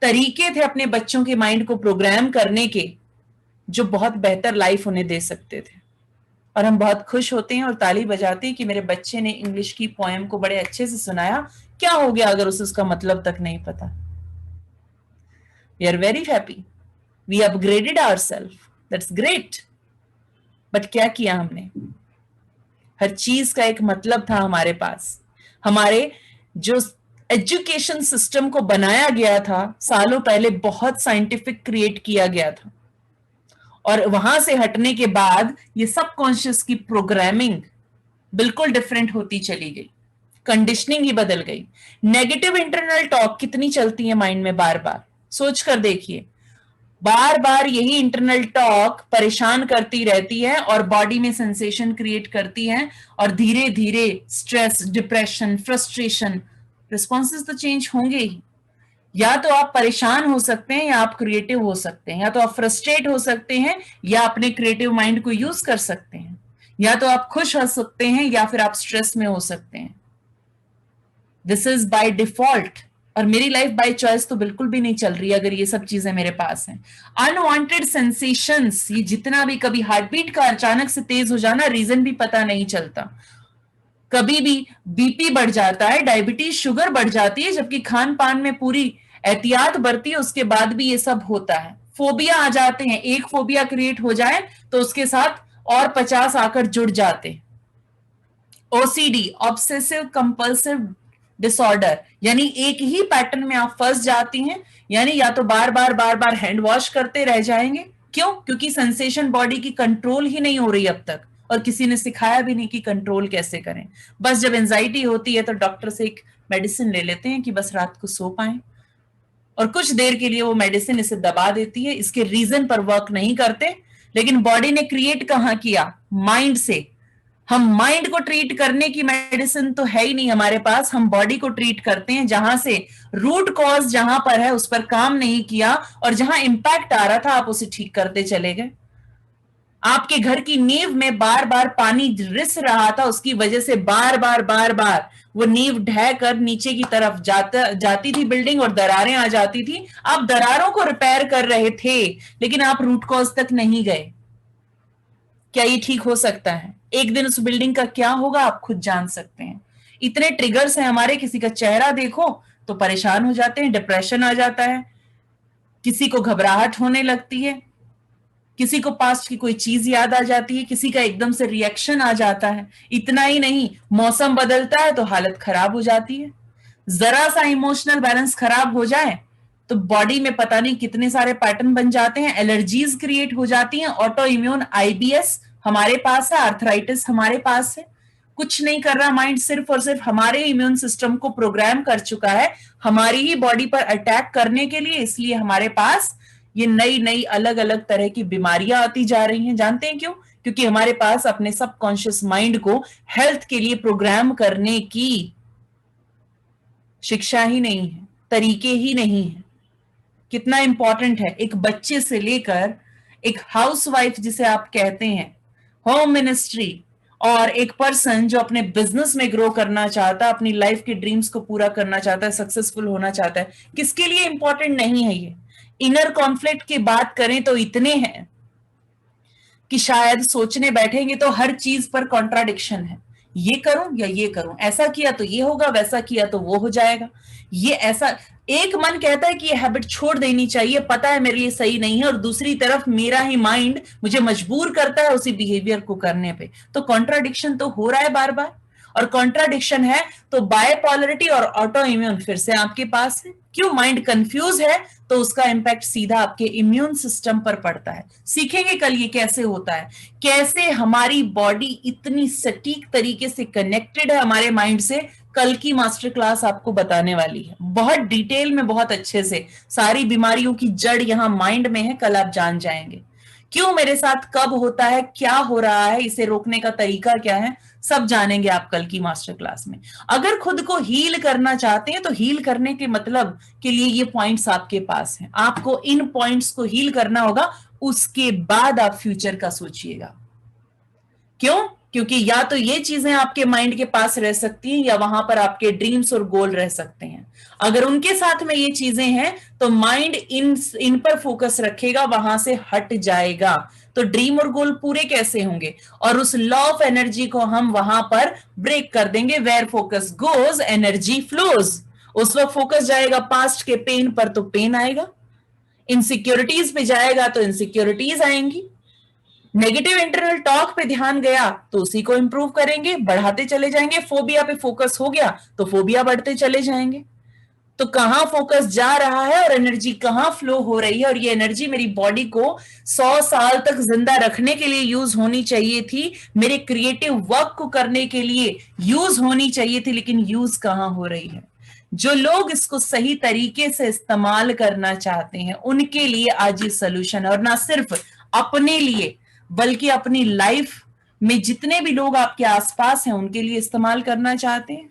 तरीके थे अपने बच्चों के माइंड को प्रोग्राम करने के जो बहुत बेहतर लाइफ उन्हें दे सकते थे। और हम बहुत खुश होते हैं और ताली बजाते हैं कि मेरे बच्चे ने इंग्लिश की पोएम को बड़े अच्छे से सुनाया। क्या हो गया अगर उसे उसका मतलब तक नहीं पता? We are very happy. We upgraded ourselves. That's great. But क्या किया हमने? हर चीज का एक मतलब था हमारे पास। हमारे जो एजुकेशन सिस्टम को बनाया गया था सालों पहले, बहुत साइंटिफिक क्रिएट किया गया था, और वहां से हटने के बाद ये सबकॉन्शियस की प्रोग्रामिंग बिल्कुल डिफरेंट होती चली गई, कंडीशनिंग ही बदल गई। नेगेटिव इंटरनल टॉक कितनी चलती है माइंड में, बार बार सोच कर देखिए। बार बार यही इंटरनल टॉक परेशान करती रहती है और बॉडी में सेंसेशन क्रिएट करती है, और धीरे धीरे स्ट्रेस, डिप्रेशन, फ्रस्ट्रेशन, रिस्पॉन्सेस तो चेंज होंगे ही। या तो आप परेशान हो सकते हैं या आप क्रिएटिव हो सकते हैं, या तो आप फ्रस्ट्रेट हो सकते हैं या अपने क्रिएटिव माइंड को यूज कर सकते हैं, या तो आप खुश हो सकते हैं या फिर आप स्ट्रेस में हो सकते हैं। This is by default. और मेरी लाइफ बाय चॉइस तो बिल्कुल भी नहीं चल रही अगर ये सब चीजें मेरे पास हैं। अनवांटेड सेंसेशंस, ये जितना भी, कभी हार्ट बीट का अचानक से तेज हो जाना, रीजन भी पता नहीं चलता, कभी भी बीपी बढ़ जाता है, डायबिटीज, शुगर बढ़ जाती है, जबकि खान पान में पूरी एहतियात बरती है, उसके बाद भी ये सब होता है। फोबिया आ जाते हैं, एक फोबिया क्रिएट हो जाए तो उसके साथ और 50 आकर जुड़ जाते। ओसीडी, ऑब्सेसिव कंपल्सिव डिसऑर्डर, यानी एक ही पैटर्न में आप फंस जाती हैं, यानी या तो बार बार हैंड वॉश करते रह जाएंगे। क्यों? क्योंकि सेंसेशन बॉडी की कंट्रोल ही नहीं हो रही अब तक, और किसी ने सिखाया भी नहीं कि कंट्रोल कैसे करें। बस जब एंजाइटी होती है तो डॉक्टर से एक मेडिसिन ले लेते हैं कि बस रात को सो पाएं, और कुछ देर के लिए वो मेडिसिन इसे दबा देती है, इसके रीजन पर वर्क नहीं करते। लेकिन बॉडी ने क्रिएट कहां किया? माइंड से। हम माइंड को ट्रीट करने की मेडिसिन तो है ही नहीं हमारे पास, हम बॉडी को ट्रीट करते हैं, जहां से रूट कॉज जहां पर है उस पर काम नहीं किया, और जहां इंपैक्ट आ रहा था आप उसे ठीक करते चले गए। आपके घर की नींव में बार बार पानी रिस रहा था, उसकी वजह से बार बार वो नींव ढह कर नीचे की तरफ जाती थी बिल्डिंग, और दरारें आ जाती थी। आप दरारों को रिपेयर कर रहे थे लेकिन आप रूट कॉज तक नहीं गए। क्या ये ठीक हो सकता है? एक दिन उस बिल्डिंग का क्या होगा आप खुद जान सकते हैं। इतने ट्रिगर्स हैं हमारे, किसी का चेहरा देखो तो परेशान हो जाते हैं, डिप्रेशन आ जाता है, किसी को घबराहट होने लगती है, किसी को पास्ट की कोई चीज याद आ जाती है, किसी का एकदम से रिएक्शन आ जाता है। इतना ही नहीं, मौसम बदलता है तो हालत खराब हो जाती है। जरा सा इमोशनल बैलेंस खराब हो जाए तो बॉडी में पता नहीं कितने सारे पैटर्न बन जाते हैं, एलर्जीज क्रिएट हो जाती हैं, ऑटो इम्यून, आईबीएस हमारे पास है, आर्थराइटिस हमारे पास है। कुछ नहीं कर रहा माइंड, सिर्फ और सिर्फ हमारे इम्यून सिस्टम को प्रोग्राम कर चुका है हमारी ही बॉडी पर अटैक करने के लिए। इसलिए हमारे पास ये नई नई अलग अलग तरह की बीमारियां आती जा रही हैं। जानते हैं क्यों? क्योंकि हमारे पास अपने सबकॉन्शियस माइंड को हेल्थ के लिए प्रोग्राम करने की शिक्षा ही नहीं है, तरीके ही नहीं है। कितना इंपॉर्टेंट है, एक बच्चे से लेकर एक हाउसवाइफ जिसे आप कहते हैं, होम मिनिस्ट्री, और एक पर्सन जो अपने बिजनेस में ग्रो करना चाहता है, अपनी लाइफ के ड्रीम्स को पूरा करना चाहता है, सक्सेसफुल होना चाहता है, किसके लिए इंपॉर्टेंट नहीं है ये? इनर कॉन्फ्लिक्ट की बात करें तो इतने हैं कि शायद सोचने बैठेंगे तो हर चीज पर कॉन्ट्राडिक्शन है। ये करूं या ये करूं, ऐसा किया तो ये होगा, वैसा किया तो वो हो जाएगा, ये ऐसा। एक मन कहता है कि ये हैबिट छोड़ देनी चाहिए, पता है मेरे लिए सही नहीं है, और दूसरी तरफ मेरा ही माइंड मुझे मजबूर करता है उसी बिहेवियर को करने पे। तो कॉन्ट्राडिक्शन तो हो रहा है बार बार, और कॉन्ट्राडिक्शन है तो बायपोलरिटी और ऑटो इम्यून फिर से आपके पास है। क्यों? माइंड कंफ्यूज है तो उसका इंपैक्ट सीधा आपके इम्यून सिस्टम पर पड़ता है। सीखेंगे कल ये कैसे होता है, कैसे हमारी बॉडी इतनी सटीक तरीके से कनेक्टेड है हमारे माइंड से। कल की मास्टर क्लास आपको बताने वाली है बहुत डिटेल में, बहुत अच्छे से। सारी बीमारियों की जड़ यहां माइंड में है, कल आप जान जाएंगे क्यों मेरे साथ, कब होता है, क्या हो रहा है, इसे रोकने का तरीका क्या है, सब जानेंगे आप कल की मास्टर क्लास में। अगर खुद को हील करना चाहते हैं तो हील करने के मतलब के लिए ये पॉइंट्स आपके पास हैं, आपको इन पॉइंट्स को हील करना होगा, उसके बाद आप फ्यूचर का सोचिएगा। क्यों? क्योंकि या तो ये चीजें आपके माइंड के पास रह सकती हैं या वहां पर आपके ड्रीम्स और गोल रह सकते हैं। अगर उनके साथ में ये चीजें हैं तो माइंड इन पर फोकस रखेगा, वहां से हट जाएगा। तो ड्रीम और गोल पूरे कैसे होंगे? और उस लॉ ऑफ एनर्जी को हम वहां पर ब्रेक कर देंगे। Where focus goes energy flows. उस वक्त फोकस जाएगा पास्ट के पेन पर तो पेन आएगा, इनसिक्योरिटीज पे जाएगा तो इनसिक्योरिटीज आएंगी, नेगेटिव इंटरनल टॉक पे ध्यान गया तो उसी को इंप्रूव करेंगे, बढ़ाते चले जाएंगे। फोबिया पे फोकस हो गया तो फोबिया बढ़ते चले जाएंगे। तो कहां फोकस जा रहा है और एनर्जी कहां फ्लो हो रही है, और ये एनर्जी मेरी बॉडी को 100 साल तक जिंदा रखने के लिए यूज होनी चाहिए थी, मेरे क्रिएटिव वर्क को करने के लिए यूज होनी चाहिए थी, लेकिन यूज कहां हो रही है? जो लोग इसको सही तरीके से इस्तेमाल करना चाहते हैं उनके लिए आज ये सोल्यूशन है, और ना सिर्फ अपने लिए बल्कि अपनी लाइफ में जितने भी लोग आपके आसपास हैं उनके लिए इस्तेमाल करना चाहते हैं,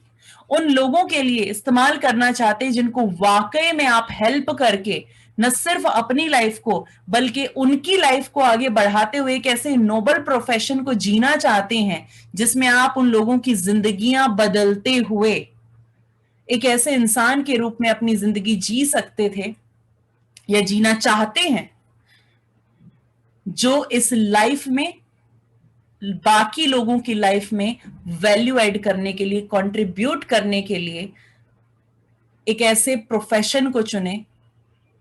उन लोगों के लिए इस्तेमाल करना चाहते हैं जिनको वाकई में आप हेल्प करके न सिर्फ अपनी लाइफ को बल्कि उनकी लाइफ को आगे बढ़ाते हुए एक ऐसे नोबल प्रोफेशन को जीना चाहते हैं जिसमें आप उन लोगों की जिंदगियां बदलते हुए एक ऐसे इंसान के रूप में अपनी जिंदगी जी सकते थे या जीना चाहते हैं जो इस लाइफ में बाकी लोगों की लाइफ में वैल्यू ऐड करने के लिए, कंट्रीब्यूट करने के लिए एक ऐसे प्रोफेशन को चुने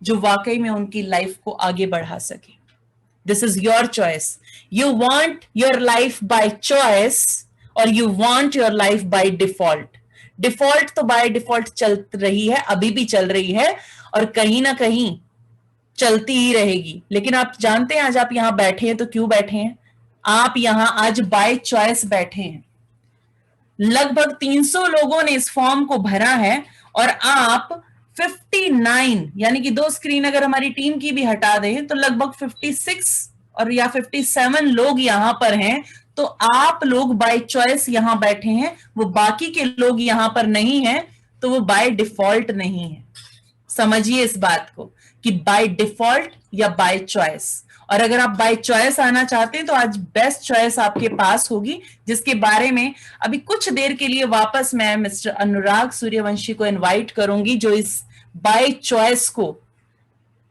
जो वाकई में उनकी लाइफ को आगे बढ़ा सके। This is your choice. You want your life by choice और you want your life by default. Default तो बाय डिफॉल्ट चल रही है, अभी भी चल रही है और कहीं ना कहीं चलती ही रहेगी। लेकिन आप जानते हैं आज आप यहां बैठे हैं तो क्यों बैठे हैं? आप यहां आज बाय चॉइस बैठे हैं। लगभग 300 लोगों ने इस फॉर्म को भरा है और आप 59 यानी कि 2 स्क्रीन अगर हमारी टीम की भी हटा दें तो लगभग 56 और या 57 लोग यहां पर हैं। तो आप लोग बाय चॉइस यहां बैठे हैं, वो बाकी के लोग यहां पर नहीं हैं, तो वो बाय डिफॉल्ट नहीं है। समझिए इस बात को कि बाय डिफॉल्ट या बाय चॉइस। और अगर आप बाय चॉइस आना चाहते हैं तो आज बेस्ट चॉइस आपके पास होगी, जिसके बारे में अभी कुछ देर के लिए वापस मैं मिस्टर अनुराग सूर्यवंशी को इनवाइट करूंगी, जो इस बाय चॉइस को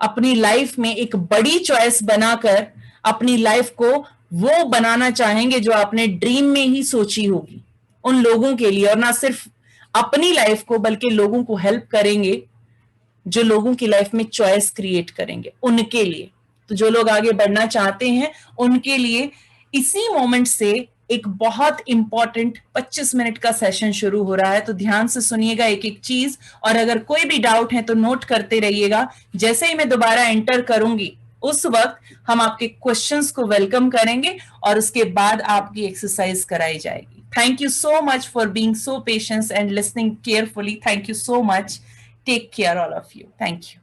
अपनी लाइफ में एक बड़ी चॉइस बनाकर अपनी लाइफ को वो बनाना चाहेंगे जो आपने ड्रीम में ही सोची होगी उन लोगों के लिए। और ना सिर्फ अपनी लाइफ को बल्कि लोगों को हेल्प करेंगे जो लोगों की लाइफ में चॉइस क्रिएट करेंगे उनके लिए। तो जो लोग आगे बढ़ना चाहते हैं उनके लिए इसी मोमेंट से एक बहुत इंपॉर्टेंट 25 मिनट का सेशन शुरू हो रहा है। तो ध्यान से सुनिएगा एक एक चीज, और अगर कोई भी डाउट है तो नोट करते रहिएगा। जैसे ही मैं दोबारा एंटर करूंगी उस वक्त हम आपके क्वेश्चंस को वेलकम करेंगे और उसके बाद आपकी एक्सरसाइज कराई जाएगी। Thank you so much for being so patient and listening carefully. Thank you so much. Take care, all of you. Thank you.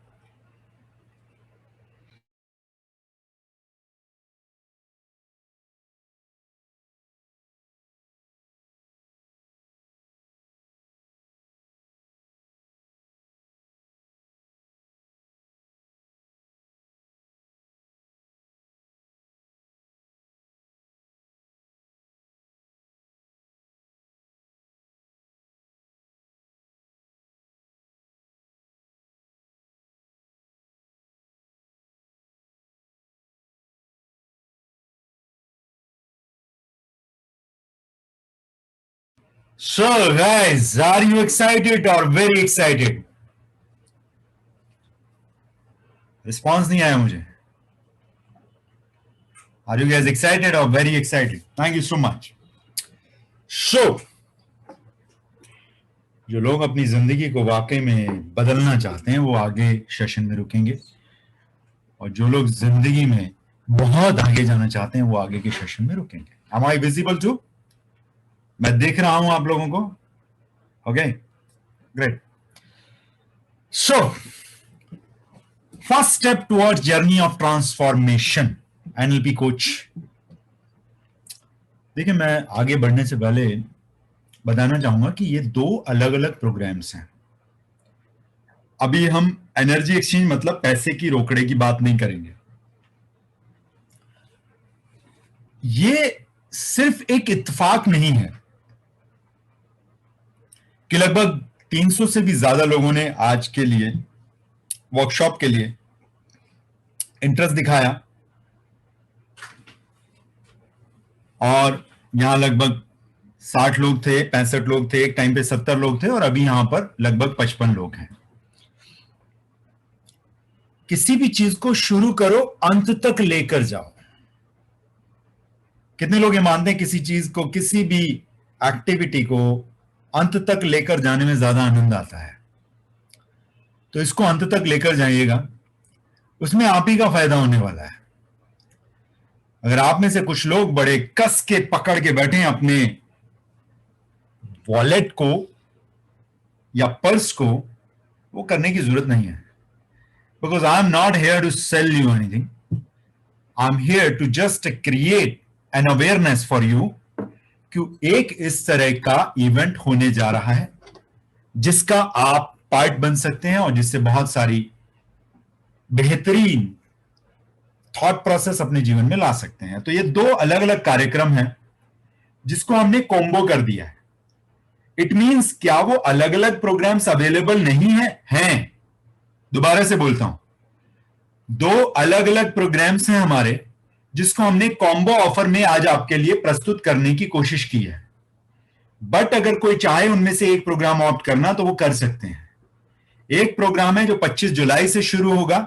So guys, are you excited or very excited? Response नहीं आया मुझे. Are you guys excited or very excited? Thank you so much. So, जो लोग अपनी जिंदगी को वाकई में बदलना चाहते हैं वो आगे सेशन में रुकेंगे, और जो लोग जिंदगी में बहुत आगे जाना चाहते हैं वो आगे के सेशन में रुकेंगे. Am I visible too? मैं देख रहा हूं आप लोगों को. Okay, great. So, first step towards journey of transformation, NLP coach. देखिए, मैं आगे बढ़ने से पहले बताना चाहूंगा कि ये दो अलग अलग प्रोग्राम्स हैं. अभी हम एनर्जी एक्सचेंज मतलब पैसे की रोकड़े की बात नहीं करेंगे. ये सिर्फ एक इत्तेफाक नहीं है कि लगभग 300 से भी ज्यादा लोगों ने आज के लिए वर्कशॉप के लिए इंटरेस्ट दिखाया, और यहां लगभग 60 लोग थे, 65 लोग थे, एक टाइम पे 70 लोग थे, और अभी यहां पर लगभग 55 लोग हैं. किसी भी चीज को शुरू करो, अंत तक लेकर जाओ. कितने लोग ये मानते हैं किसी चीज को, किसी भी एक्टिविटी को अंत तक लेकर जाने में ज्यादा आनंद आता है? तो इसको अंत तक लेकर जाइएगा, उसमें आप ही का फायदा होने वाला है. अगर आप में से कुछ लोग बड़े कस के पकड़ के बैठे हैं अपने वॉलेट को या पर्स को, वो करने की जरूरत नहीं है. Because I am not here to sell you anything. I am here to just create an awareness for you कि एक इस तरह का इवेंट होने जा रहा है जिसका आप पार्ट बन सकते हैं और जिससे बहुत सारी बेहतरीन थॉट प्रोसेस अपने जीवन में ला सकते हैं. तो ये दो अलग अलग कार्यक्रम हैं जिसको हमने कॉम्बो कर दिया है. इट मींस क्या वो अलग अलग प्रोग्राम्स अवेलेबल नहीं है? हैं. दोबारा से बोलता हूं, दो अलग अलग प्रोग्राम्स हैं हमारे जिसको हमने कॉम्बो ऑफर में आज आपके लिए प्रस्तुत करने की कोशिश की है. बट अगर कोई चाहे उनमें से एक प्रोग्राम ऑप्ट करना तो वो कर सकते हैं. एक प्रोग्राम है जो 25 जुलाई से शुरू होगा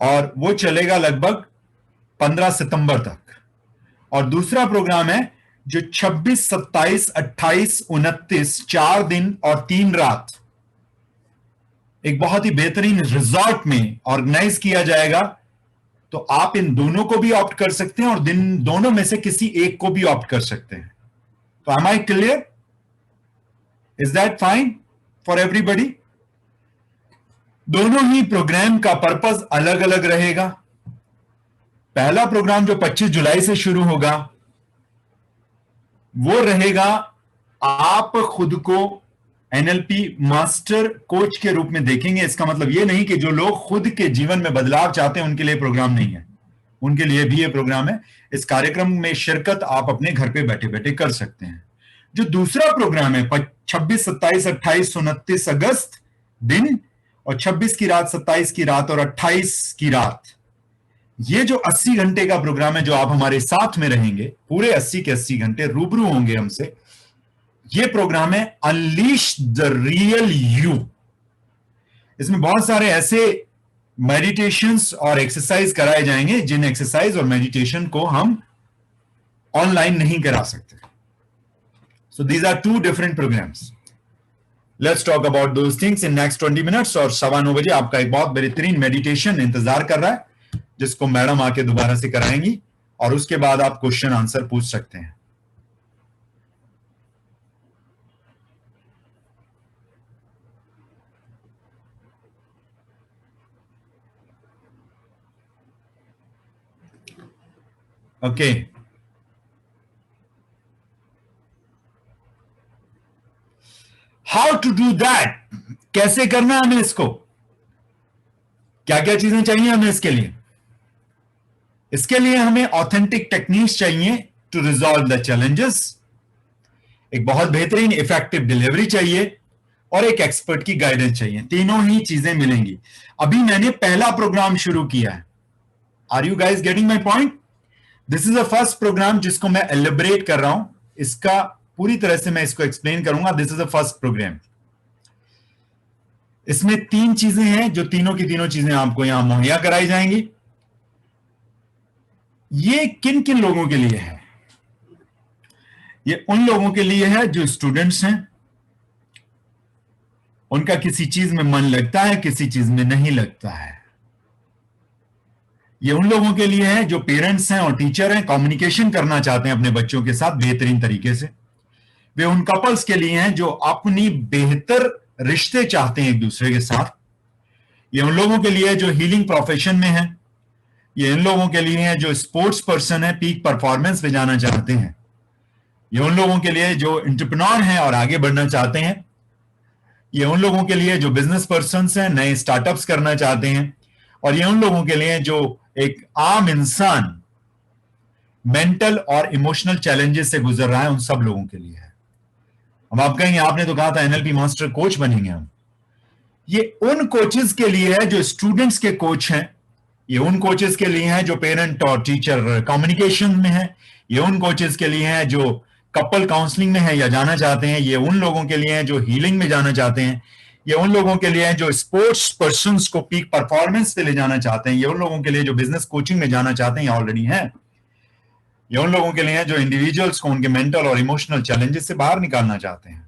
और वो चलेगा लगभग 15 सितंबर तक, और दूसरा प्रोग्राम है जो 26, 27, 28, 29 4 दिन और 3 रात एक बहुत ही बेहतरीन रिजॉर्ट में ऑर्गेनाइज किया जाएगा. तो आप इन दोनों को भी ऑप्ट कर सकते हैं और दिन दोनों में से किसी एक को भी ऑप्ट कर सकते हैं. तो am I clear? Is that fine for everybody? दोनों ही प्रोग्राम का पर्पस अलग अलग रहेगा. पहला प्रोग्राम जो 25 जुलाई से शुरू होगा वो रहेगा, आप खुद को एनएलपी मास्टर कोच के रूप में देखेंगे. इसका मतलब ये नहीं कि जो लोग खुद के जीवन में बदलाव चाहते हैं उनके लिए प्रोग्राम नहीं है, उनके लिए भी ये प्रोग्राम है. इस कार्यक्रम में शिरकत आप अपने घर पे बैठे बैठे कर सकते हैं. जो दूसरा प्रोग्राम है 26, 27, 28, 29 अगस्त दिन, और 26 की रात, 27 की रात और 28 की रात, ये जो 80 घंटे का प्रोग्राम है जो आप हमारे साथ में रहेंगे, पूरे 80 के 80 घंटे रूबरू होंगे हमसे. ये प्रोग्राम है अनलीश द रियल यू. इसमें बहुत सारे ऐसे मेडिटेशंस और एक्सरसाइज कराए जाएंगे जिन एक्सरसाइज और मेडिटेशन को हम ऑनलाइन नहीं करा सकते. So these are 2 different programs. Let's talk about those things in next 20 minutes. और 9:15 बजे आपका एक बहुत बेहतरीन मेडिटेशन इंतजार कर रहा है जिसको मैडम आके दोबारा से कराएंगी, और उसके बाद आप क्वेश्चन आंसर पूछ सकते हैं. Okay, how to do that? कैसे करना है हमें इसको? क्या क्या चीजें चाहिए हमें इसके लिए? इसके लिए हमें ऑथेंटिक टेक्निक्स चाहिए टू रिजॉल्व द चैलेंजेस, एक बहुत बेहतरीन इफेक्टिव डिलीवरी चाहिए, और एक एक्सपर्ट की गाइडेंस चाहिए. तीनों ही चीजें मिलेंगी. अभी मैंने पहला प्रोग्राम शुरू किया है. Are you guys getting my point? This is the first program जिसको मैं एलिब्रेट कर रहा हूं. इसका पूरी तरह से मैं इसको एक्सप्लेन करूंगा। This is the first program. इसमें 3 चीजें हैं जो तीनों की तीनों चीजें आपको यहां मुहैया कराई जाएंगी। ये किन किन लोगों के लिए है? ये उन लोगों के लिए है जो स्टूडेंट्स हैं, उनका किसी चीज में मन लगता है, किसी चीज में नहीं लगता है। ये उन लोगों के लिए है जो पेरेंट्स हैं और टीचर हैं, कम्युनिकेशन करना चाहते हैं अपने बच्चों के साथ बेहतरीन तरीके से। वे उन कपल्स के लिए हैं जो अपनी बेहतर रिश्ते चाहते हैं एक दूसरे के साथ। ये उन लोगों के लिए है जो हीलिंग प्रोफेशन में है। ये उन लोगों के लिए है जो स्पोर्ट्स पर्सन है, पीक परफॉर्मेंस पे जाना चाहते हैं। ये उन लोगों के लिए जो एंटरप्रेन्योर हैं और आगे बढ़ना चाहते हैं। ये उन लोगों के लिए जो बिजनेस पर्सन्स हैं, नए स्टार्टअप्स करना चाहते हैं। और ये उन लोगों के लिए जो एक आम इंसान मेंटल और इमोशनल चैलेंजेस से गुजर रहा है, उन सब लोगों के लिए है। अब आप कहेंगे आपने तो कहा था एनएलपी मास्टर कोच बनेंगे हम। ये उन कोचेस के लिए है जो स्टूडेंट्स के कोच हैं। ये उन कोचेस के लिए है जो पेरेंट और टीचर कम्युनिकेशन में है। ये उन कोचेस के लिए है जो कपल काउंसलिंग में है या जाना चाहते हैं। ये उन लोगों के लिए है जो हीलिंग में जाना चाहते हैं। ये उन लोगों के लिए है जो स्पोर्ट्स पर्सन्स को पीक परफॉर्मेंस पे ले जाना चाहते हैं। ये उन लोगों के लिए जो बिजनेस कोचिंग में जाना चाहते हैं या ऑलरेडी हैं। ये उन लोगों के लिए है जो इंडिविजुअल्स को उनके मेंटल और इमोशनल चैलेंजेस से बाहर निकालना चाहते हैं।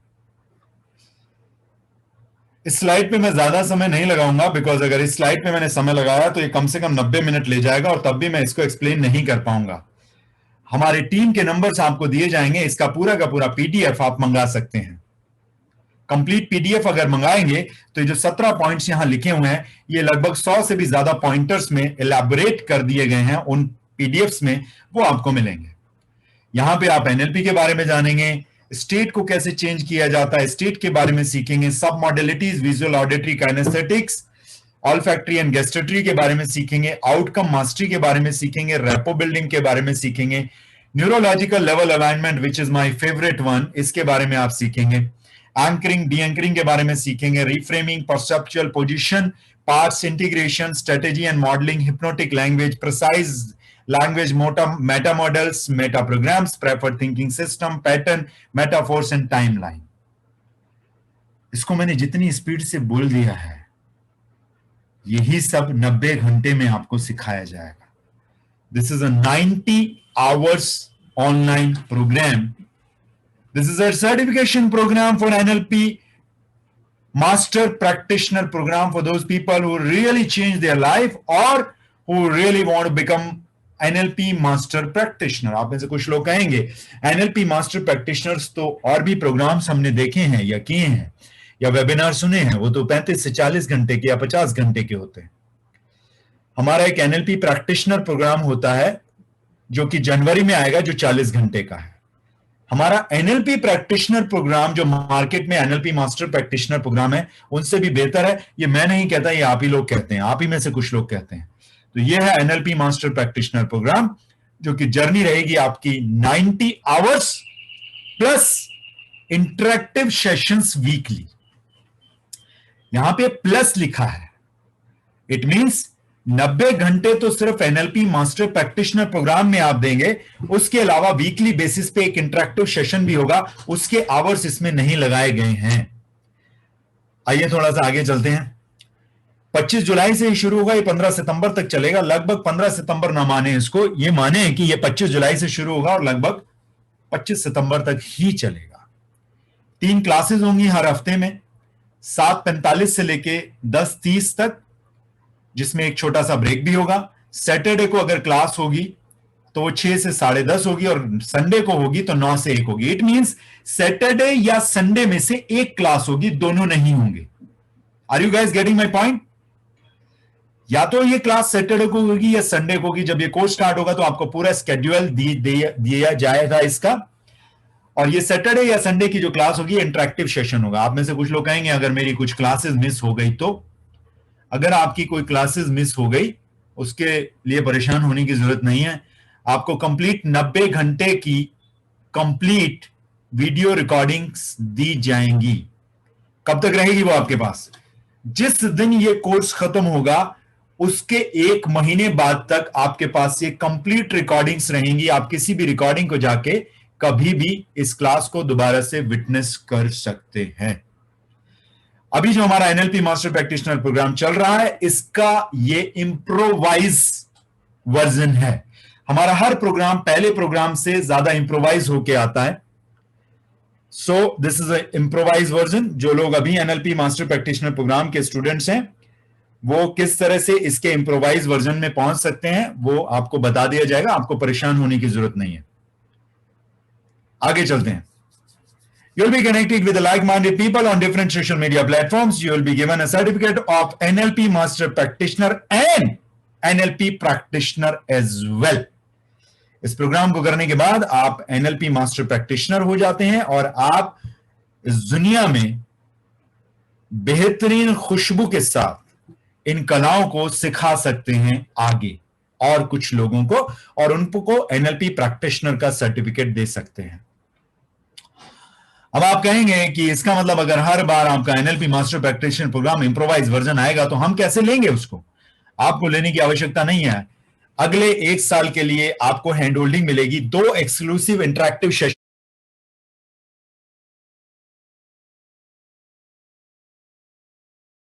इस स्लाइड पे मैं ज्यादा समय नहीं लगाऊंगा, बिकॉज अगर इस स्लाइड पे मैंने समय लगाया तो ये कम से कम 90 मिनट ले जाएगा और तब भी मैं इसको एक्सप्लेन नहीं कर पाऊंगा। हमारे टीम के नंबर्स आपको दिए जाएंगे, इसका पूरा का पूरा पीडीएफ आप मंगा सकते हैं। कंप्लीट पीडीएफ अगर मंगाएंगे तो ये जो 17 पॉइंट्स यहां लिखे हुए हैं, ये लगभग 100 से भी ज्यादा पॉइंटर्स में एलैबोरेट कर दिए गए हैं उन पीडीएफ्स में, वो आपको मिलेंगे। यहां पे आप एनएलपी के बारे में जानेंगे, स्टेट को कैसे चेंज किया जाता है स्टेट के बारे में सीखेंगे, सब modalities visual auditory kinesthetics olfactory and gustatory के बारे में सीखेंगे, आउटकम मास्टरी के बारे में सीखेंगे, रेपो बिल्डिंग के बारे में सीखेंगे, neurological level alignment which is my favourite one, इसके बारे में आप सीखेंगे, एंकरिंग डी एंकरिंग के बारे में सीखेंगे, reframing, perceptual position, parts integration, strategy and modelling, hypnotic language, precise language, meta models, meta programs, preferred thinking system, pattern, metaphors and timeline. इसको मैंने जितनी स्पीड से बोल दिया है, यही सब 90 घंटे में आपको सिखाया जाएगा। This is a 90 hours online program. This is a certification program for NLP master practitioner program for those people who really change their life or who really want to become NLP master practitioner. आप में से कुछ लोग कहेंगे NLP master practitioners तो और भी programmes हमने देखे हैं या किए हैं या वेबिनार सुने हैं, वो तो 35 से 40 घंटे के या 50 घंटे के होते हैं। हमारा एक एनएलपी प्रैक्टिशनर प्रोग्राम होता है जो कि जनवरी में आएगा, जो 40 घंटे का है। हमारा एनएलपी प्रैक्टिशनर प्रोग्राम जो मार्केट में एनएलपी मास्टर प्रैक्टिशनर प्रोग्राम है, उनसे भी बेहतर है। ये मैं नहीं कहता, ये आप ही लोग कहते हैं, आप ही में से कुछ लोग कहते हैं। तो ये है एनएलपी मास्टर प्रैक्टिशनर प्रोग्राम, जो कि जर्नी रहेगी आपकी 90 hours plus interactive sessions weekly. यहां पे प्लस लिखा है, इट मींस 90 घंटे तो सिर्फ एनएलपी मास्टर प्रैक्टिशनर प्रोग्राम में आप देंगे, उसके अलावा वीकली बेसिस पे एक इंटरेक्टिव सेशन भी होगा, उसके आवर्स इसमें नहीं लगाए गए हैं। आइए थोड़ा सा आगे चलते हैं। 25 जुलाई से ही शुरू होगा, ये 15 सितंबर तक चलेगा। लगभग 15 सितंबर ना माने इसको, ये माने कि ये 25 जुलाई से शुरू होगा और लगभग 25 सितंबर तक ही चलेगा। 3 क्लासेस होंगी हर हफ्ते में, 7:45 से लेके 10:30 तक, जिसमें एक छोटा सा ब्रेक भी होगा। सैटरडे को अगर क्लास होगी तो वो 6 से 10:30 होगी और संडे को होगी तो 9 से 1 होगी। इट मींस सैटरडे या संडे में से एक क्लास होगी, दोनों नहीं होंगे। Are you guys getting my point? या तो ये क्लास सैटरडे को होगी या संडे को होगी। जब ये कोर्स स्टार्ट होगा तो आपको पूरा स्केड्यूल दिया जाएगा इसका, और ये सैटरडे या संडे की जो क्लास होगी इंटरेक्टिव सेशन होगा। आप में से कुछ लोग कहेंगे अगर मेरी कुछ क्लासेस मिस हो गई तो, अगर आपकी कोई क्लासेस मिस हो गई उसके लिए परेशान होने की जरूरत नहीं है। आपको कंप्लीट 90 घंटे की कंप्लीट वीडियो रिकॉर्डिंग्स दी जाएंगी। कब तक रहेगी वो आपके पास? जिस दिन ये कोर्स खत्म होगा उसके 1 महीने बाद तक आपके पास ये कंप्लीट रिकॉर्डिंग्स रहेंगी। आप किसी भी रिकॉर्डिंग को जाके कभी भी इस क्लास को दोबारा से विटनेस कर सकते हैं। अभी जो हमारा एनएलपी मास्टर प्रैक्टिशनर प्रोग्राम चल रहा है, इसका ये इम्प्रोवाइज वर्जन है। हमारा हर प्रोग्राम पहले प्रोग्राम से ज्यादा इम्प्रोवाइज होके आता है। So this is a improvise version. जो लोग अभी एनएलपी मास्टर प्रैक्टिशनर प्रोग्राम के स्टूडेंट्स हैं, वो किस तरह से इसके इम्प्रोवाइज वर्जन में पहुंच सकते हैं वो आपको बता दिया जाएगा। आपको परेशान होने की जरूरत नहीं है। आगे चलते हैं। You'll be connected with like-minded people on different social media platforms. You will be given a certificate of NLP Master Practitioner and NLP Practitioner as well. इस प्रोग्राम को करने के बाद आप NLP Master Practitioner हो जाते हैं और आप इस दुनिया में बेहतरीन खुशबू के साथ इन कलाओं को सिखा सकते हैं आगे और कुछ लोगों को, और उनको NLP Practitioner का सर्टिफिकेट दे सकते हैं। अब आप कहेंगे कि इसका मतलब अगर हर बार आपका NLP master practitioner program improvise version आएगा तो हम कैसे लेंगे उसको? आपको लेने की आवश्यकता नहीं है। अगले 1 साल के लिए आपको हैंड होल्डिंग मिलेगी, 2 एक्सक्लूसिव इंटरैक्टिव सेशन